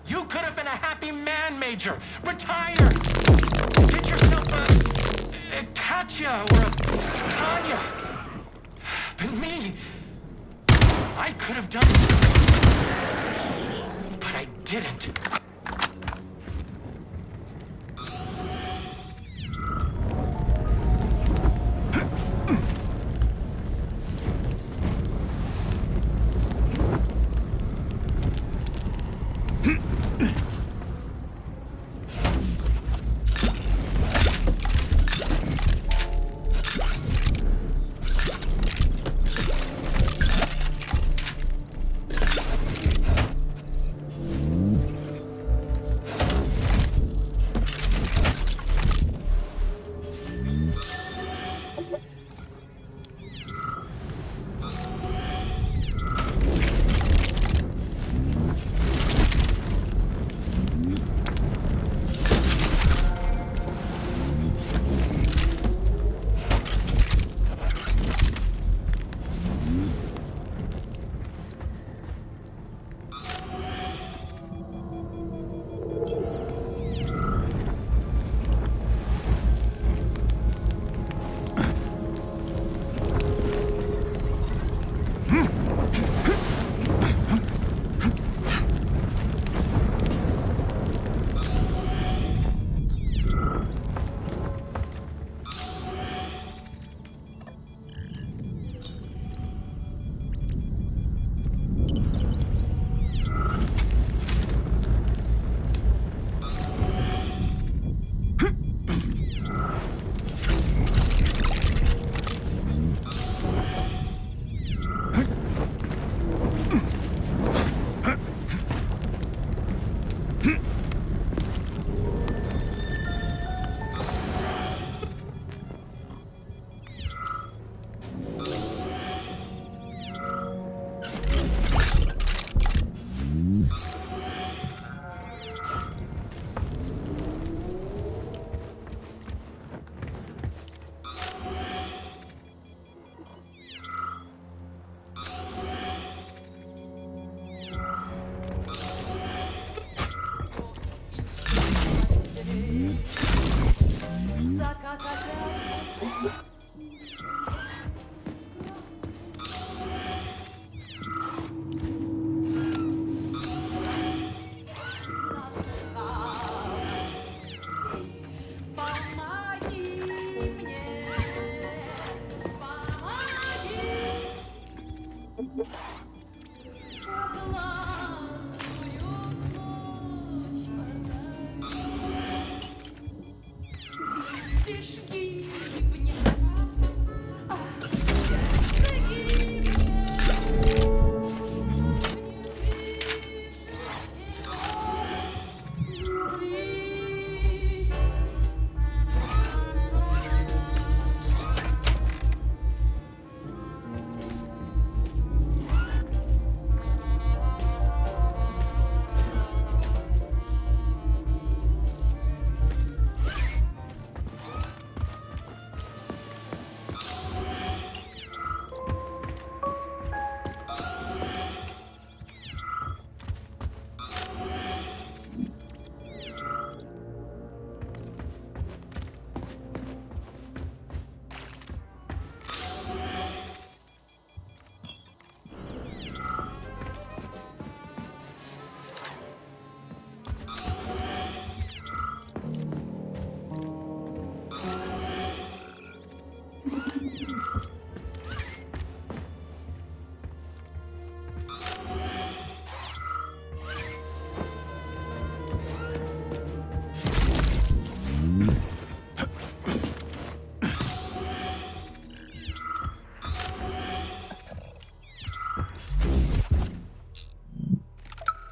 You could have been a happy man, Major. Retire. Get yourself a Katya or a Tanya. But me, I could have done it. But I didn't.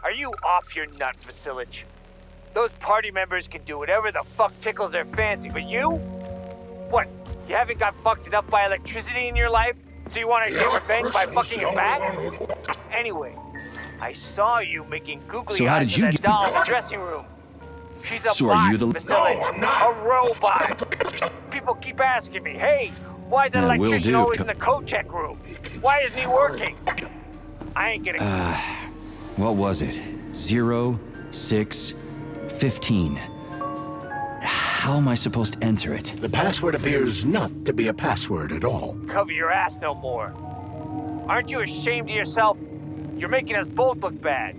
Are you off your nut, Vasilij? Those party members can do whatever the fuck tickles their fancy, but you? What, you haven't got fucked enough by electricity in your life, so you want to get revenge by fucking it back? Anyway, I saw you making googly So how eyes did at you that get- doll in the dressing room. She's a So bot, are you the- Vasilij, a robot. People keep asking me, hey, why is that Yeah, will electrician do. always in the coat check room? Why isn't he working? I ain't gonna... What was it? 0, 6, 15. How am I supposed to enter it? The password appears not to be a password at all. Cover your ass no more. Aren't you ashamed of yourself? You're making us both look bad.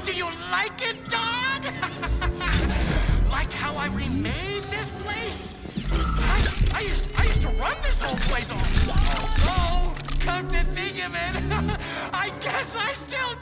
Do you like it, dog? Like how I remade this place? I used to run this whole place off. Oh, come to think of it, I guess I still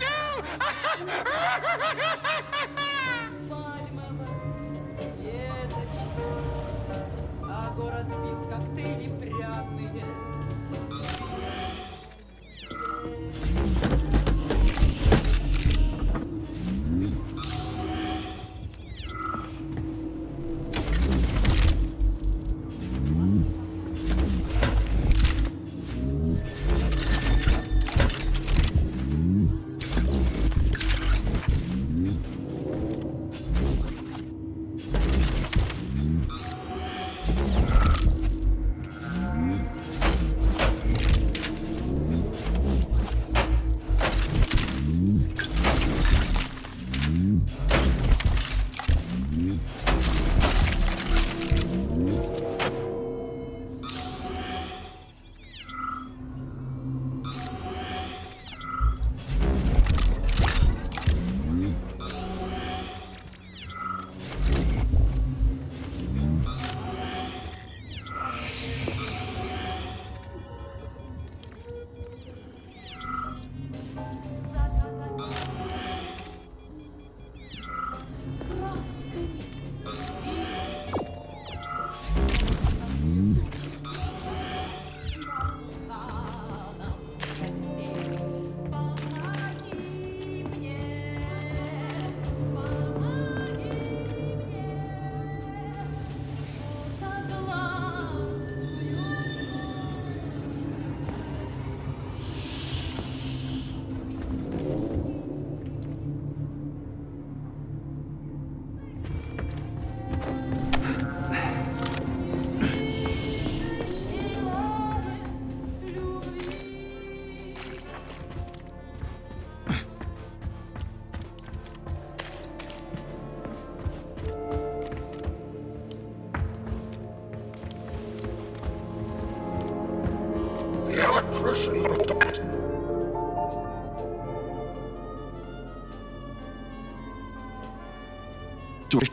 electrician.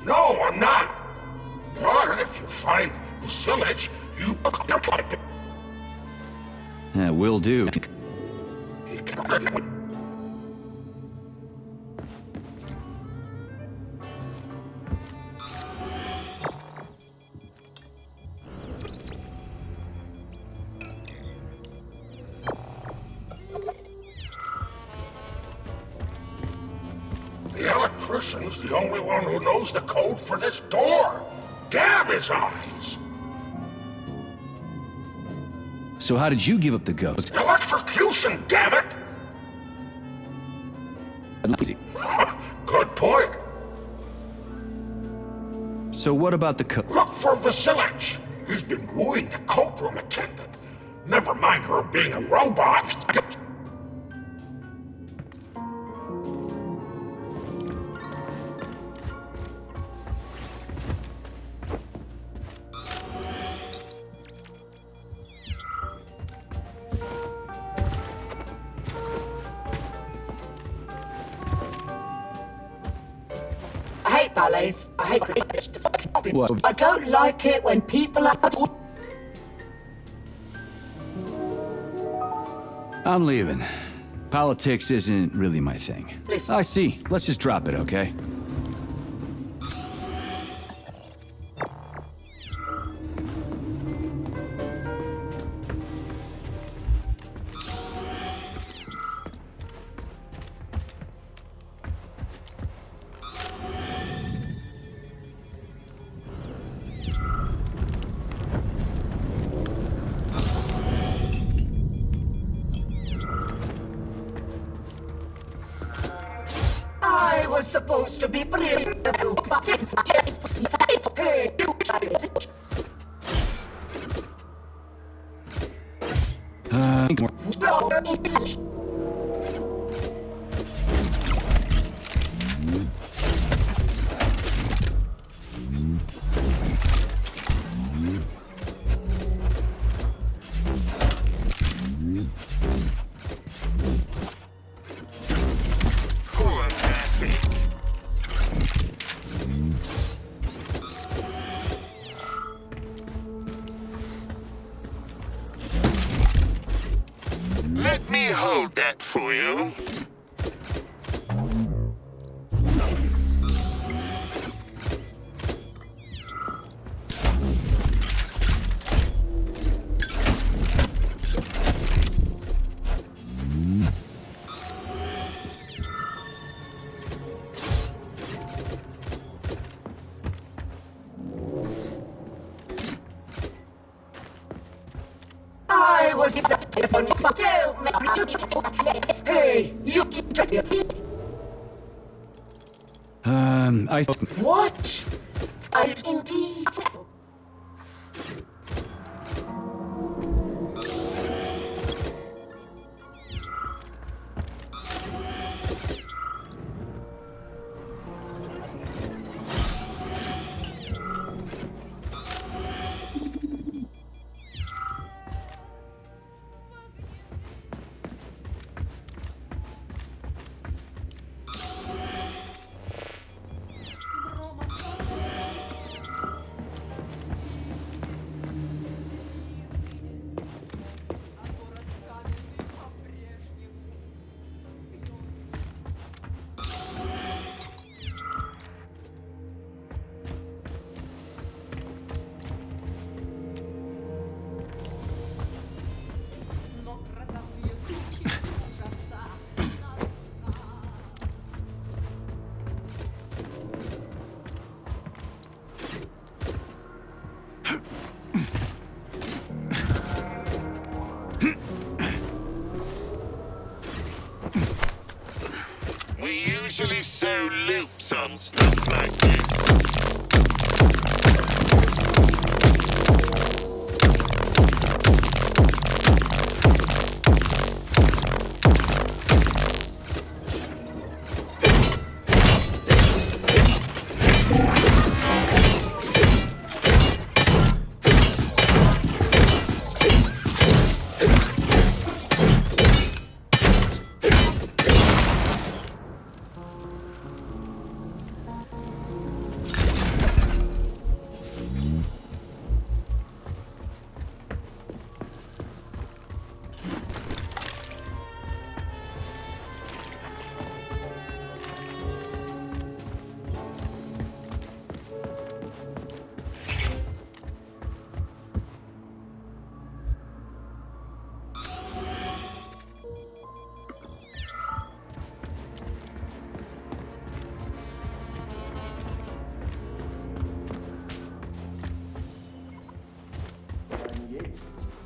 No, I'm not. But if you find the sillage, you Yeah, will do. The electrician's the only one who knows the code for this door. Damn his eyes! So how did you give up the ghost? Electrocution, damn it! Good point. So what about the Look for Vasilich. He's been wooing the coat room attendant. Never mind her being a robot. I hate ballets. I hate it. What? I don't like it when people are... I'm leaving. Politics isn't really my thing. I see. Let's just drop it, okay? I was supposed to be brilliant, but hey, you Let me hold that for you. I was hey, you what? I indeed. We usually sew loops on stuff like this.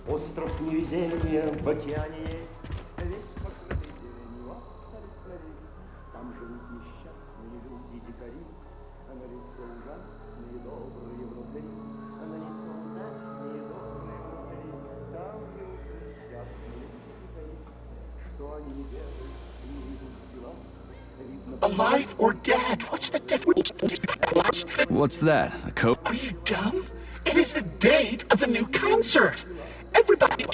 Остров невезения в океане есть, весь покрытый зеленью авторы творит. Там живут несчастные люди, дикари, а на лицо ужасные добрые внутри, а на лицо ужасные добрые внутри. Там живут несчастные люди, дикари, что они не делают, не идут дела. Alive or dead? What's the difference? What's that? A code? Are you dumb? It is the date of the new concert. Everybody.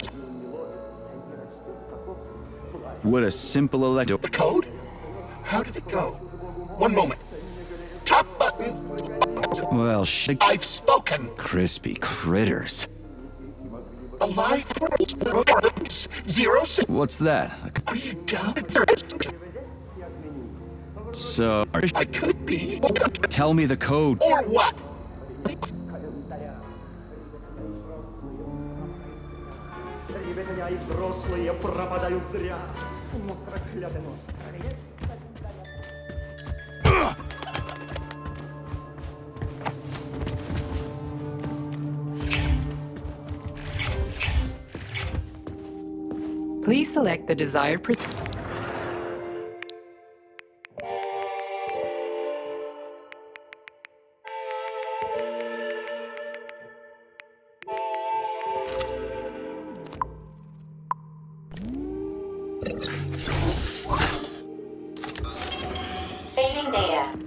What a simple electro. The code? How did it go? One moment. Top button. Well, I've spoken. Crispy critters. alive world. 06. What's that? Are you dumb? So, I could be. tell me the code. Or what? Ребята и взрослые пропадают зря. Но проклятый нос. Please select the desired Saving data.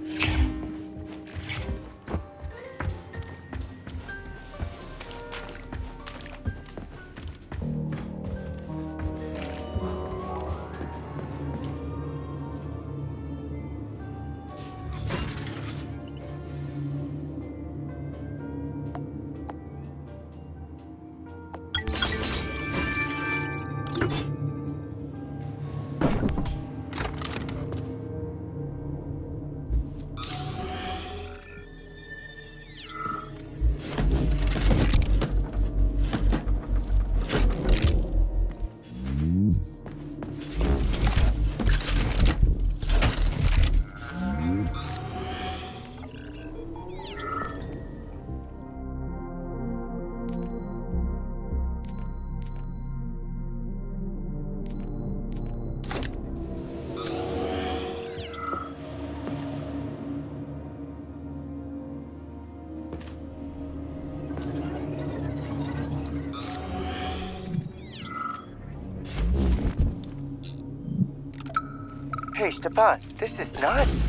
Hey, Stepan, this is nuts.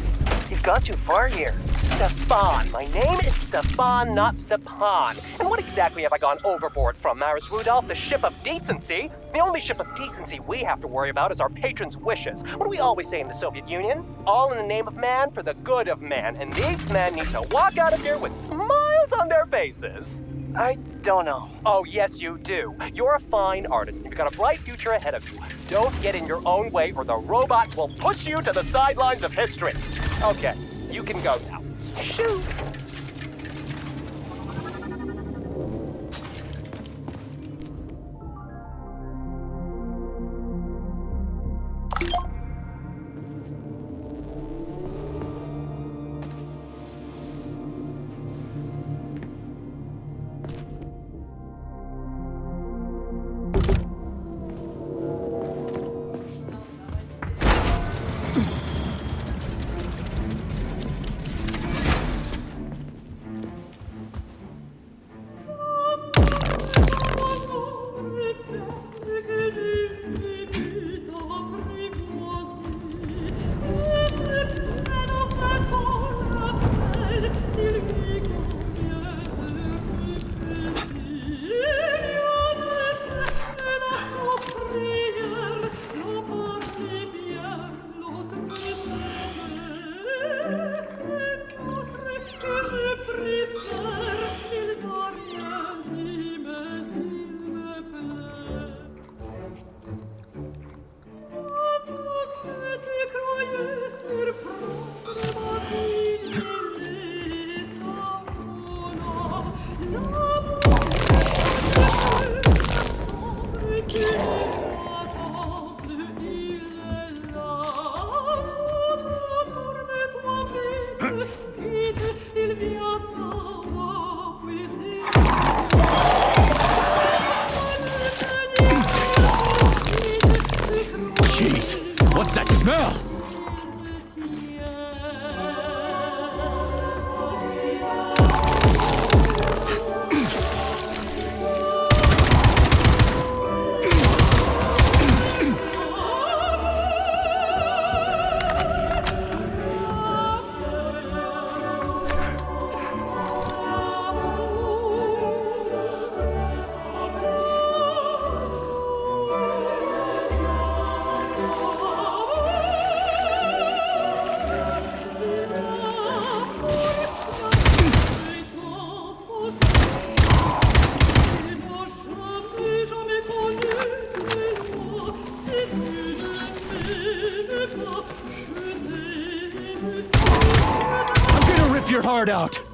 You've gone too far here. Stepan. My name is Stepan, not Stepan. And what exactly have I gone overboard from, Maris Rudolph? The ship of decency? The only ship of decency we have to worry about is our patrons' wishes. What do we always say in the Soviet Union? All in the name of man for the good of man. And these men need to walk out of here with smiles on their faces. I don't know. Oh, yes, you do. You're a fine artist, and you've got a bright future ahead of you. Don't get in your own way, or the robots will push you to the sidelines of history. Okay, you can go now. Shoot! Jeez, what's that smell? Rip your heart out!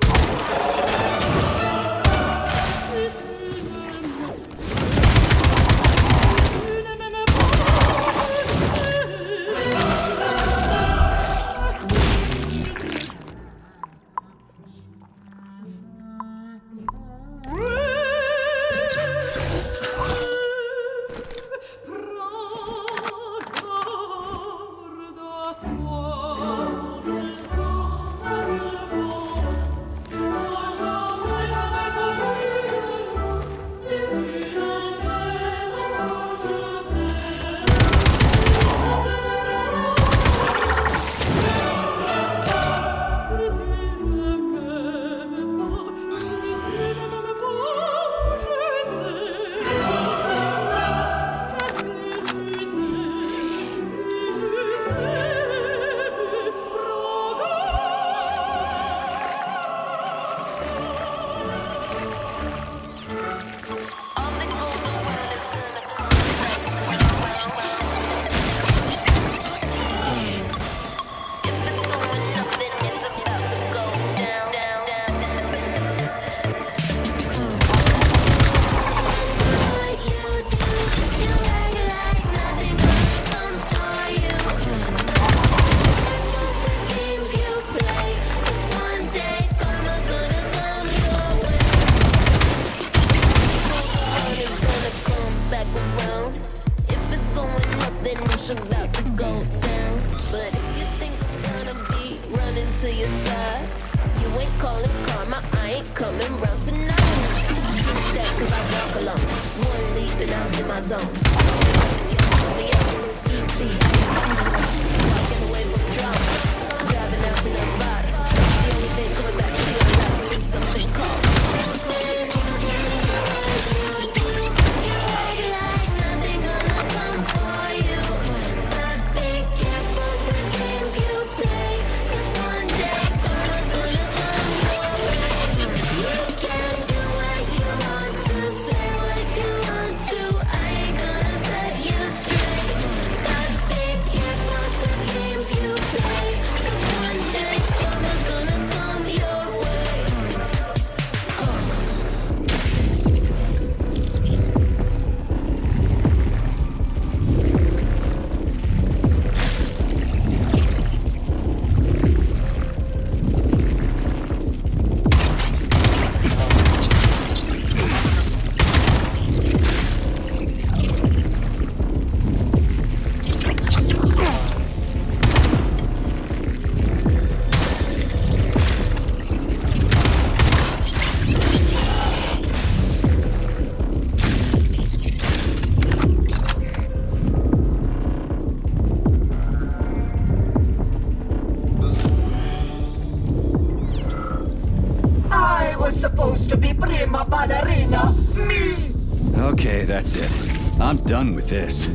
Okay, that's it. I'm done with this.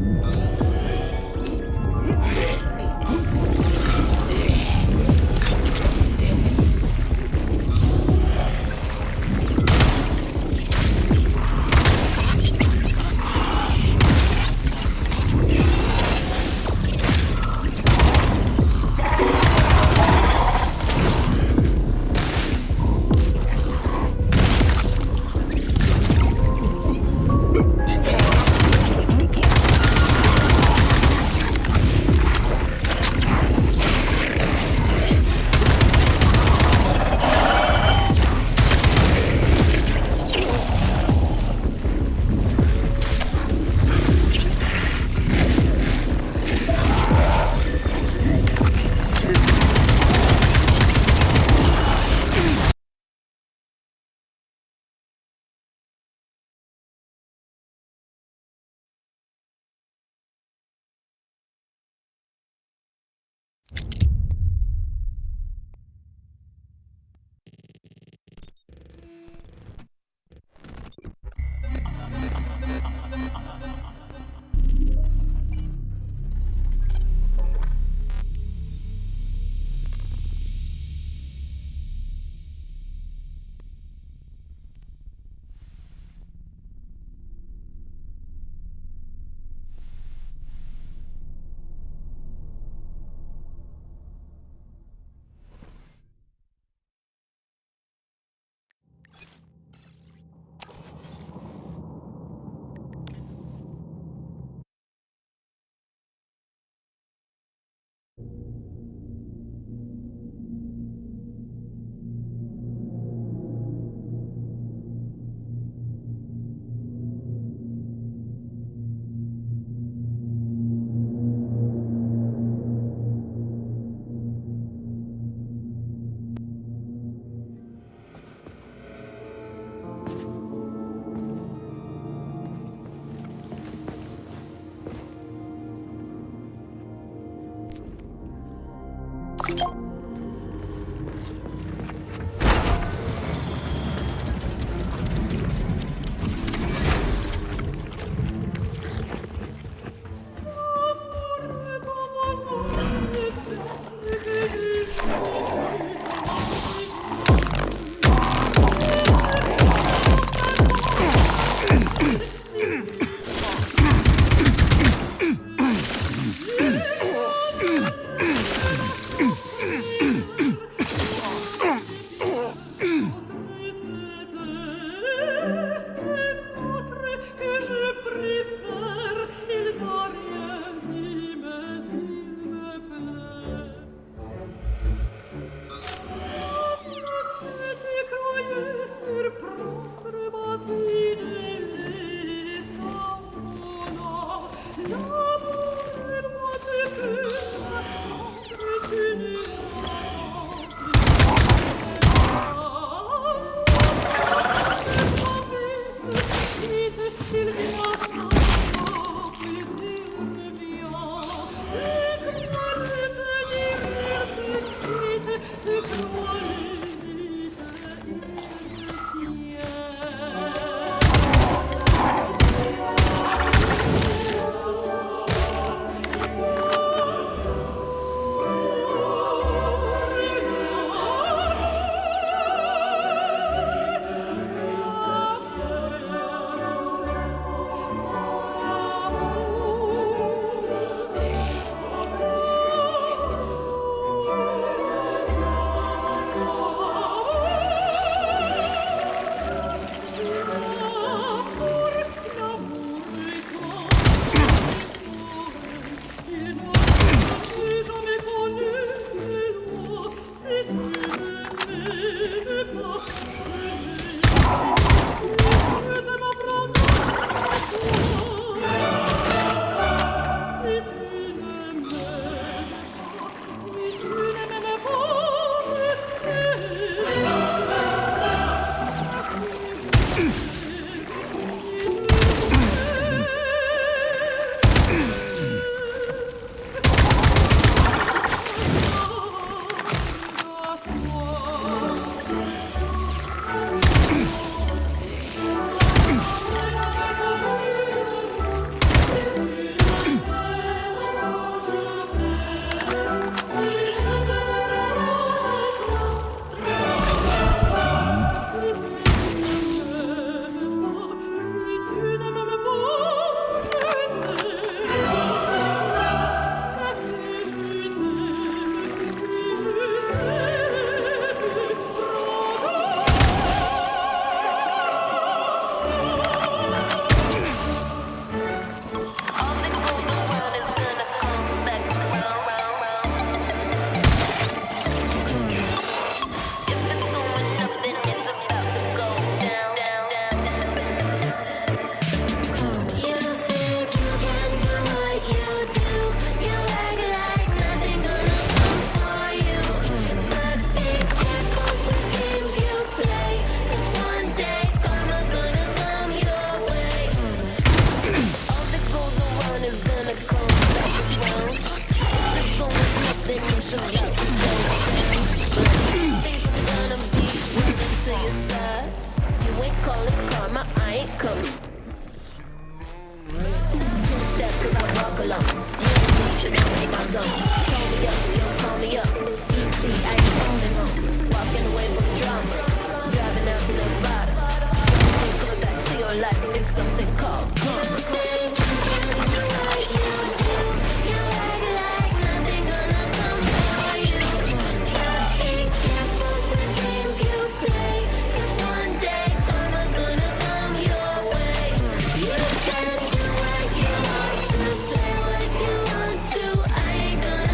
I ain't gonna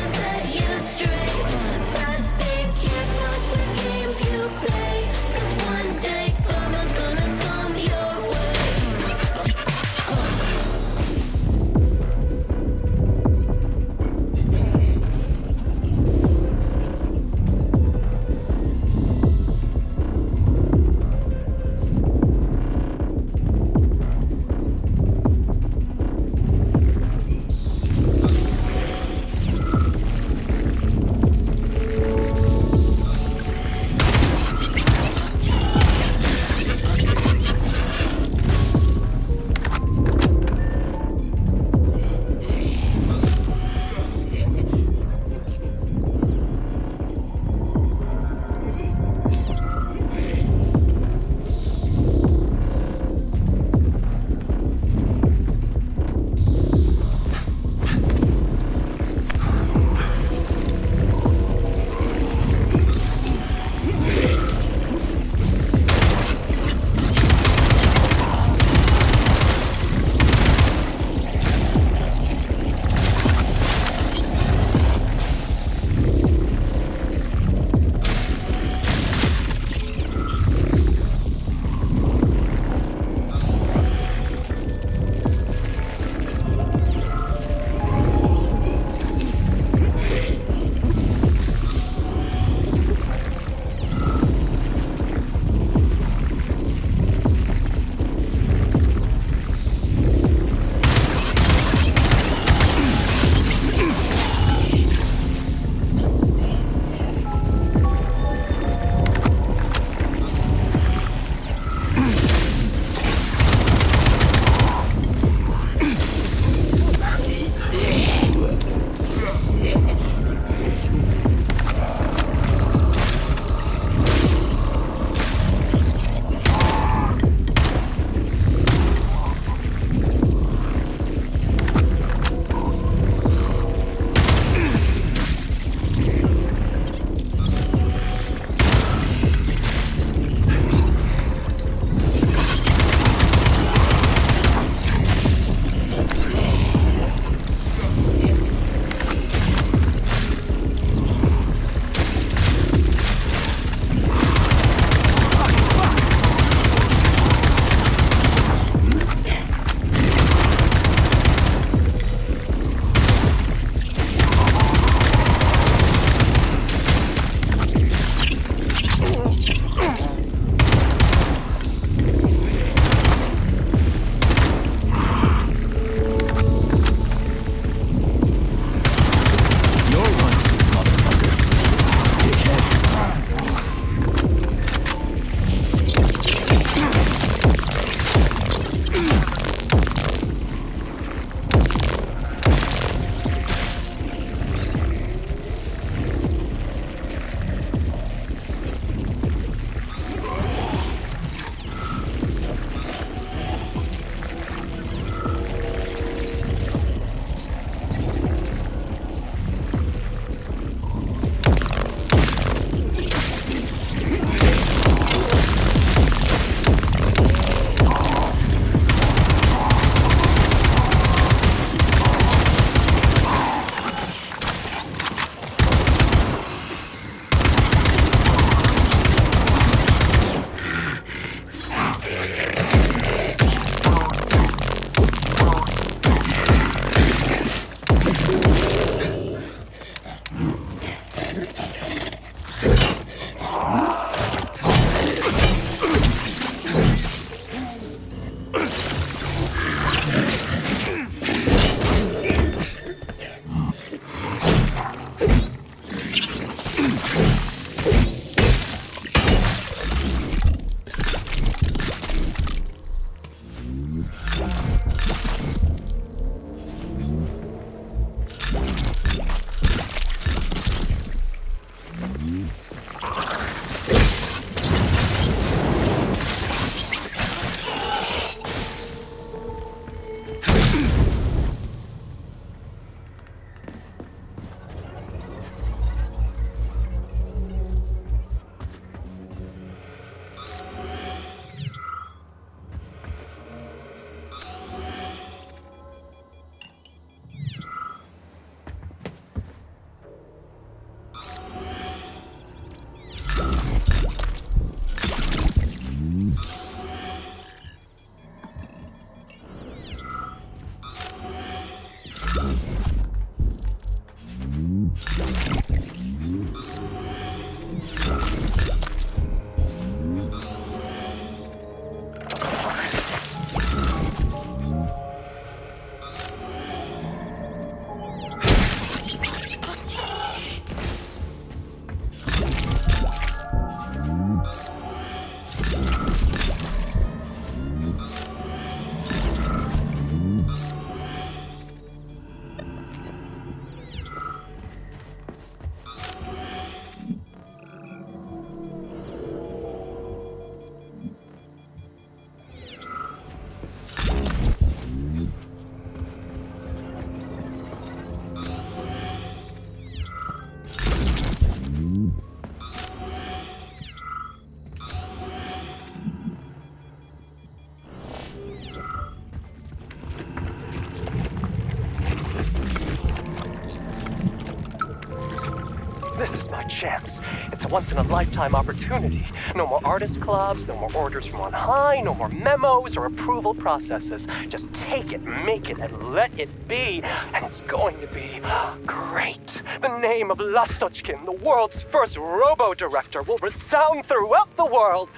this is my chance. It's a once-in-a-lifetime opportunity. No more artist clubs, no more orders from on high, no more memos or approval processes. Just take it, make it, and let it be. And it's going to be great. The name of Lastochkin, the world's first robo-director, will resound throughout the world.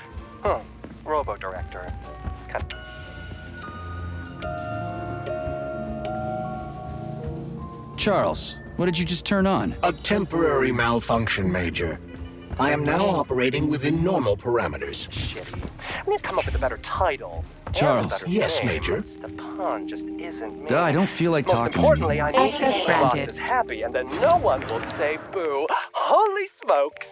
Robo-director. Kind of... Charles, what did you just turn on? A temporary malfunction, Major. I am now operating within normal parameters. Shitty. I need to come up with a better title. Charles. Yes, Major. The pun just isn't me. I don't feel like Most talking. importantly, I need Access to keep the boss granted. is happy, and then no one will say boo. Holy smokes!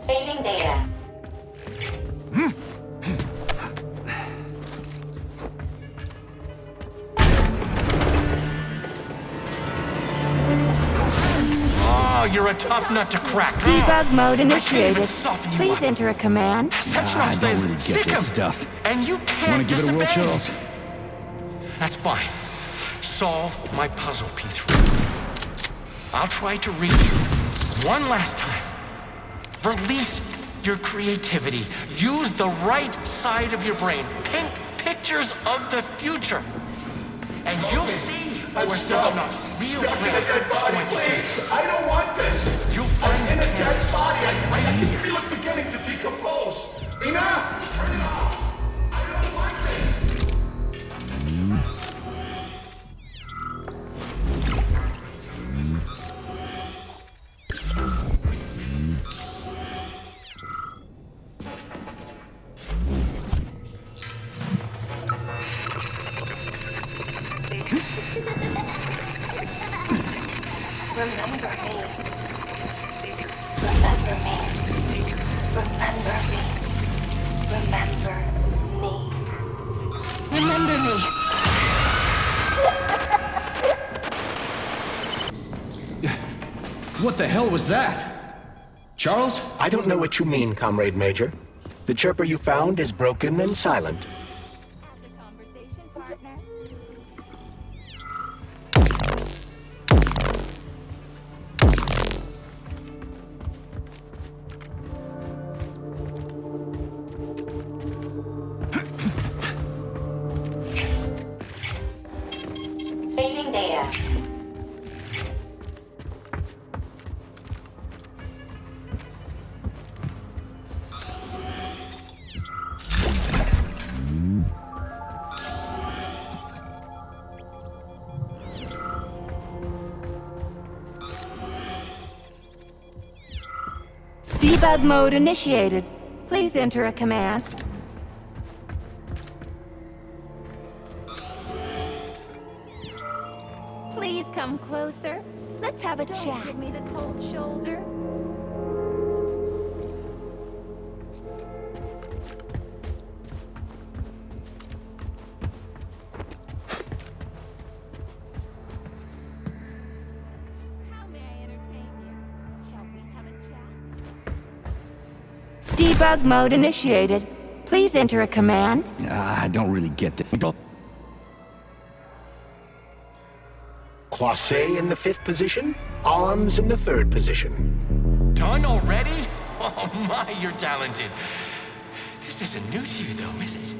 Saving data. Oh, you're a tough nut to crack. Debug mode initiated. soften you Please up. enter a command. Sechenov says really get sick this him, stuff. and you Want can't to give it a whirl, disobey. Charles? That's fine. Solve my puzzle, P3. I'll try to read you one last time. Release your creativity. Use the right side of your brain. Paint pictures of the future. And you'll see where Sechenov's real Stuck in a dead body, going to take. please! I don't want this! You'll find in a the dead body! I right can here. feel it beginning to decompose! Enough! Turn it off! I don't want this! Remember me. Remember me. Remember me. Remember me. Remember me. What the hell was that? Charles? I don't know what you mean, Comrade Major. The chirper you found is broken and silent. As a conversation partner. Saving data. Debug mode initiated. Please enter a command. Please come closer. Let's have a chat. Give me the cold shoulder. How may I entertain you? Shall we have a chat? Debug mode initiated. Please enter a command. I don't really get this. Croisset in the 5th position, arms in the 3rd position. Done already? Oh my, you're talented. This isn't new to you though, is it?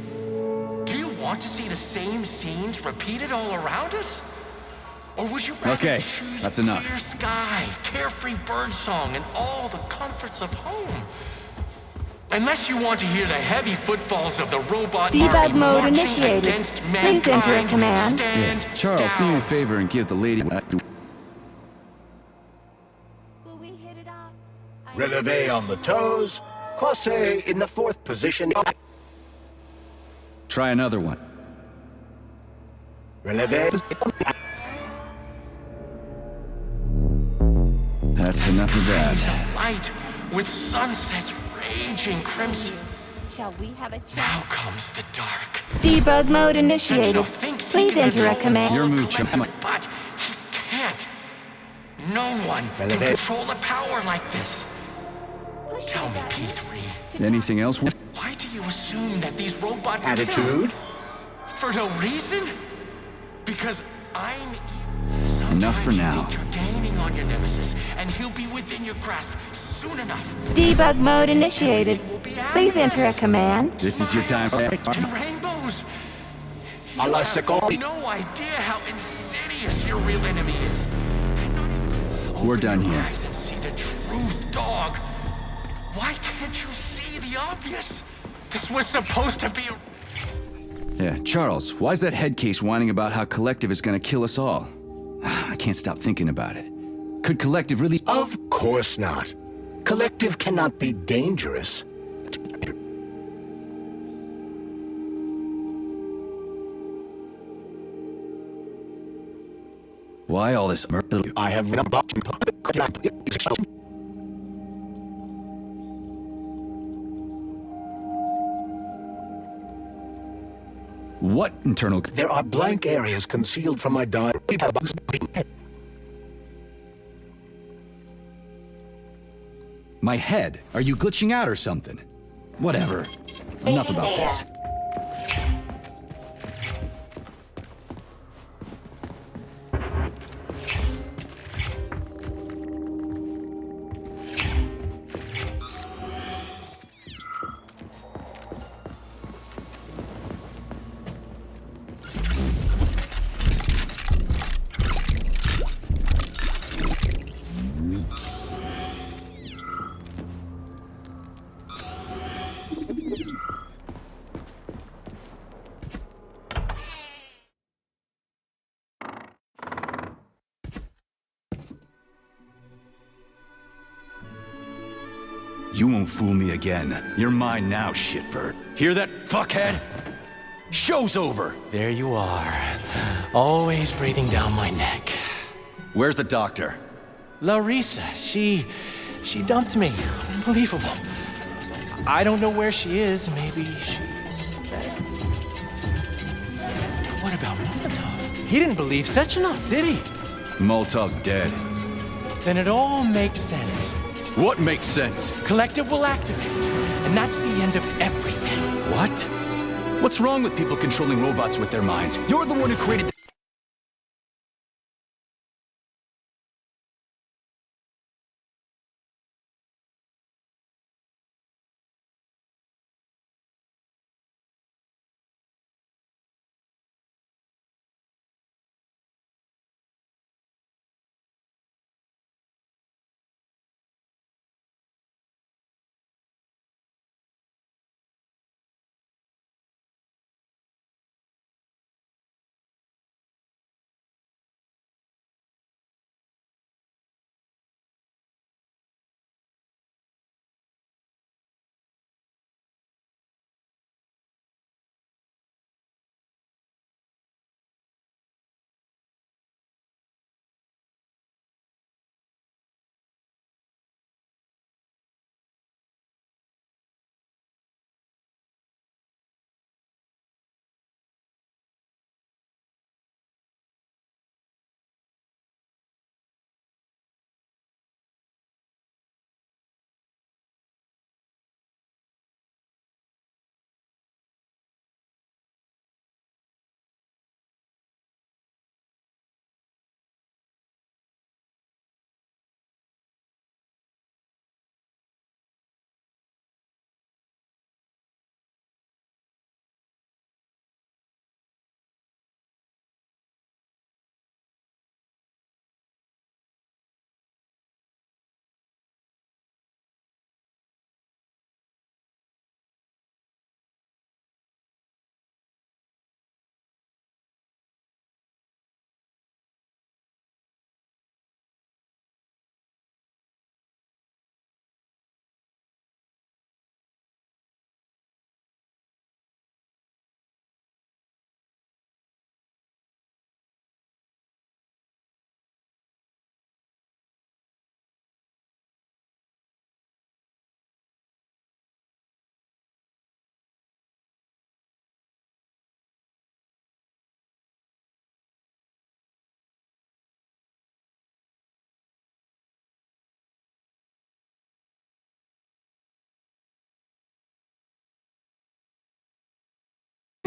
Do you want to see the same scenes repeated all around us? Or would you rather Okay, choose that's a enough. clear sky, carefree birdsong, and all the comforts of home? Unless you want to hear the heavy footfalls of the robot Debug army mode marching initiated. against Please enter a mankind, command. Stand Charles, do me a down. favor and give the lady... Will we hit it off? Releve on the toes, Croisset in the 4th position. Try another one. That's enough of that. Light with sunsets raging crimson. Shall we have a chat? Now comes the dark. Debug mode initiated. Please enter a command. Your move, chump. But he can't. No one can control a power like this. Tell me, P3. Anything else? Why do you assume that these robots Attitude? For no reason? Because I'm Enough for now. You're gaining on your nemesis, and he'll be within your grasp soon enough. Debug mode initiated. Please enter a command. This is your time. Rainbows. You have no idea how insidious your real enemy is. We're done here. Eyes and see the truth, dog. Why can't you see the obvious? This was supposed to be a... Yeah, Charles, why's that head case whining about how Collective is gonna kill us all? I can't stop thinking about it. Could Collective really... Of course not. Collective cannot be dangerous. Why all this murder? I have... What internal... There are blank areas concealed from my diary. My head? Are you glitching out or something? Whatever. Enough about this. You won't fool me again. You're mine now, shitbird. Hear that, fuckhead? Show's over! There you are. Always breathing down my neck. Where's the doctor? Larissa, she dumped me. Unbelievable. I don't know where she is. Maybe she's dead. What about Molotov? He didn't believe Sechenov, did he? Molotov's dead. Then it all makes sense. What makes sense? Collective will activate, and that's the end of everything. What? What's wrong with people controlling robots with their minds? You're the one who created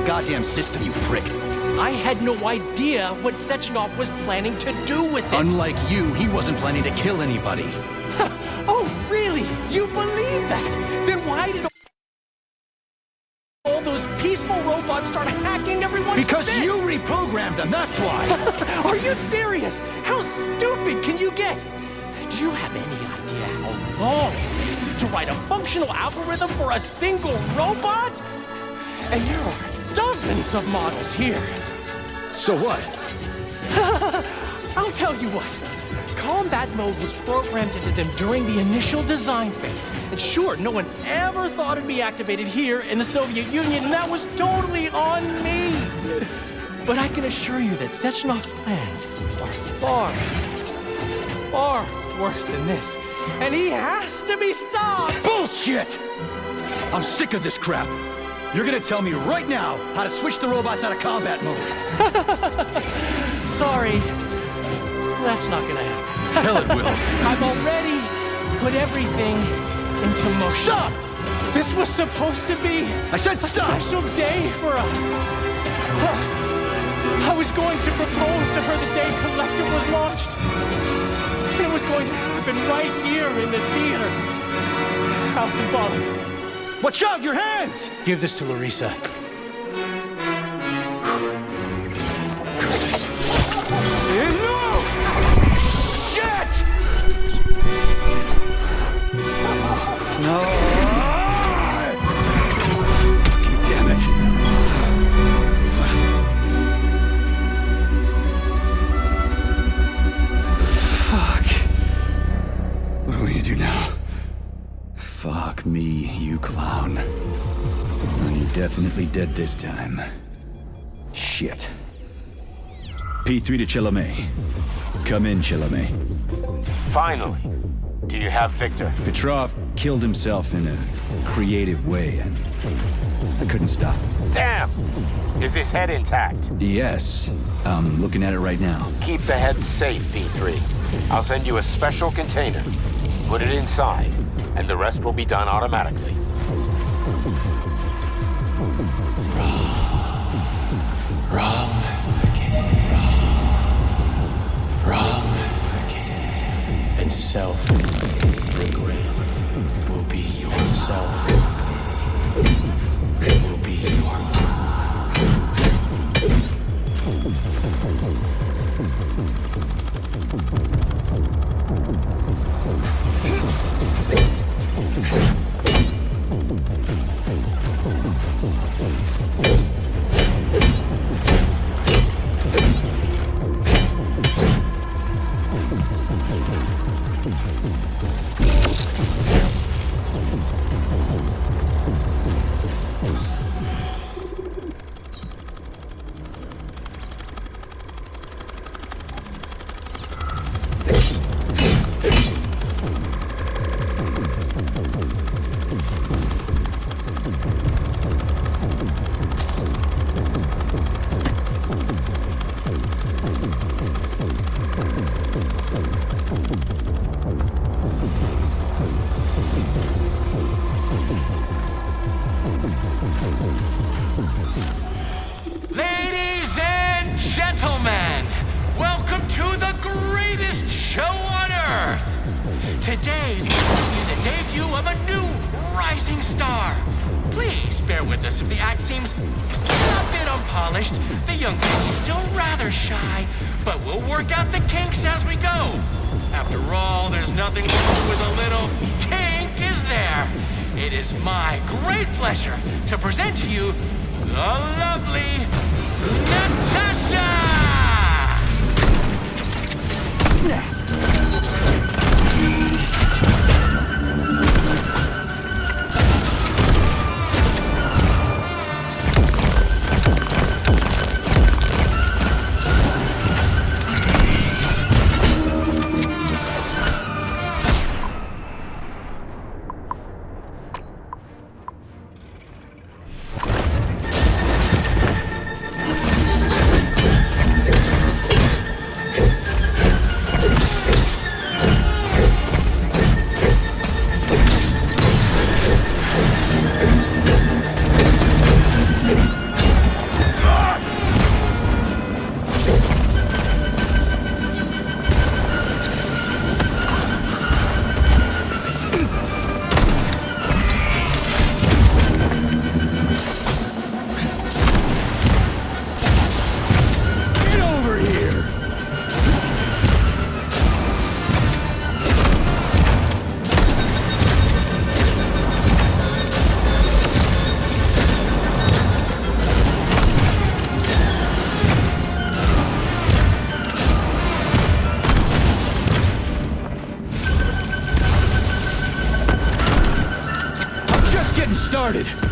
goddamn system, you prick. I had no idea what Sechenov was planning to do with it. Unlike you, he wasn't planning to kill anybody. Oh, really? You believe that? Then why did all those peaceful robots start hacking everyone's Because bits? you reprogrammed them, that's why! Are you serious? How stupid can you get? Do you have any idea how long it takes to write a functional algorithm for a single robot? And there are dozens of models here. So what? I'll tell you what. Combat mode was programmed into them during the initial design phase. And sure, no one ever thought it'd be activated here in the Soviet Union, and that was totally on me. But I can assure you that Sechenov's plans are far, far worse than this. And he has to be stopped! Bullshit! I'm sick of this crap. You're gonna tell me right now how to switch the robots out of combat mode. Sorry. That's not gonna happen. Hell it will. I've already put everything into motion. Stop! This was supposed to be I said stop! A special day for us. I was going to propose to her the day Collective was launched. It was going to happen right here in the theater. How symbolic. Watch out, your hands! Give this to Larissa. No! Shit! No! Fucking damn it. Fuck. What are we gonna do now? Fuck me, you clown. Well, you're definitely dead this time. Shit. P3 to Chalamet. Come in, Chalamet. Finally. Do you have Victor? Petrov killed himself in a creative way, and I couldn't stop him. Damn! Is his head intact? Yes. I'm looking at it right now. Keep the head safe, P3. I'll send you a special container. Put it inside, and the rest will be done automatically. Wrong again. And self-regret will be yourself. It will be your Ladies and gentlemen, welcome to the greatest show on Earth. Today, we bring you the debut of a new rising star. Please bear with us if the act seems a bit unpolished. The young lady's still rather shy, but we'll work out the kinks as we go. After all, there's nothing wrong with a little kink, is there? It is my great pleasure to present to you the lovely Natasha! Snap! started.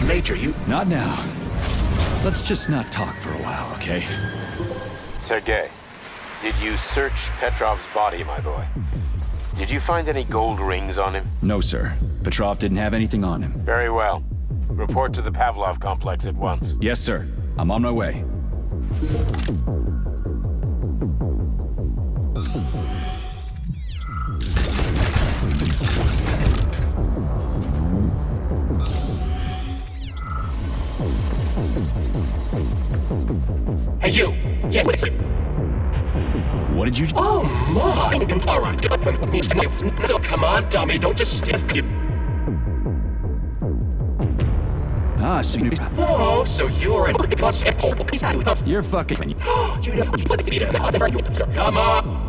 Major, you... Not now. Let's just not talk for a while, okay? Sergei, did you search Petrov's body, my boy? Did you find any gold rings on him? No, sir. Petrov didn't have anything on him. Very well. Report to the Pavlov complex at once. Yes, sir. I'm on my way. Hey, you! Yes, listen. What did you... Oh, my! All right. So come on, dummy, don't just stiff you. Ah, so you... Oh, so you're an... You're fucking... You don't... Come on!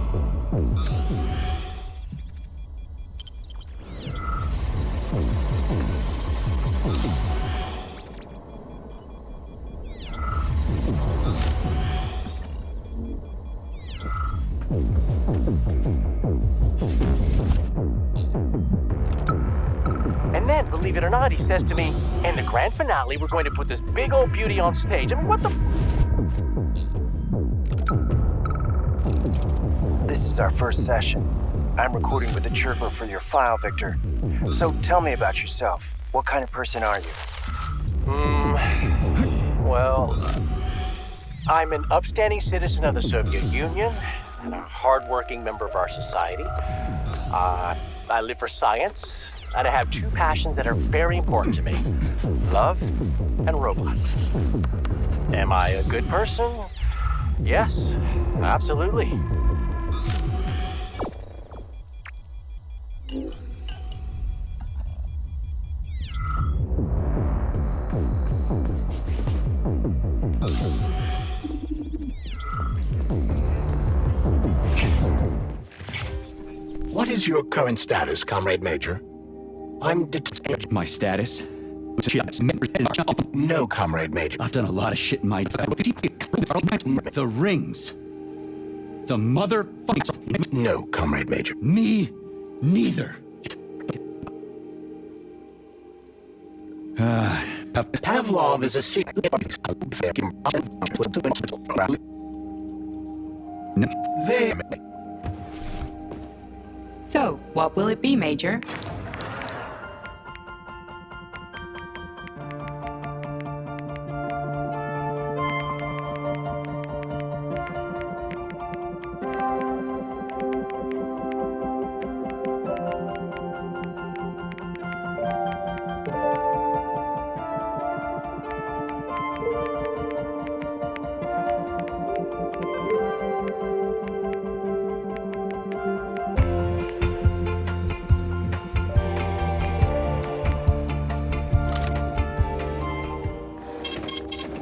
believe it or not, he says to me, in the grand finale, we're going to put this big old beauty on stage. I mean, what the... This is our first session. I'm recording with the chirper for your file, Victor. So tell me about yourself. What kind of person are you? Well, I'm an upstanding citizen of the Soviet Union and a hardworking member of our society. I live for science, and I have two passions that are very important to me: love and robots. Am I a good person? Yes, absolutely. What is your current status, Comrade Major? My status? No, Comrade Major. I've done a lot of shit in my... The rings. The motherfucking... No, Comrade Major. Me neither. Pavlov is a secret... No. There. So, what will it be, Major?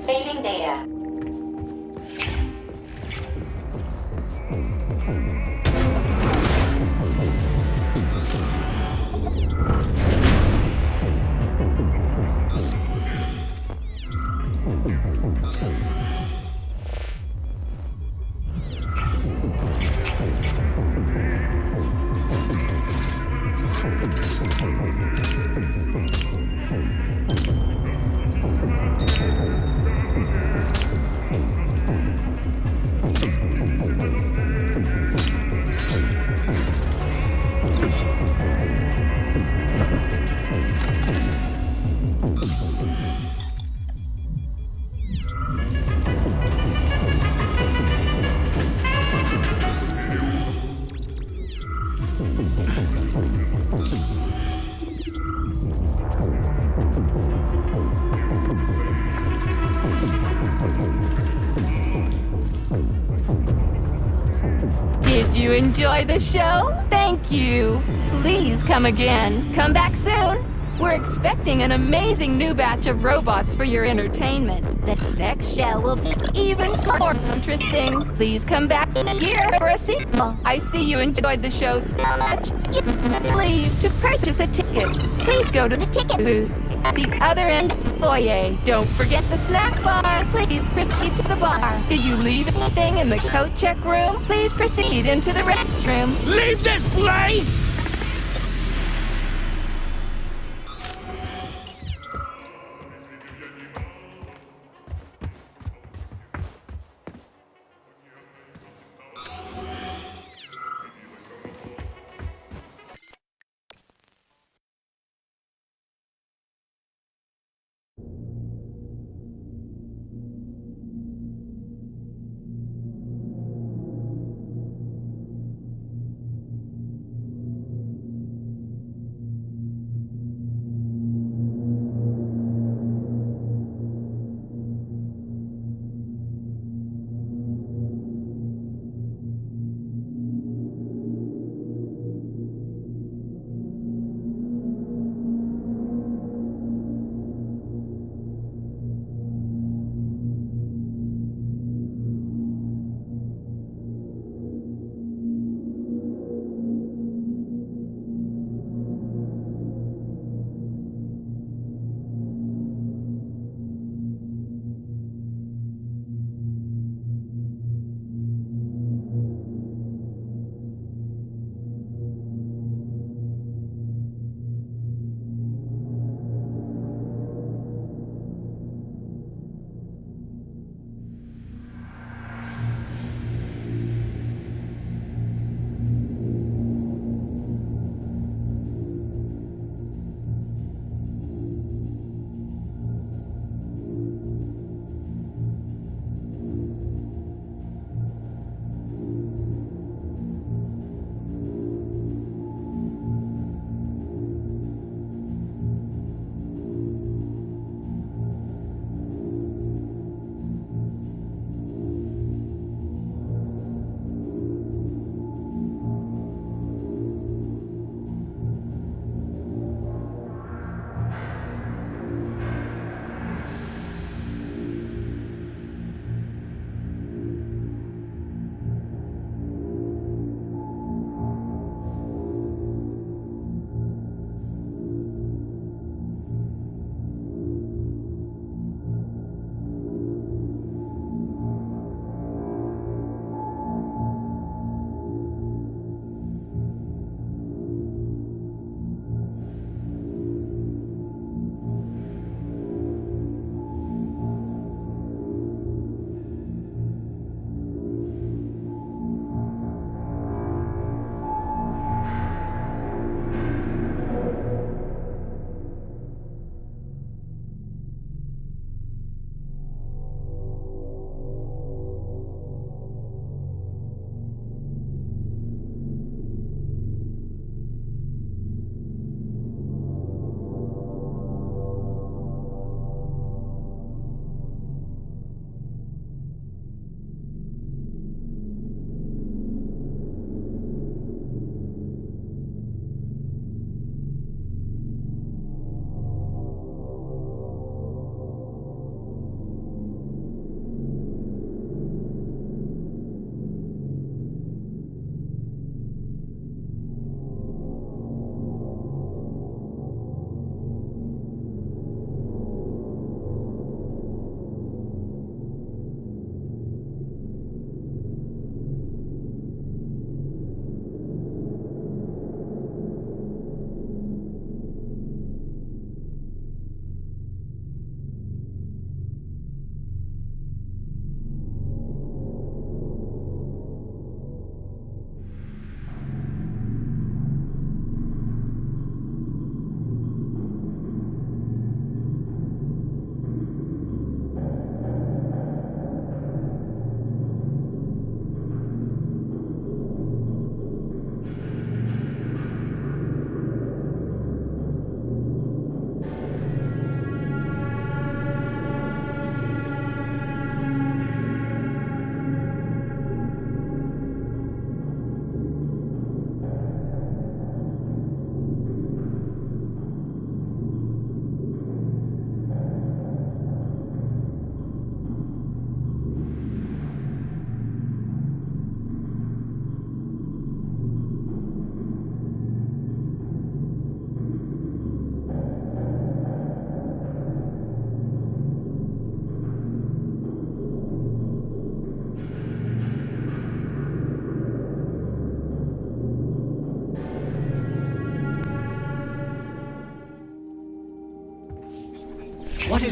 Saving data. Did you enjoy the show? Thank you. Please come again. Come back soon. We're expecting an amazing new batch of robots for your entertainment. The next show will be even more interesting. Please come back here for a sequel. I see you enjoyed the show so much. Leave to purchase a ticket. Please go to the ticket booth at the other end of the foyer. Don't forget the snack bar. Please proceed to the bar. Did you leave anything in the coat check room? Please proceed into the restroom. Leave this place!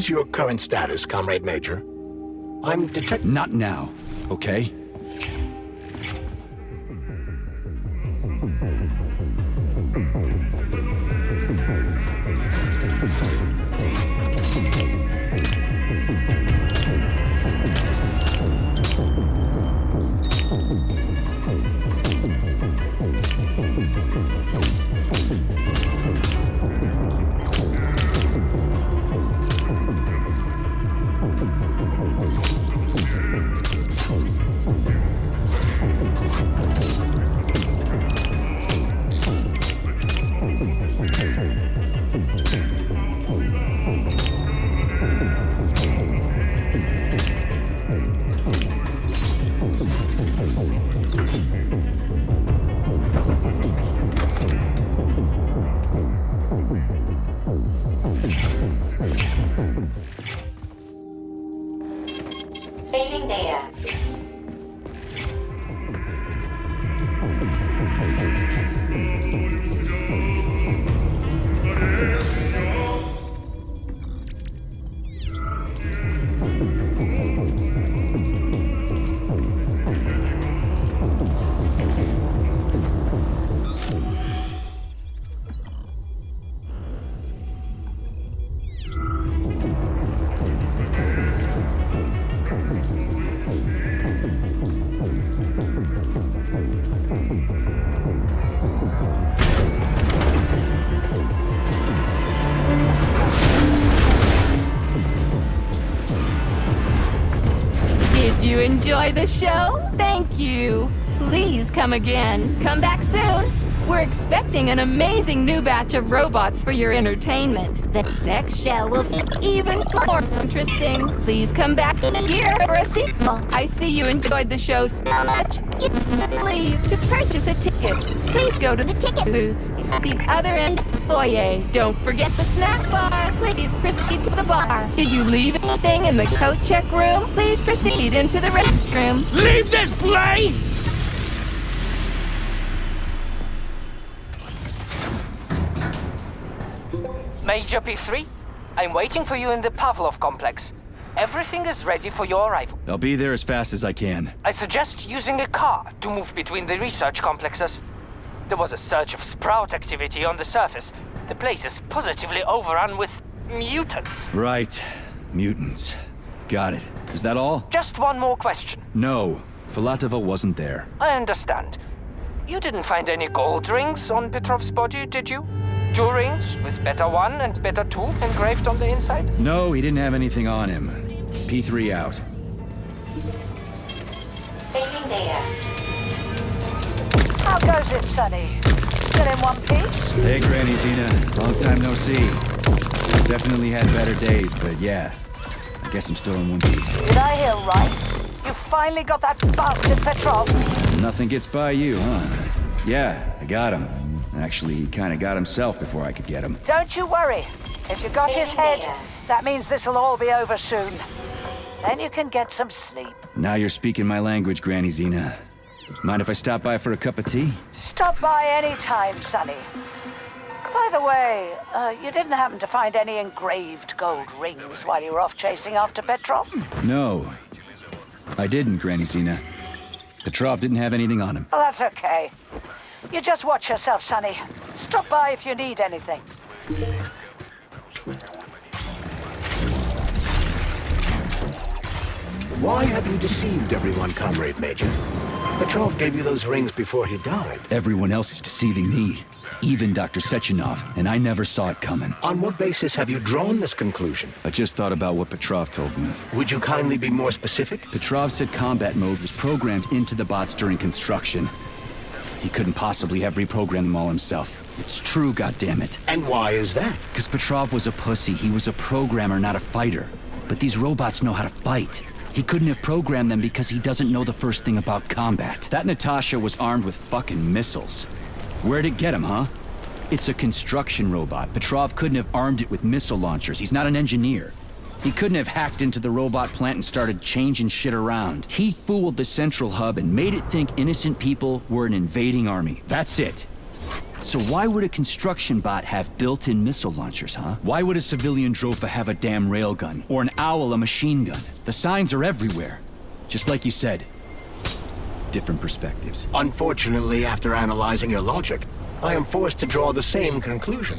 is your current status, Comrade Major? I'm detecting... Not now, okay? Saving data. Did you enjoy the show? Thank you. Please come again. Come back soon. We're expecting an amazing new batch of robots for your entertainment. The next show will be even more interesting. Please come back here for a sequel. I see you enjoyed the show so much. Leave to purchase a ticket. Please go to the ticket booth at the other end of the foyer. Don't forget the snack bar. Please proceed to the bar. Did you leave anything in the coat check room? Please proceed into the restroom. Leave this place! Major P3, I'm waiting for you in the Pavlov complex. Everything is ready for your arrival. I'll be there as fast as I can. I suggest using a car to move between the research complexes. There was a surge of sprout activity on the surface. The place is positively overrun with mutants. Right. Mutants. Got it. Is that all? Just one more question. No. Filatova wasn't there. I understand. You didn't find any gold rings on Petrov's body, did you? 2 rings with Beta 1 and Beta 2 engraved on the inside? No, he didn't have anything on him. P3 out. Saving data. How goes it, Sonny? Still in one piece? Hey, Granny Zena. Long time no see. Definitely had better days, but yeah. I guess I'm still in one piece. Did I hear right? You finally got that bastard Petrov? Nothing gets by you, huh? Yeah, I got him. Actually, he kind of got himself before I could get him. Don't you worry. If you got his head, that means this'll all be over soon. Then you can get some sleep. Now you're speaking my language, Granny Zena. Mind if I stop by for a cup of tea? Stop by any time, Sonny. By the way, you didn't happen to find any engraved gold rings while you were off chasing after Petrov? No, I didn't, Granny Zena. Petrov didn't have anything on him. Oh, that's okay. You just watch yourself, Sonny. Stop by if you need anything. Why have you deceived everyone, Comrade Major? Petrov gave you those rings before he died. Everyone else is deceiving me. Even Dr. Sechenov, and I never saw it coming. On what basis have you drawn this conclusion? I just thought about what Petrov told me. Would you kindly be more specific? Petrov said combat mode was programmed into the bots during construction. He couldn't possibly have reprogrammed them all himself. It's true, goddammit. And why is that? Because Petrov was a pussy. He was a programmer, not a fighter. But these robots know how to fight. He couldn't have programmed them because he doesn't know the first thing about combat. That Natasha was armed with fucking missiles. Where'd it get him, huh? It's a construction robot. Petrov couldn't have armed it with missile launchers. He's not an engineer. He couldn't have hacked into the robot plant and started changing shit around. He fooled the central hub and made it think innocent people were an invading army. That's it. So why would a construction bot have built-in missile launchers, huh? Why would a civilian Drofa have a damn railgun? Or an owl a machine gun? The signs are everywhere. Just like you said. Different perspectives. Unfortunately, after analyzing your logic, I am forced to draw the same conclusion.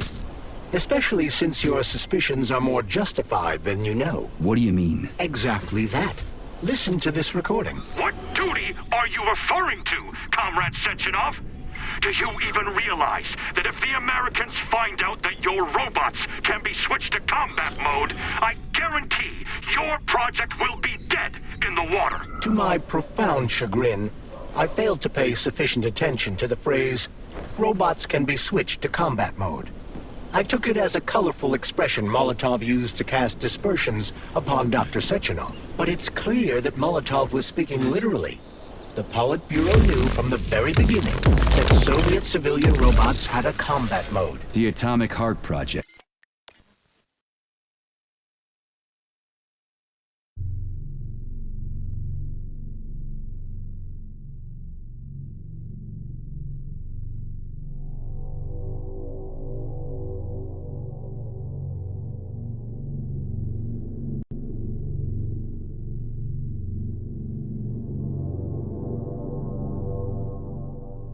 Especially since your suspicions are more justified than you know. What do you mean? Exactly that. Listen to this recording. What duty are you referring to, Comrade Sechenov? Do you even realize that if the Americans find out that your robots can be switched to combat mode, I guarantee your project will be dead in the water? To my profound chagrin, I failed to pay sufficient attention to the phrase, robots can be switched to combat mode. I took it as a colorful expression Molotov used to cast dispersions upon Dr. Sechenov. But it's clear that Molotov was speaking literally. The Politburo knew from the very beginning that Soviet civilian robots had a combat mode. The Atomic Heart Project.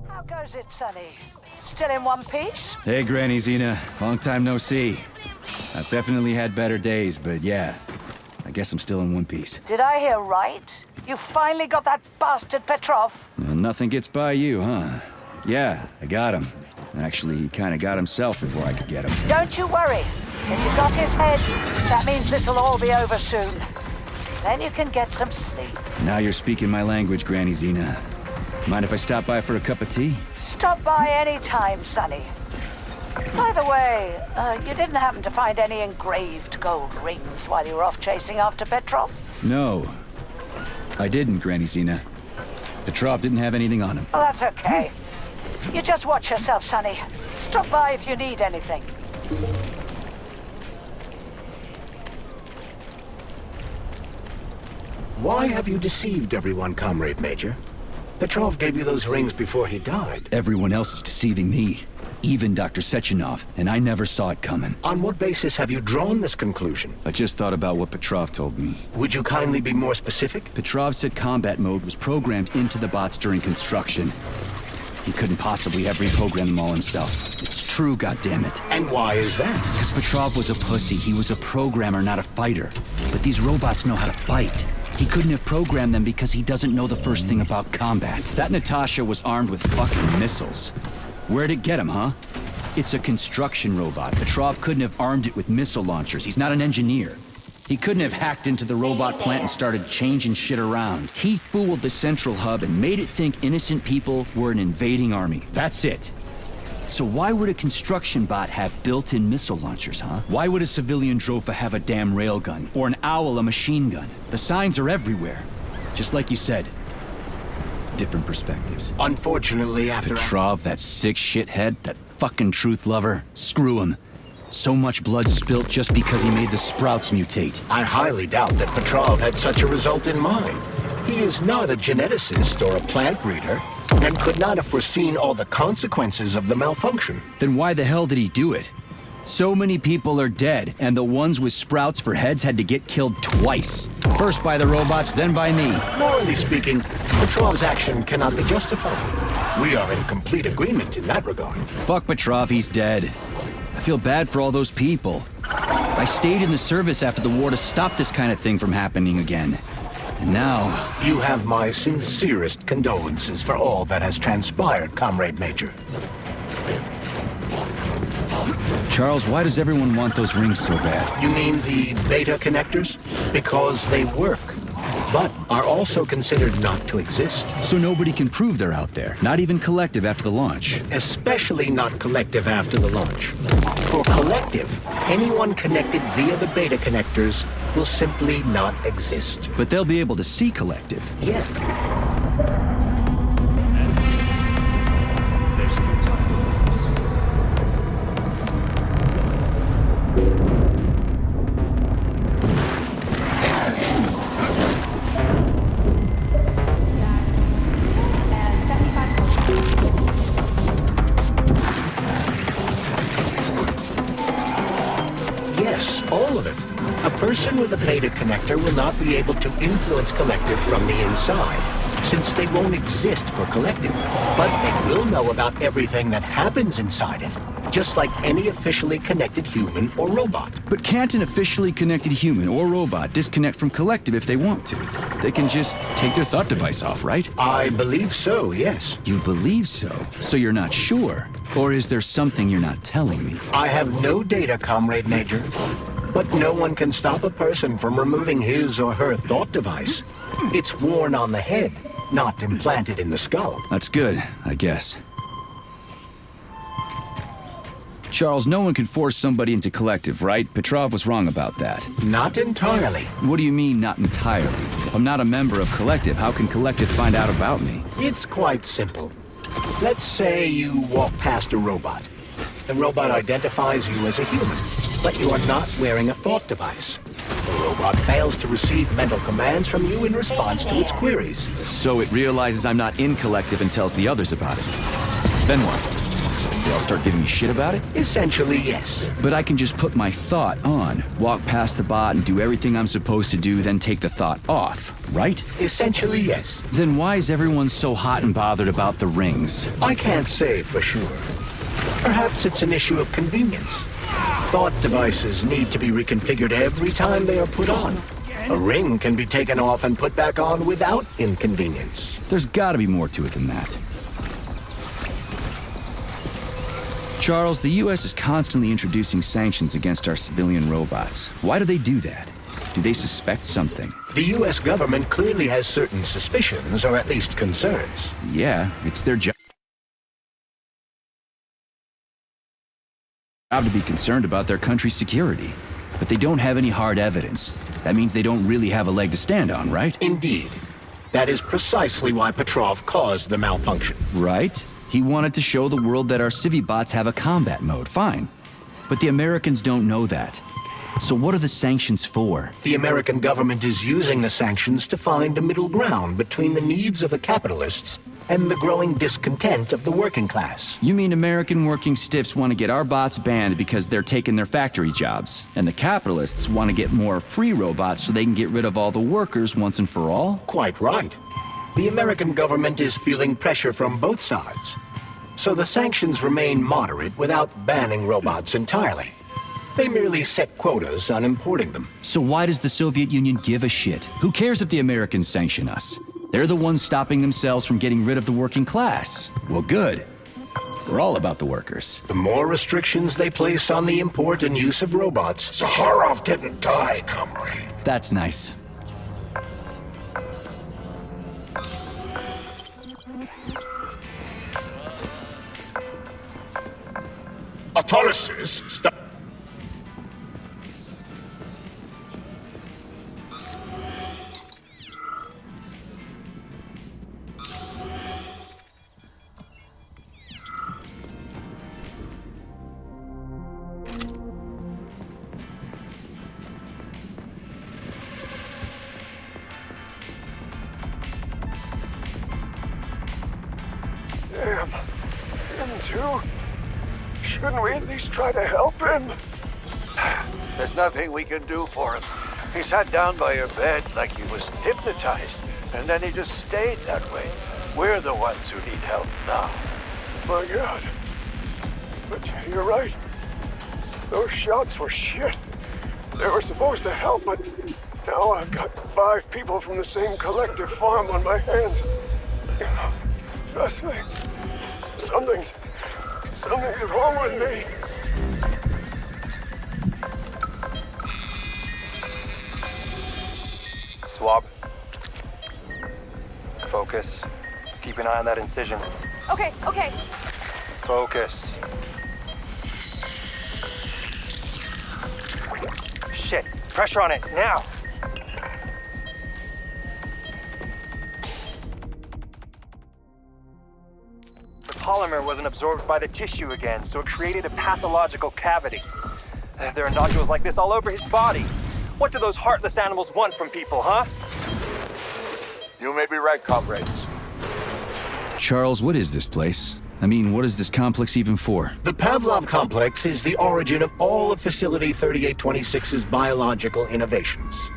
How goes it, Sonny? Still in one piece? Hey, Granny Zena. Long time no see. I've definitely had better days, but yeah. I guess I'm still in one piece. Did I hear right? You finally got that bastard Petrov? Well, nothing gets by you, huh? Yeah, I got him. Actually, he kinda got himself before I could get him. Don't you worry. If you got his head, that means this'll all be over soon. Then you can get some sleep. Now you're speaking my language, Granny Zena. Mind if I stop by for a cup of tea? Stop by any time, Sonny. By the way, you didn't happen to find any engraved gold rings while you were off chasing after Petrov? No. I didn't, Granny Zena. Petrov didn't have anything on him. Well, that's okay. You just watch yourself, Sonny. Stop by if you need anything. Why have you deceived everyone, Comrade Major? Petrov gave you those rings before he died. Everyone else is deceiving me. Even Dr. Sechenov, and I never saw it coming. On what basis have you drawn this conclusion? I just thought about what Petrov told me. Would you kindly be more specific? Petrov said combat mode was programmed into the bots during construction. He couldn't possibly have reprogrammed them all himself. It's true, goddammit. And why is that? Because Petrov was a pussy. He was a programmer, not a fighter. But these robots know how to fight. He couldn't have programmed them because he doesn't know the first thing about combat. That Natasha was armed with fucking missiles. Where'd it get him, huh? It's a construction robot. Petrov couldn't have armed it with missile launchers. He's not an engineer. He couldn't have hacked into the robot plant and started changing shit around. He fooled the central hub and made it think innocent people were an invading army. That's it. So why would a construction bot have built-in missile launchers, huh? Why would a civilian Drofa have a damn railgun? Or an owl a machine gun? The signs are everywhere. Just like you said. Different perspectives. Unfortunately, after Petrov, that sick shithead, that fucking truth lover. Screw him. So much blood spilt just because he made the sprouts mutate. I highly doubt that Petrov had such a result in mind. He is not a geneticist or a plant breeder, and could not have foreseen all the consequences of the malfunction. Then why the hell did he do it? So many people are dead, and the ones with sprouts for heads had to get killed twice. First by the robots, then by me. Morally speaking, Petrov's action cannot be justified. We are in complete agreement in that regard. Fuck Petrov, he's dead. I feel bad for all those people. I stayed in the service after the war to stop this kind of thing from happening again. And now... You have my sincerest condolences for all that has transpired, Comrade Major. Charles, why does everyone want those rings so bad? You mean the beta connectors? Because they work, but are also considered not to exist. So nobody can prove they're out there, not even Collective after the launch. Especially not Collective after the launch. For Collective, anyone connected via the beta connectors will simply not exist. But they'll be able to see Collective. Yeah. beta connector will not be able to influence Collective from the inside, since they won't exist for Collective. But they will know about everything that happens inside it, just like any officially connected human or robot. But can't an officially connected human or robot disconnect from Collective if they want to? They can just take their thought device off, right? I believe so, yes. You believe so? So you're not sure? Or is there something you're not telling me? I have no data, Comrade Major. But no one can stop a person from removing his or her thought device. It's worn on the head, not implanted in the skull. That's good, I guess. Charles, no one can force somebody into Collective, right? Petrov was wrong about that. Not entirely. What do you mean, not entirely? If I'm not a member of Collective, how can Collective find out about me? It's quite simple. Let's say you walk past a robot. The robot identifies you as a human, but you are not wearing a thought device. The robot fails to receive mental commands from you in response to its queries. So it realizes I'm not in Collective and tells the others about it. Then what? They all start giving me shit about it? Essentially, yes. But I can just put my thought on, walk past the bot and do everything I'm supposed to do, then take the thought off, right? Essentially, yes. Then why is everyone so hot and bothered about the rings? I can't say for sure. Perhaps it's an issue of convenience. Thought devices need to be reconfigured every time they are put on. A ring can be taken off and put back on without inconvenience. There's gotta be more to it than that. Charles, the U.S. is constantly introducing sanctions against our civilian robots. Why do they do that? Do they suspect something? The U.S. government clearly has certain suspicions, or at least concerns. Yeah, it's their job to be concerned about their country's security. But they don't have any hard evidence. That means they don't really have a leg to stand on, right? Indeed. That is precisely why Petrov caused the malfunction. Right? He wanted to show the world that our Civi-bots have a combat mode, fine. But the Americans don't know that. So what are the sanctions for? The American government is using the sanctions to find a middle ground between the needs of the capitalists and the growing discontent of the working class. You mean American working stiffs want to get our bots banned because they're taking their factory jobs, and the capitalists want to get more free robots so they can get rid of all the workers once and for all? Quite right. The American government is feeling pressure from both sides. So the sanctions remain moderate without banning robots entirely. They merely set quotas on importing them. So why does the Soviet Union give a shit? Who cares if the Americans sanction us? They're the ones stopping themselves from getting rid of the working class. Well, good. We're all about the workers. The more restrictions they place on the import and use of robots... Zaharov didn't die, comrade. That's nice. Autolysis stop. Damn. Him too? Shouldn't we at least try to help him? There's nothing we can do for him. He sat down by your bed like he was hypnotized, and then he just stayed that way. We're the ones who need help now. My God. But you're right. Those shots were shit. They were supposed to help, but now I've got 5 people from the same collective farm on my hands. Trust me. Something's wrong with me. Swab. Focus. Keep an eye on that incision. Okay. Focus. Shit. Pressure on it, now! The polymer wasn't absorbed by the tissue again, so it created a pathological cavity. There are nodules like this all over his body. What do those heartless animals want from people, huh? You may be right, comrades. Charles, what is this place? I mean, what is this complex even for? The Pavlov complex is the origin of all of Facility 3826's biological innovations.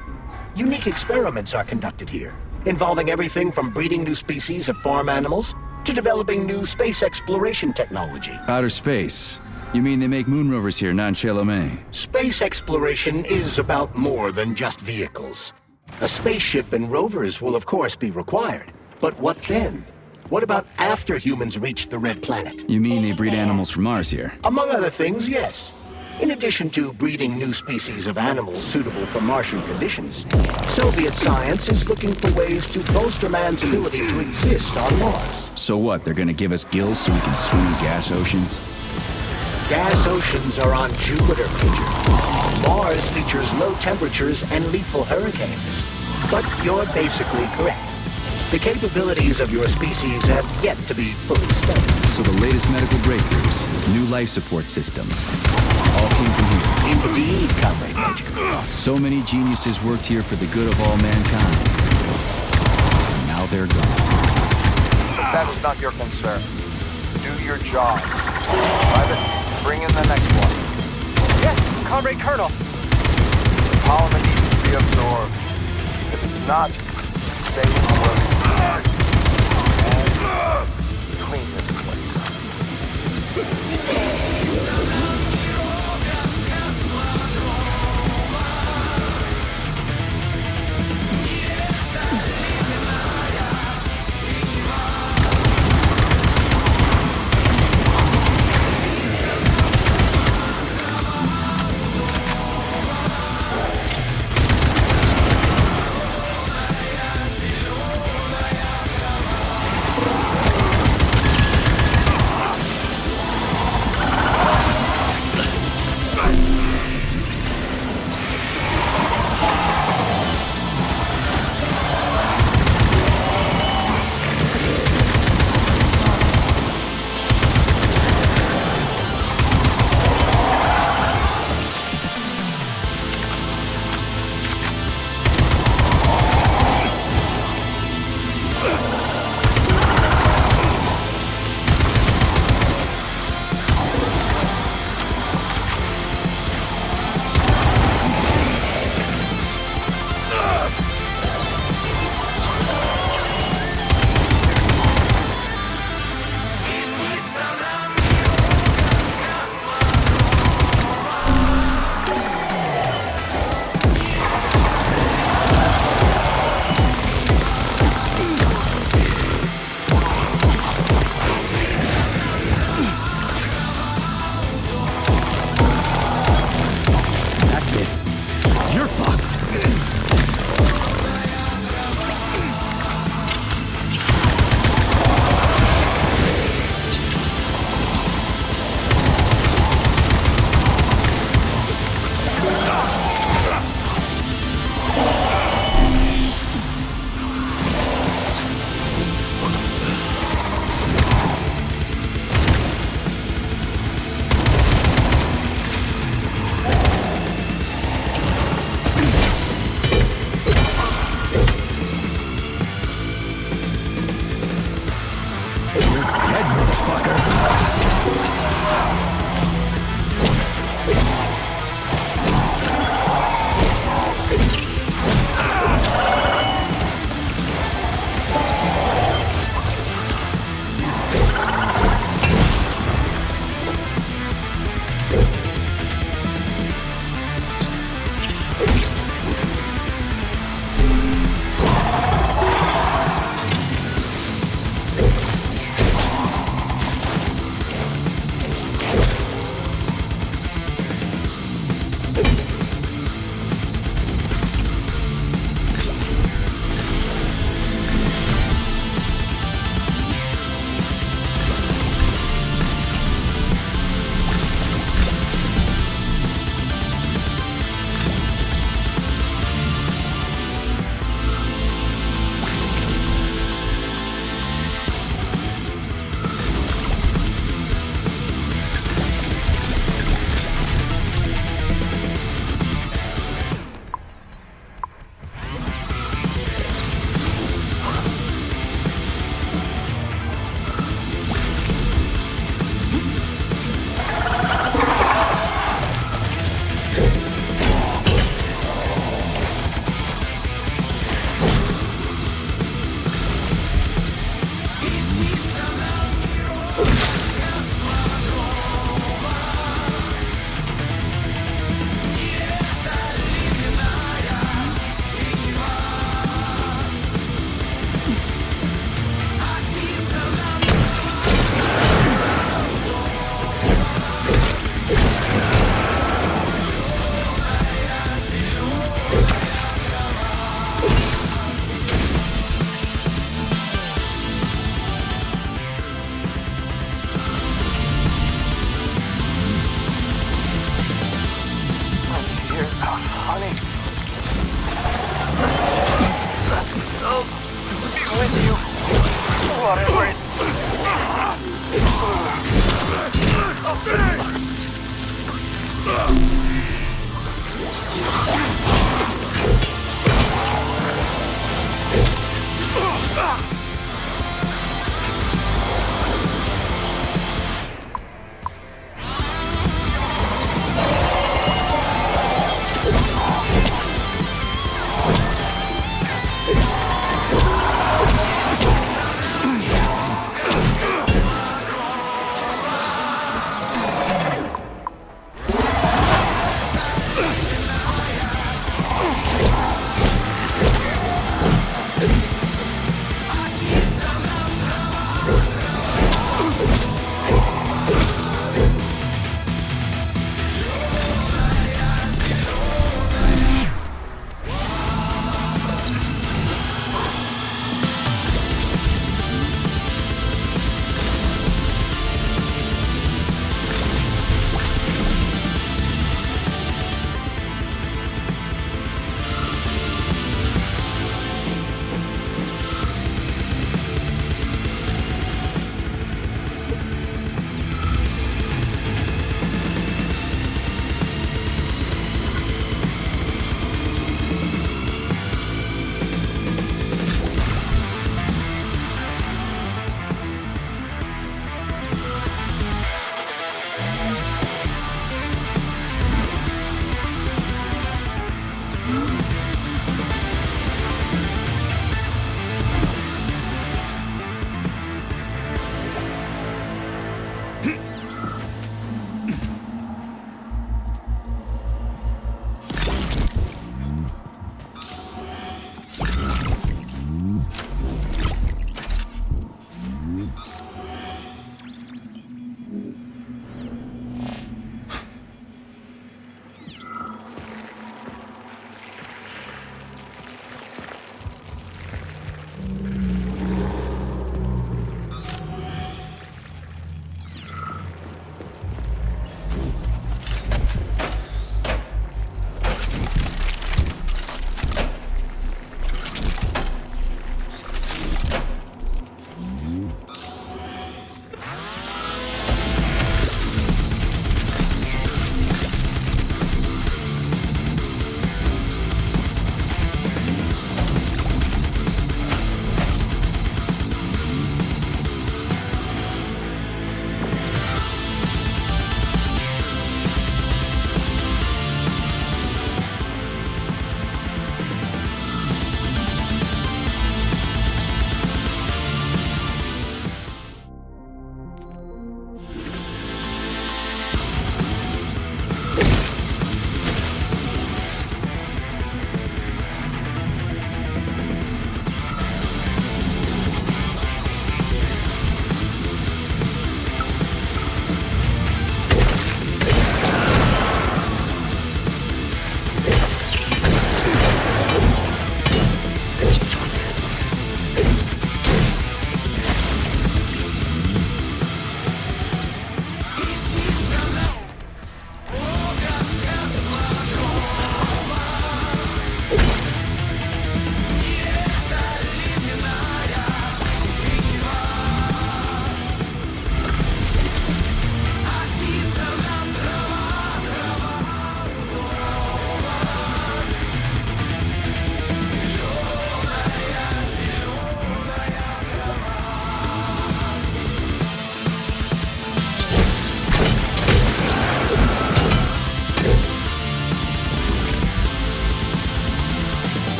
Unique experiments are conducted here, involving everything from breeding new species of farm animals to developing new space exploration technology. Outer space? You mean they make moon rovers here, not in Chelomey? Space exploration is about more than just vehicles. A spaceship and rovers will of course be required. But what then? What about after humans reach the Red Planet? You mean they breed animals from Mars here? Among other things, yes. In addition to breeding new species of animals suitable for Martian conditions, Soviet science is looking for ways to bolster man's ability to exist on Mars. So what, they're gonna give us gills so we can swim in gas oceans? Gas oceans are on Jupiter, Major. Mars features low temperatures and lethal hurricanes. But you're basically correct. The capabilities of your species have yet to be fully studied. So the latest medical breakthroughs, new life support systems, all came from here. Indeed, Comrade Major. So many geniuses worked here for the good of all mankind. And now they're gone. But that is not your concern. Do your job. Private, bring in the next one. Yes, Comrade Colonel. The polymer needs to be absorbed. If it's not, say the word. And clean this place.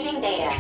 Retrieving data.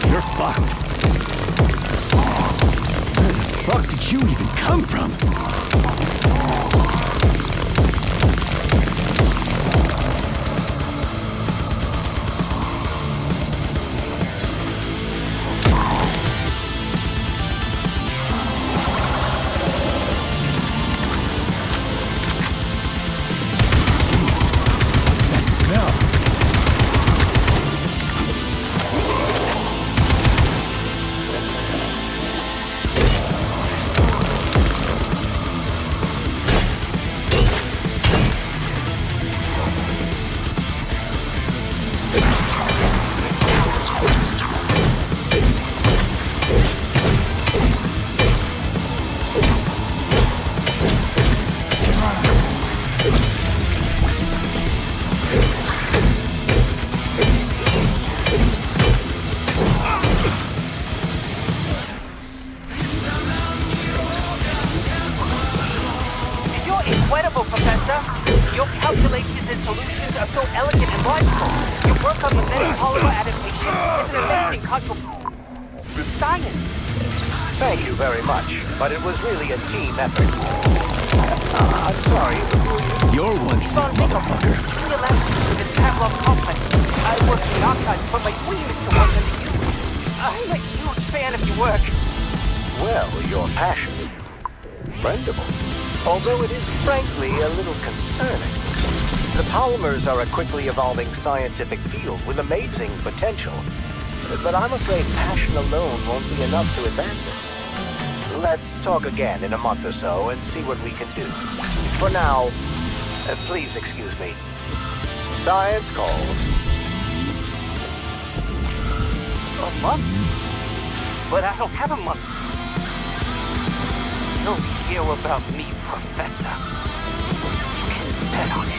You're fucked. Where the fuck did you even come from? What's that smell? Incredible, Professor! Your calculations and solutions are so elegant and logical. Your work on magnetic polymer adaptation is an amazing contribution to science. Thank you very much, but it was really a team effort. I'm sorry. You're one sick motherfucker. Senior lab in the Pavlov complex. I work in the archives, but my dream is to work under you. I'm a huge fan of your work. Well, your passion is commendable. Although it is frankly a little concerning. The polymers are a quickly evolving scientific field with amazing potential. But I'm afraid passion alone won't be enough to advance it. Let's talk again in a month or so and see what we can do. For now, please excuse me. Science calls. A month? But I don't have a month. You'll hear about me, Professor. You can bet on it.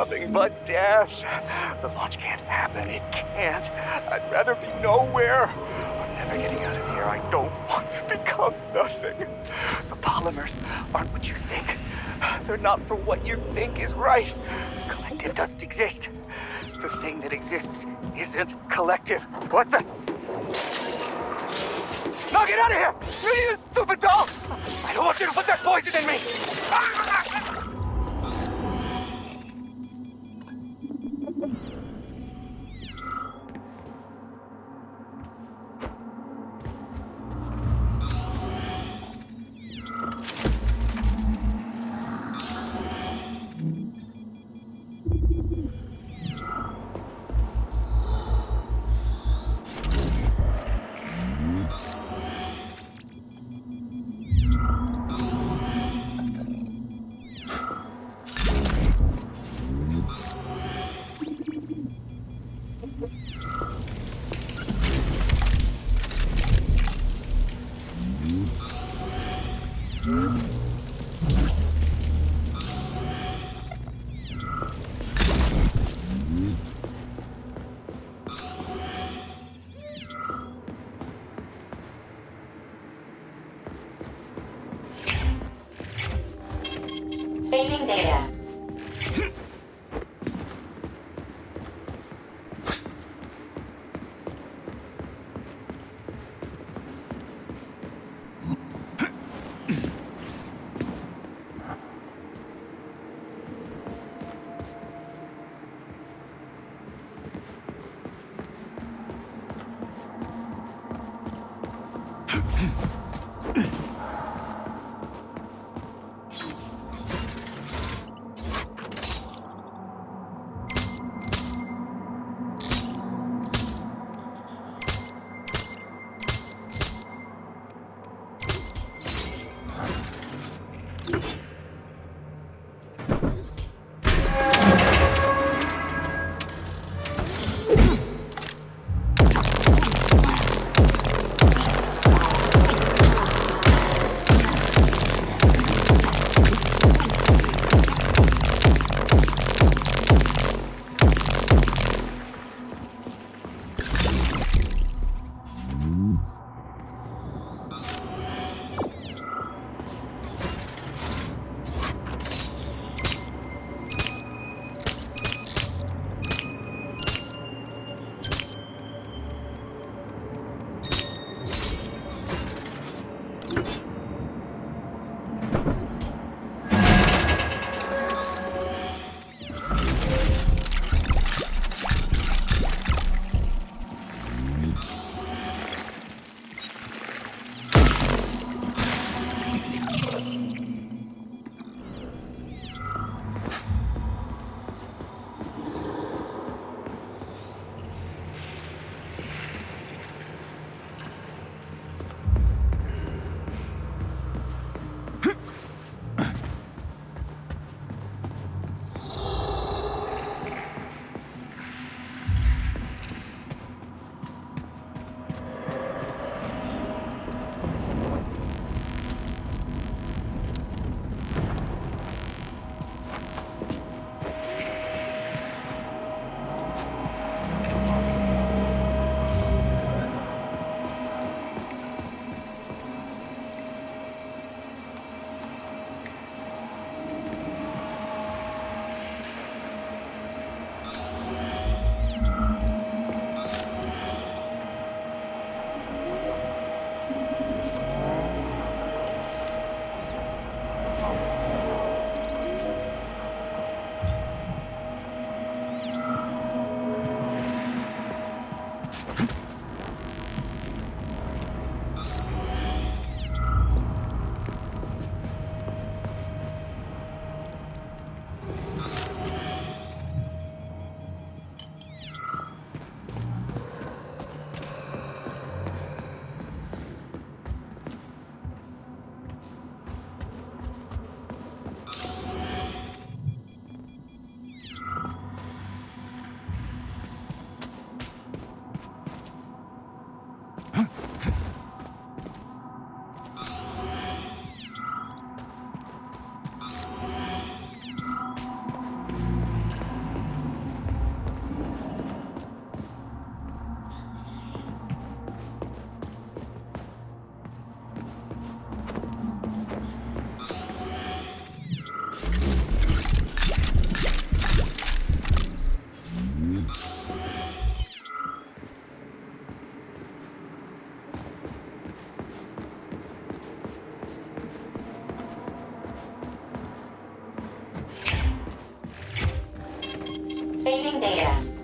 nothing but death. The launch can't happen. It can't. I'd rather be nowhere. I'm never getting out of here. I don't want to become nothing. The polymers aren't what you think. They're not for what you think is right. Collective doesn't exist. The thing that exists isn't collective. What the? No, get out of here! You stupid dog! I don't want you to put that poison in me! Saving data.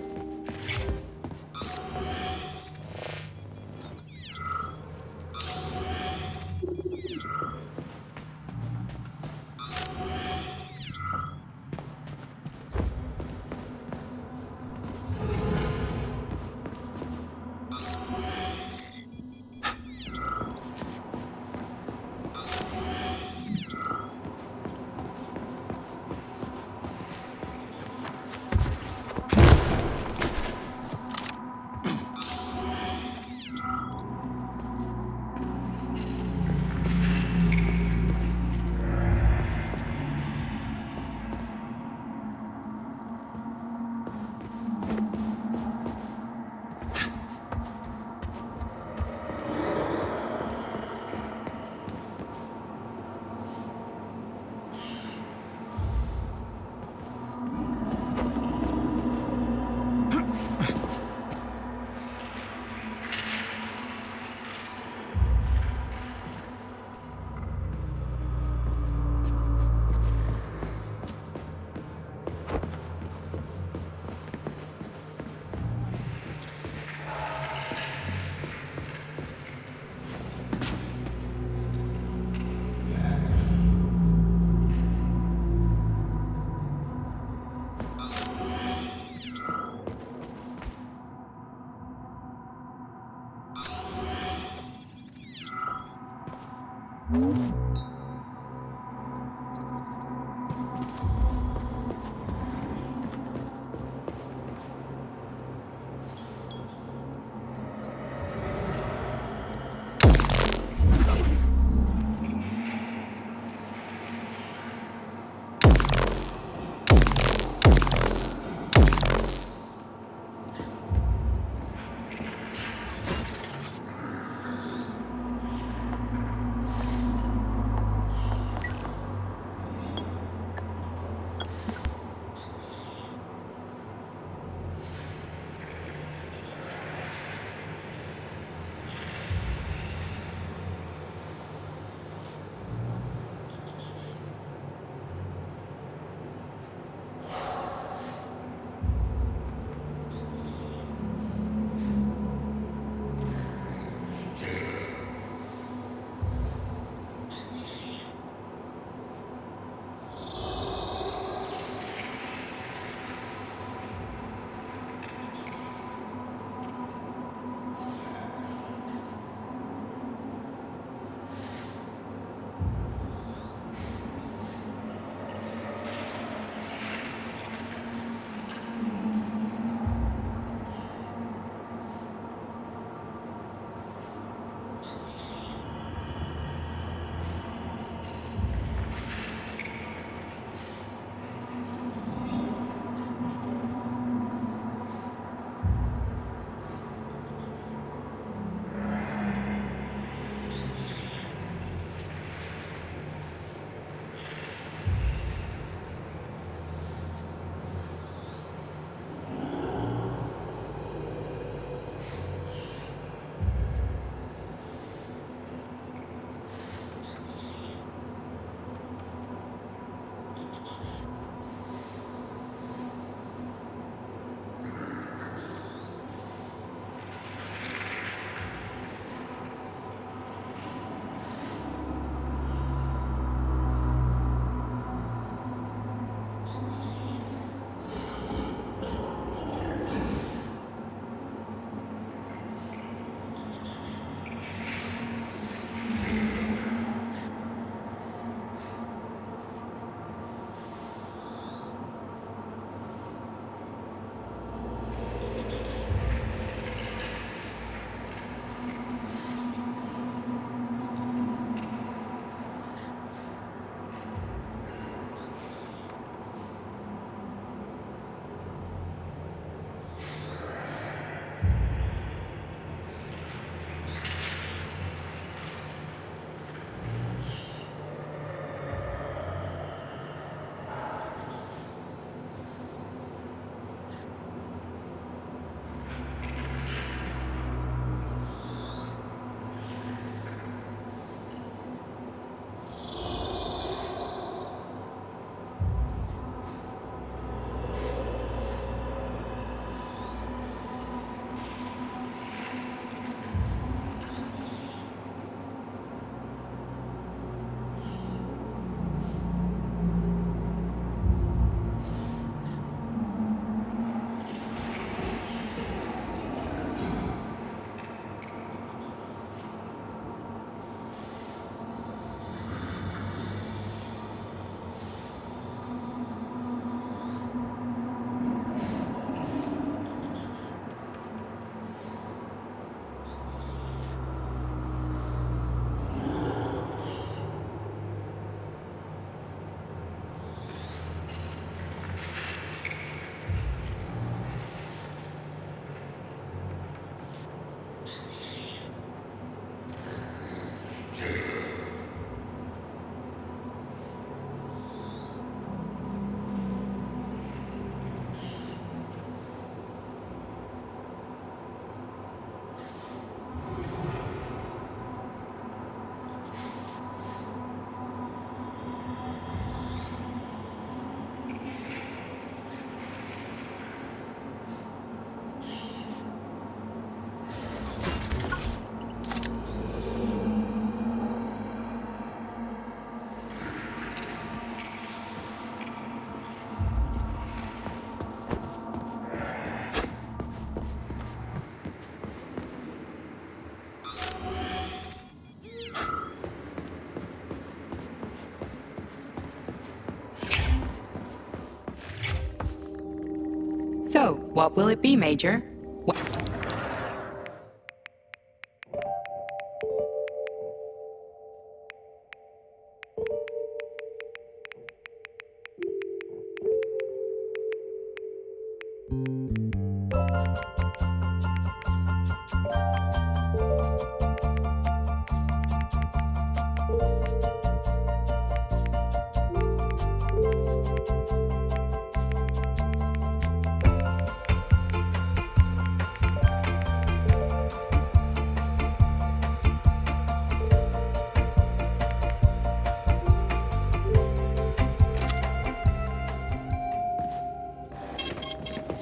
So, what will it be, Major?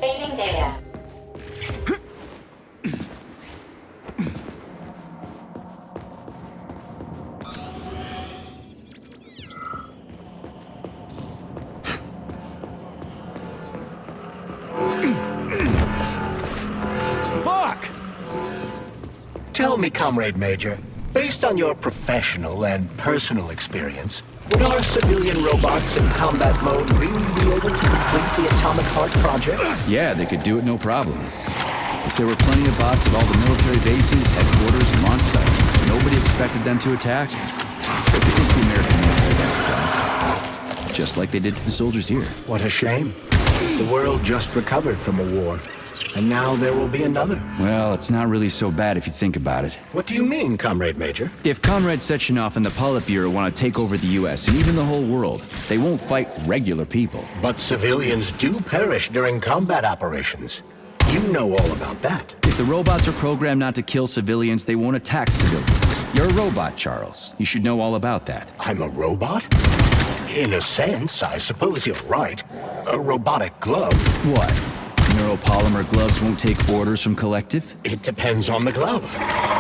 Saving data. Fuck! Tell me, Comrade Major, based on your professional and personal experience, would our civilian robots in combat mode really be able to complete the Atomic Heart project? Yeah, they could do it no problem. If there were plenty of bots at all the military bases, headquarters, and launch sites, nobody expected them to attack. They could take the American military by surprise. Just like they did to the soldiers here. What a shame. The world just recovered from a war, and now there will be another. Well, it's not really so bad if you think about it. What do you mean, Comrade Major? If Comrade Sechenov and the Politburo want to take over the U.S. and even the whole world, they won't fight regular people. But civilians do perish during combat operations. You know all about that. If the robots are programmed not to kill civilians, they won't attack civilians. You're a robot, Charles. You should know all about that. I'm a robot? In a sense, I suppose you're right. A robotic glove. What? Neuropolymer gloves won't take orders from Collective? It depends on the glove.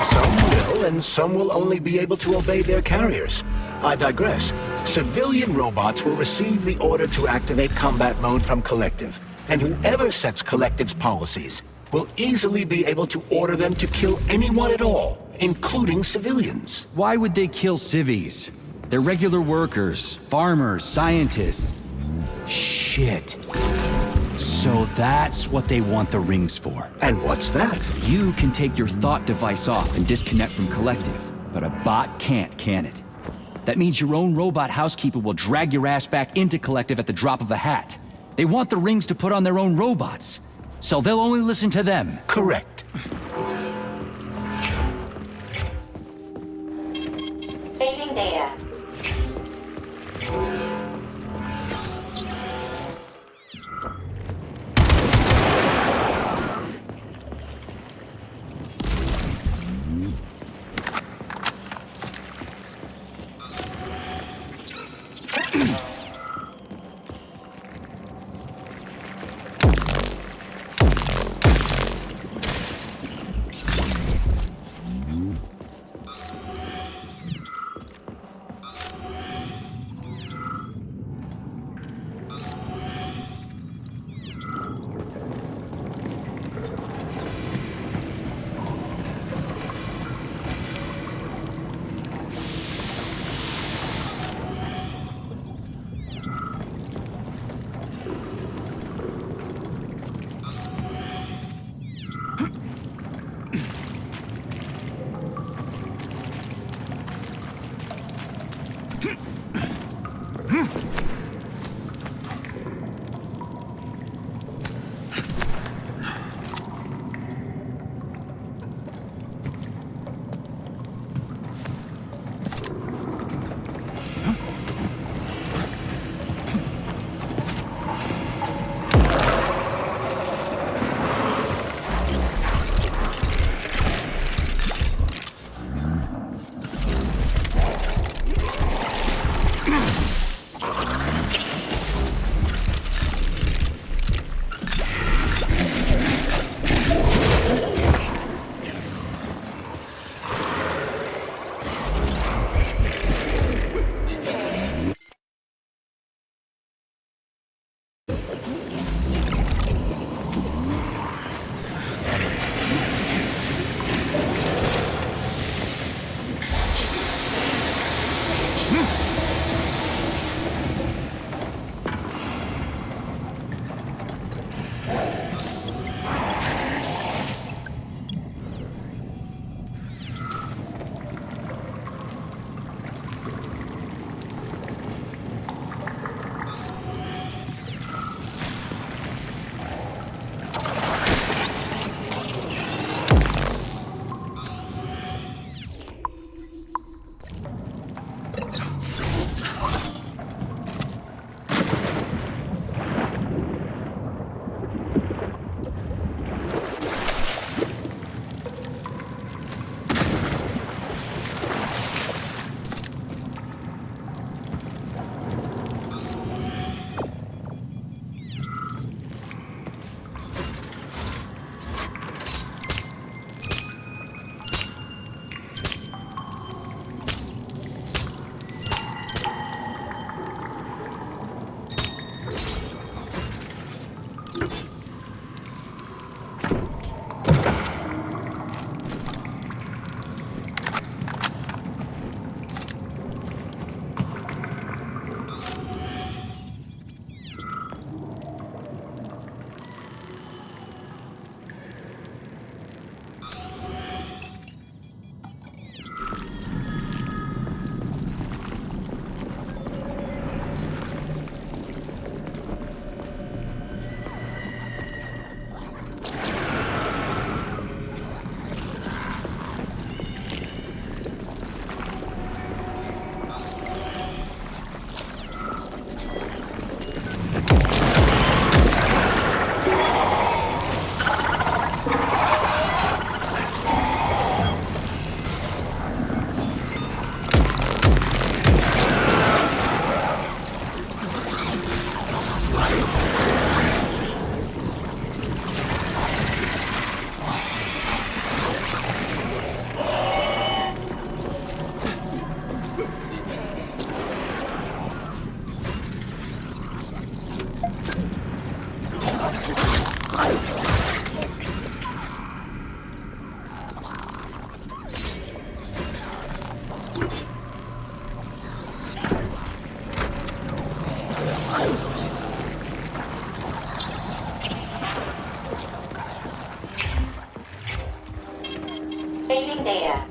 Some will, and some will only be able to obey their carriers. I digress. Civilian robots will receive the order to activate combat mode from Collective, and whoever sets Collective's policies will easily be able to order them to kill anyone at all, including civilians. Why would they kill civvies? They're regular workers, farmers, scientists. Shit. So that's what they want the rings for. And what's that? You can take your thought device off and disconnect from Collective, but a bot can't, can it? That means your own robot housekeeper will drag your ass back into Collective at the drop of a hat. They want the rings to put on their own robots, so they'll only listen to them. Correct. Saving data. Securing data.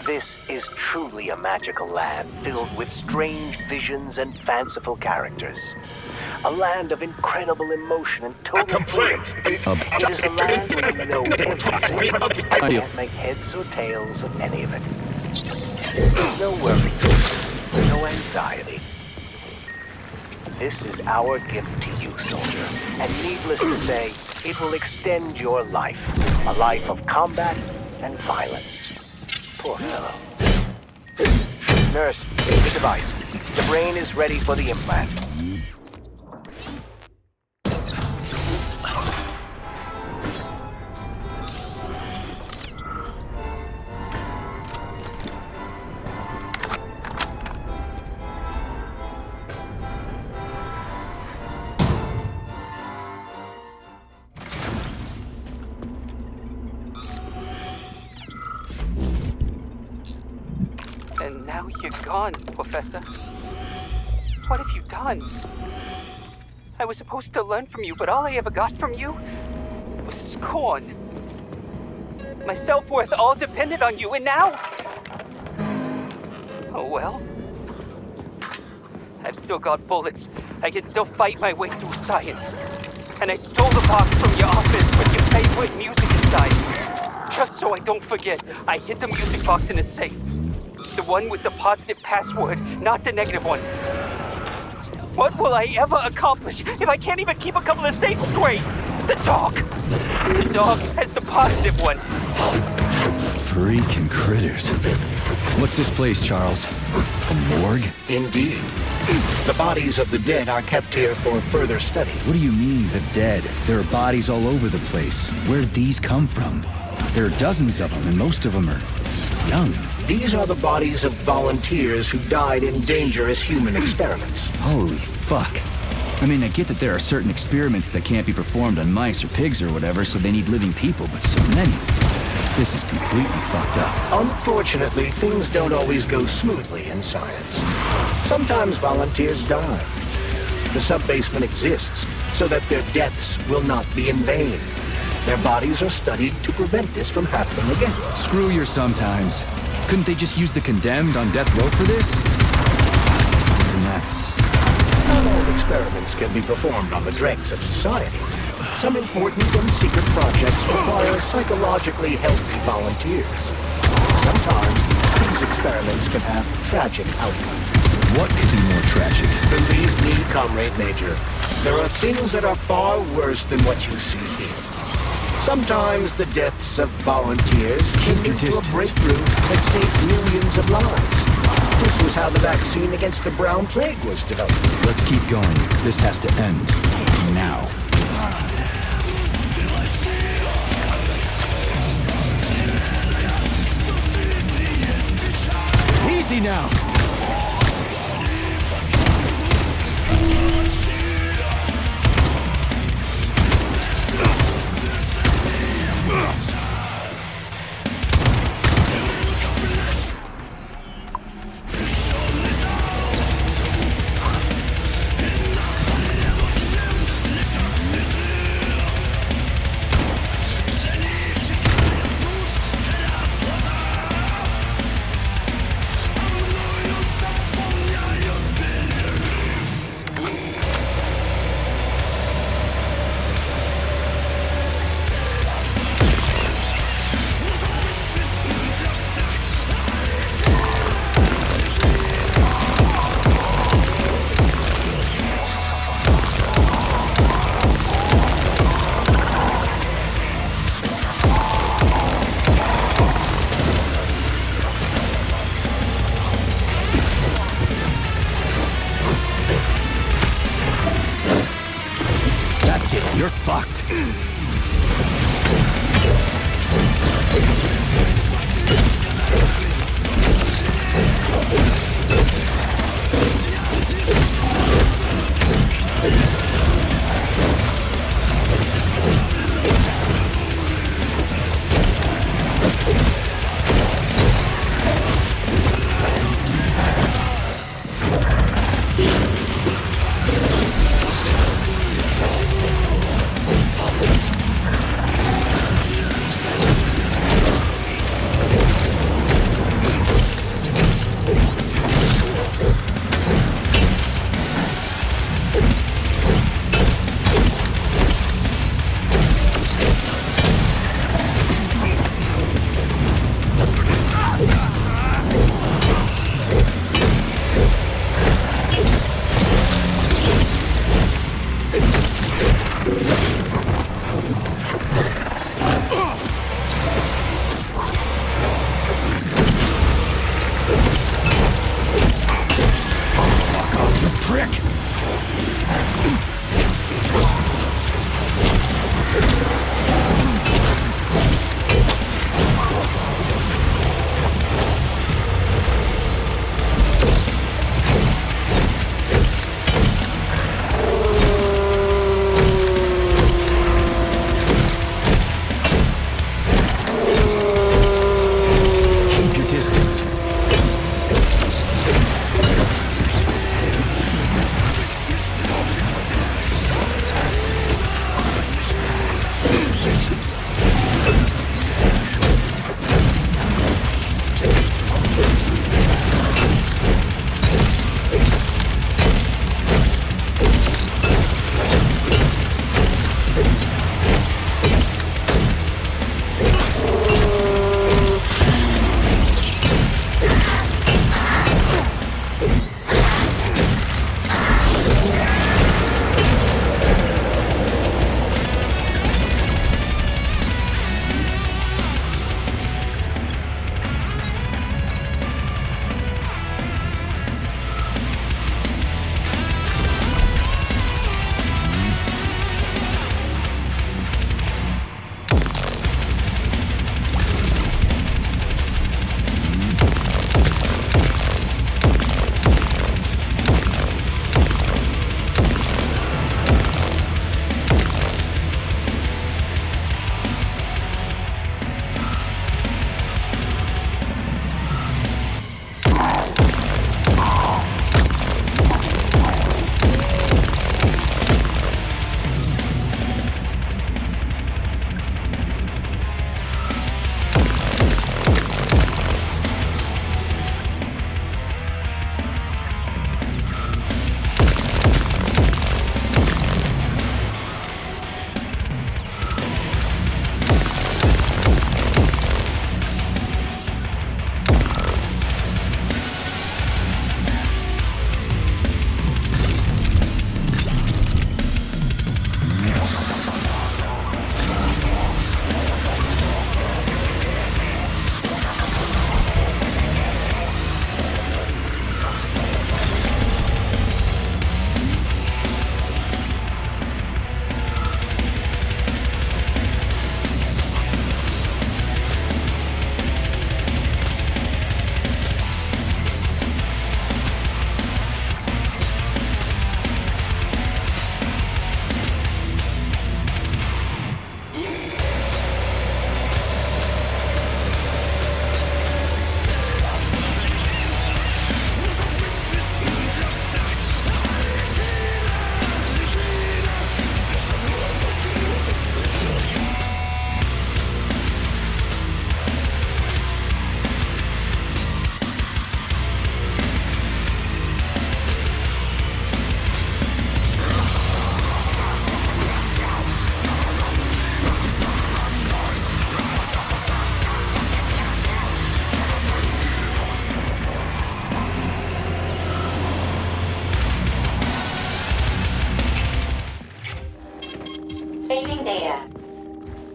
This is truly a magical land filled with strange visions and fanciful characters. A land of incredible emotion and total freedom. It is a land where you know everything. You can't make heads or tails of any of it. There's no worry, no anxiety. This is our gift to you, soldier. And needless to say, it will extend your life. A life of combat and violence. Poor fellow. Nurse, the device. The brain is ready for the implant. And now you're gone, Professor. What have you done? I was supposed to learn from you, but all I ever got from you was scorn. My self-worth all depended on you, and now... Oh well. I've still got bullets. I can still fight my way through science. And I stole the box from your office with your favorite music inside. Just so I don't forget, I hid the music box in a safe. The one with the positive password, not the negative one. What will I ever accomplish if I can't even keep a couple of safes straight? The dog! The dog has the positive one. Freaking critters. What's this place, Charles? A morgue? Indeed. The bodies of the dead are kept here for further study. What do you mean, the dead? There are bodies all over the place. Where'd these come from? There are dozens of them, and most of them are young. These are the bodies of volunteers who died in dangerous human experiments. Holy fuck. I mean, I get that there are certain experiments that can't be performed on mice or pigs or whatever, so they need living people, but so many. This is completely fucked up. Unfortunately, things don't always go smoothly in science. Sometimes volunteers die. The sub-basement exists so that their deaths will not be in vain. Their bodies are studied to prevent this from happening again. Screw your sometimes. Couldn't they just use the condemned on death row for this? Even that's... Not all experiments can be performed on the dregs of society. Some important and secret projects require psychologically healthy volunteers. Sometimes, these experiments can have tragic outcomes. What could be more tragic? Believe me, Comrade Major, there are things that are far worse than what you see here. Sometimes the deaths of volunteers can lead to a breakthrough that saves millions of lives. This was how the vaccine against the brown plague was developed. Let's keep going. This has to end. Now. Easy now!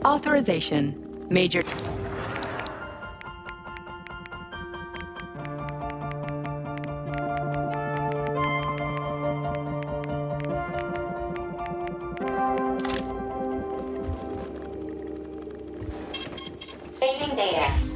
Authorization. Major... Saving data.